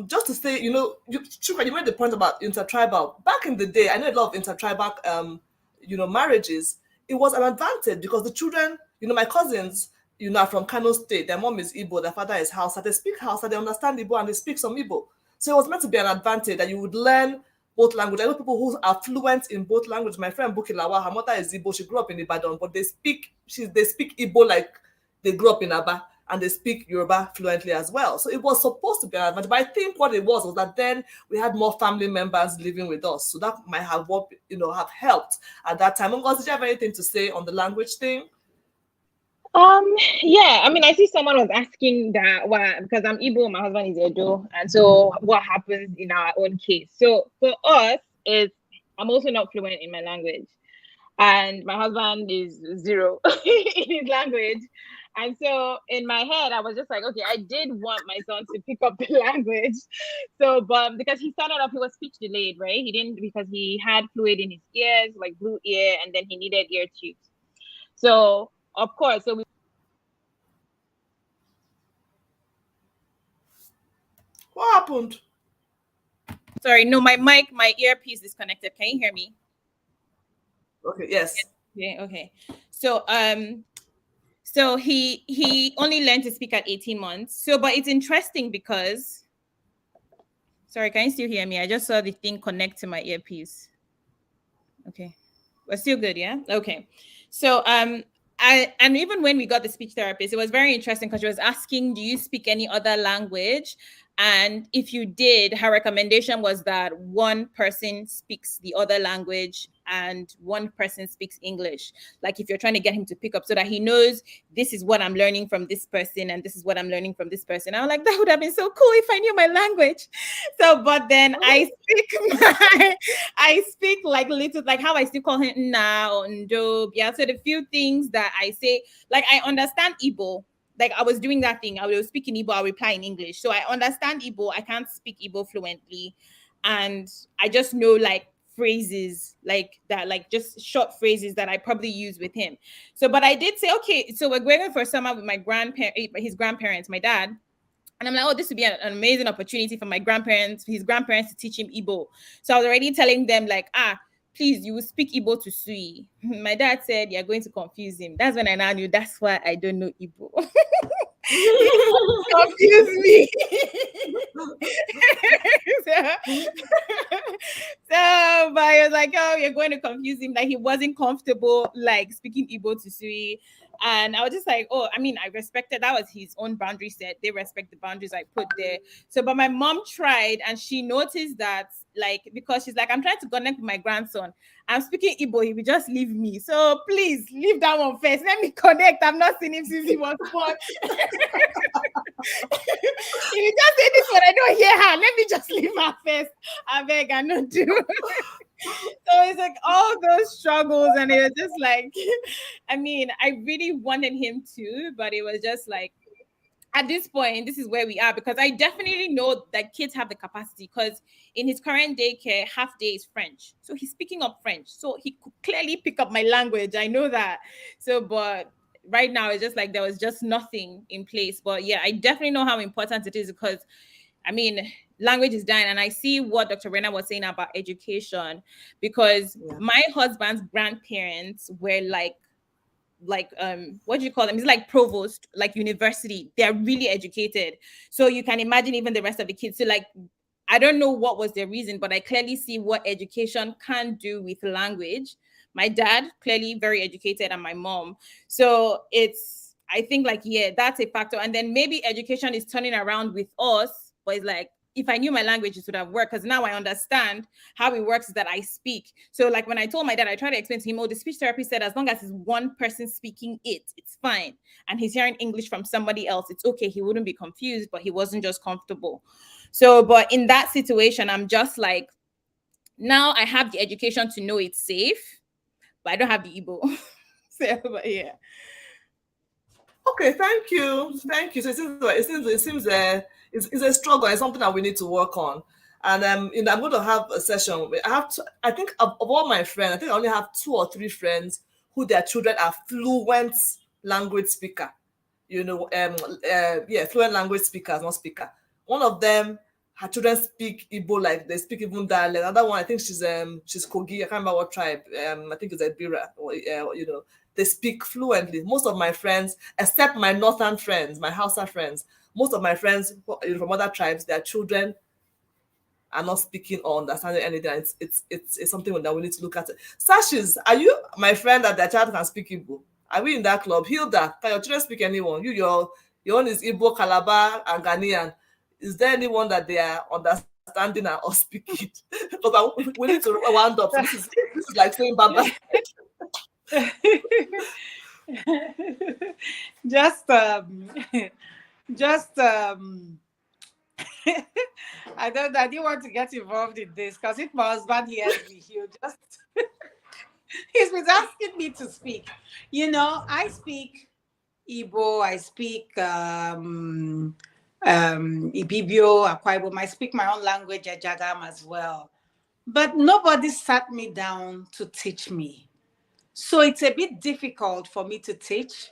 just to say, you made the point about intertribal. Back in the day, I know a lot of intertribal, marriages. It was an advantage because the children, my cousins, are from Kano State. Their mom is Igbo, their father is Hausa. They speak Hausa, they understand Igbo, and they speak some Igbo. So it was meant to be an advantage that you would learn both languages. I know people who are fluent in both languages. My friend Bukilawa, her mother is Igbo. She grew up in Ibadan, but they speak Igbo like they grew up in Aba, and they speak Yoruba fluently as well. So it was supposed to be an advantage. But I think what it was that then we had more family members living with us. So that might have have helped at that time. Ngozi, did you have anything to say on the language thing? Yeah, I mean, I see someone was asking that because I'm Igbo, my husband is Edo, and so what happens in our own case? So for us, I'm also not fluent in my language, and my husband is 0 in his language. And so in my head, I was just like, okay, I did want my son to pick up the language. So, but because he started off, he was speech delayed, right? He didn't, because he had fluid in his ears, like blue ear, and then he needed ear tubes. So, of course, What happened? Sorry, no, my earpiece is connected. Can you hear me? Okay, yes. Okay. So So he only learned to speak at 18 months. So, but it's interesting because, sorry, can you still hear me? I just saw the thing connect to my earpiece. Okay, we're still good, yeah? Okay. So and even when we got the speech therapist, it was very interesting because she was asking, do you speak any other language? And if you did, her recommendation was that one person speaks the other language and one person speaks English. Like if you're trying to get him to pick up so that he knows this is what I'm learning from this person and this is what I'm learning from this person. I was like, that would have been so cool if I knew my language. So, but then I speak like little, like how I still call him na or ndo. Yeah. So the few things that I say, like I understand Igbo. Like I was doing that thing. I was speaking Igbo, I'll reply in English. So I understand Igbo. I can't speak Igbo fluently. And I just know like phrases like that, like just short phrases that I probably use with him. So, but I did say, okay, so we're going for summer with my his grandparents, my dad. And I'm like, oh, this would be an amazing opportunity for his grandparents to teach him Igbo. So I was already telling them like, please, you will speak Igbo to Sui. My dad said, you're going to confuse him. That's when I now knew that's why I don't know Igbo. Confuse me. so, but I was like, oh, you're going to confuse him. Like he wasn't comfortable like speaking Igbo to Sui. And I was just like, oh, I mean, I respected, that was his own boundary set. They respect the boundaries I put there. So, but my mom tried and she noticed that, like, because she's like, I'm trying to connect with my grandson. I'm speaking Igbo, he will just leave me. So please leave that one first. Let me connect. I've not seen him since he was born. If you just say this one, I don't hear her. Let me just leave her first. I beg, I don't do. So it's like all those struggles, and it was just like, I mean, I really wanted him to, but it was just like, at this point, this is where we are, because I definitely know that kids have the capacity, because in his current daycare, half day is French. So he's picking up French. So he could clearly pick up my language. I know that. So, but right now, it's just like there was just nothing in place. But yeah, I definitely know how important it is, because I mean, language is dying. And I see what Dr. Rena was saying about education, because my husband's grandparents were like what do you call them? It's like provost, like university. They're really educated. So you can imagine even the rest of the kids. So like, I don't know what was their reason, but I clearly see what education can do with language. My dad, clearly very educated, and my mom. So I think like, yeah, that's a factor. And then maybe education is turning around with us, but it's like, if I knew my language, it would have worked, because now I understand how it works, is that I speak. So like when I told my dad, I tried to explain to him, oh, the speech therapist said as long as it's one person speaking it's fine. And he's hearing English from somebody else, it's okay. He wouldn't be confused, but he wasn't just comfortable. So, but in that situation, I'm just like, now I have the education to know it's safe, but I don't have the Igbo. So, but yeah. Okay, thank you. It seems it's a struggle. It's something that we need to work on. And I'm going to have a session. I think of all my friends, I think I only have 2 or 3 friends who their children are fluent language speaker. Fluent language speakers, not speaker. One of them, her children speak Igbo, like they speak even dialect. Another one, I think she's Kogi. I can't remember what tribe. I think it's Ebira, or they speak fluently. Most of my friends, except my northern friends, my Hausa friends, most of my friends from other tribes, their children are not speaking or understanding anything. It's something that we need to look at. Sashes, are you my friend that their child can speak Igbo? Are we in that club? Hilda, can your children speak anyone? Your own is Igbo, Calabar, and Ghanaian. Is there anyone that they are understanding or speaking? Because we need to round up. So this is like saying bye bye. I didn't want to get involved in this, because if my husband hears me, he's been asking me to speak. I speak Igbo, I speak Ibibio, Akwa Ibom. I speak my own language, Ejagam, as well. But nobody sat me down to teach me. So it's a bit difficult for me to teach.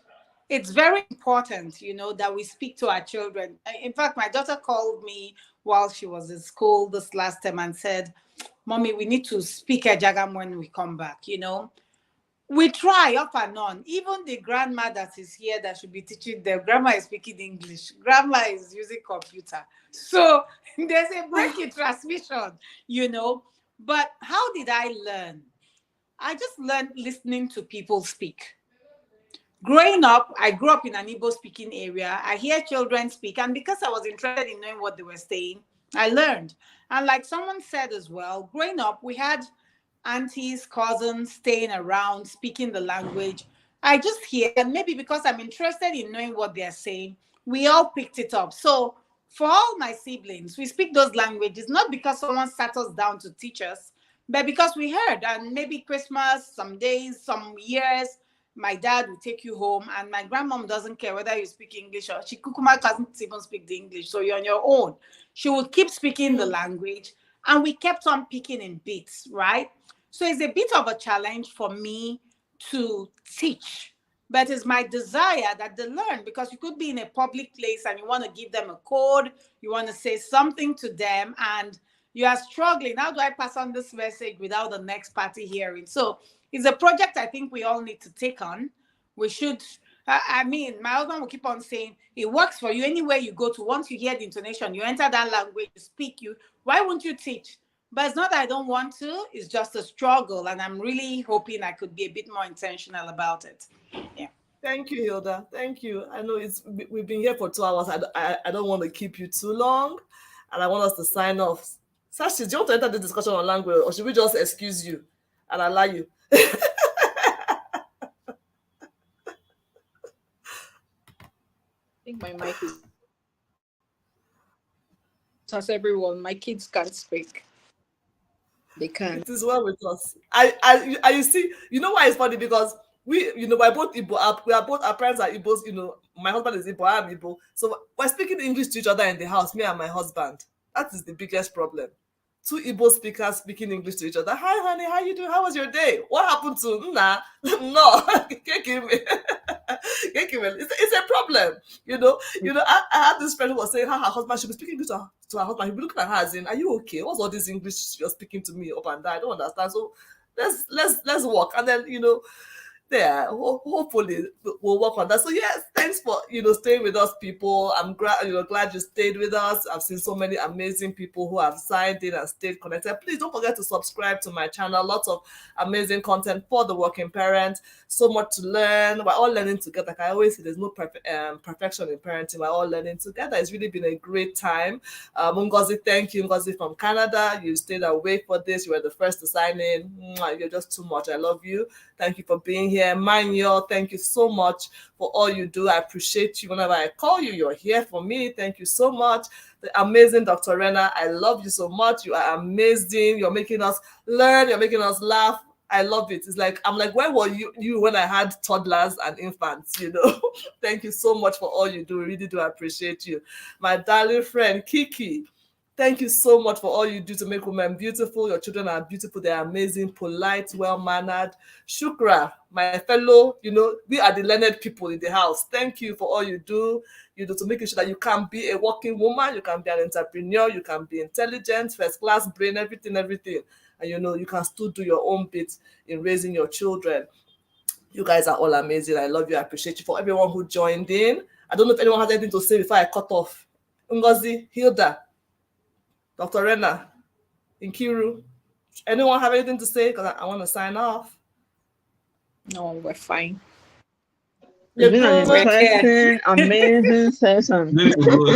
It's very important, that we speak to our children. In fact, my daughter called me while she was in school this last time and said, Mommy, we need to speak Ejagam when we come back, we try off and on. Even the grandma that is here that should be teaching them, grandma is speaking English, grandma is using computer. So there's a break in transmission, you know. But how did I learn? I just learned listening to people speak. Growing up, I grew up in an Igbo speaking area. I hear children speak, and because I was interested in knowing what they were saying, I learned. And like someone said as well, growing up, we had aunties, cousins staying around, speaking the language. I just hear, and maybe because I'm interested in knowing what they're saying, we all picked it up. So for all my siblings, we speak those languages, not because someone sat us down to teach us, but because we heard. And maybe Christmas, some days, some years, my dad will take you home, and my grandmom doesn't care whether you speak English or she kukuma doesn't even speak the English, so you're on your own. She will keep speaking the language, and we kept on picking in bits, right? So it's a bit of a challenge for me to teach, but it's my desire that they learn, because you could be in a public place and you want to give them a code, you want to say something to them, and you are struggling. How do I pass on this message without the next party hearing? So it's a project I think we all need to take on. We should, I mean, my husband will keep on saying, it works for you anywhere you go to. Once you hear the intonation, you enter that language, you speak, why won't you teach? But it's not that I don't want to, it's just a struggle. And I'm really hoping I could be a bit more intentional about it. Yeah. Thank you, Hilda. Thank you. I know we've been here for 2 hours. I don't want to keep you too long, and I want us to sign off. Sashi, do you want to enter the discussion on language, or should we just excuse you and allow you? I think my mic is. As everyone, my kids can't speak. They can't. It is well with us. You see, you know why it's funny? Because we, we're both Igbo. We are both, our parents are Igbos. My husband is Igbo, I'm Igbo. So we're speaking English to each other in the house, me and my husband. That is the biggest problem. Two Igbo speakers speaking English to each other. Hi, honey, how you doing? How was your day? What happened to Nna? No, can't give me. It's a problem. I had this friend who was saying how her husband should be speaking English to her husband. He'll be looking at her as in, are you okay? What's all this English you're speaking to me up and down? I don't understand. So let's work. And then hopefully we'll work on that. So yes, thanks for staying with us, people. I'm glad you stayed with us. I've seen so many amazing people who have signed in and stayed connected. Please don't forget to subscribe to my channel. Lots of amazing content for the working parent. So much to learn. We're all learning together. Like I always say, there's no perfection in parenting. We're all learning together. It's really been a great time. Ngozi, thank you, Ngozi from Canada. You stayed awake for this. You were the first to sign in. You're just too much. I love you. Thank you for being here. Manyo, thank you so much for all you do. I appreciate you. Whenever I call you, you're here for me. Thank you so much. The amazing Dr. Rena, I love you so much. You are amazing. You're making us learn. You're making us laugh. I love it. It's like, I'm like, where were you when I had toddlers and infants, Thank you so much for all you do. We really do appreciate you. My darling friend, Kiki, thank you so much for all you do to make women beautiful. Your children are beautiful. They're amazing, polite, well-mannered. Shukra, my fellow, we are the learned people in the house. Thank you for all you do, to make sure that you can be a working woman, you can be an entrepreneur, you can be intelligent, first-class brain, everything. And you can still do your own bit in raising your children. You guys are all amazing. I love you. I appreciate you. For everyone who joined in. I don't know if anyone has anything to say before I cut off. Ngozi, Hilda, Dr. Rena, Nkiru, anyone have anything to say? Because I want to sign off. No, we're fine. It's been an interesting, amazing session.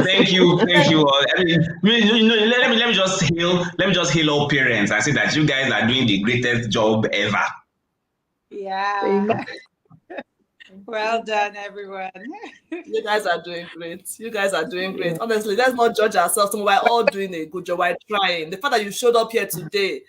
Thank you all. Let me just hail all parents and say that you guys are doing the greatest job ever. Yeah. Well done, everyone. You guys are doing great. Honestly, let's not judge ourselves. We're all doing a good job. We're trying. The fact that you showed up here today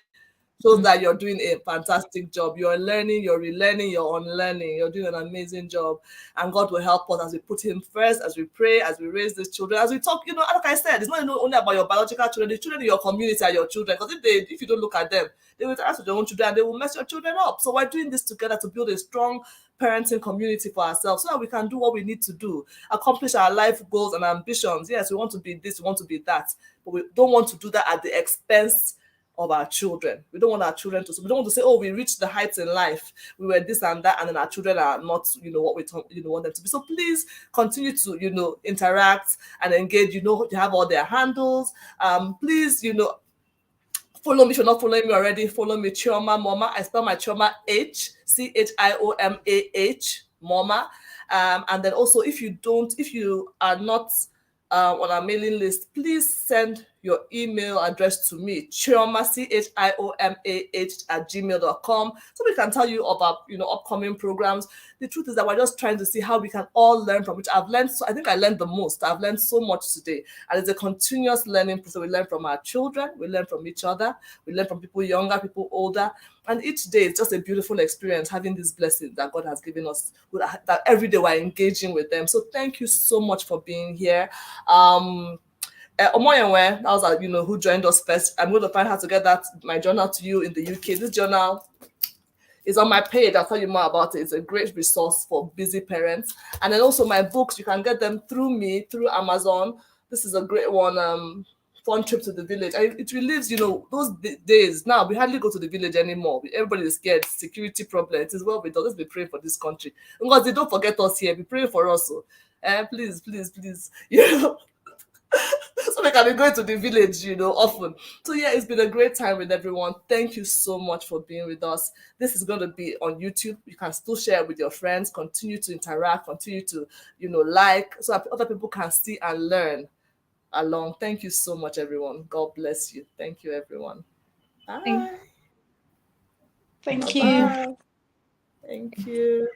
shows that you're doing a fantastic job. You're learning, you're relearning, you're unlearning. You're doing an amazing job. And God will help us as we put Him first, as we pray, as we raise these children, as we talk. Like I said, it's not only about your biological children. The children in your community are your children. Because if you don't look at them, they will interact with their own children and they will mess your children up. So we're doing this together to build a strong parenting community for ourselves so that we can do what we need to do, accomplish our life goals and ambitions. Yes, we want to be this, we want to be that, but we don't want to do that at the expense of our children. We don't want our children to, we don't want to say, oh, we reached the heights in life, we were this and that, and then our children are not, what we want them to be. So please continue to, interact and engage. You have all their handles. Please, follow me if you're not following me already. Follow me, Chioma Moma. I spell my Chioma Chiomah, Moma. And then also, if you are not on our mailing list, please send your email address to me, Chioma, CHIOMAH@gmail.com, so we can tell you about upcoming programs. The truth is that we're just trying to see how we can all learn from which I've learned. So I think I learned the most. I've learned so much today, and it's a continuous learning process. We learn from our children, we learn from each other, we learn from people younger, people older, and each day it's just a beautiful experience having these blessings that God has given us. That every day we're engaging with them. So thank you so much for being here. Omoyenwe, that was who joined us first. I'm going to find how to get my journal to you in the UK. This journal is on my page. I'll tell you more about it. It's a great resource for busy parents. And then also my books, you can get them through me, through Amazon. This is a great one, Fun Trip to the Village. It relieves, those days. Now, we hardly go to the village anymore. Everybody is scared. Security problem. It is well with us. Let's be praying for this country. Because they don't forget us here. Be praying for us. So, please. So we can be going to the village, often. So yeah, it's been a great time with everyone. Thank you so much for being with us. This is going to be on YouTube. You can still share with your friends, continue to interact, continue to, like, so that other people can see and learn along. Thank you so much, everyone. God bless you. Thank you, everyone. Bye. Thank you. Thank you.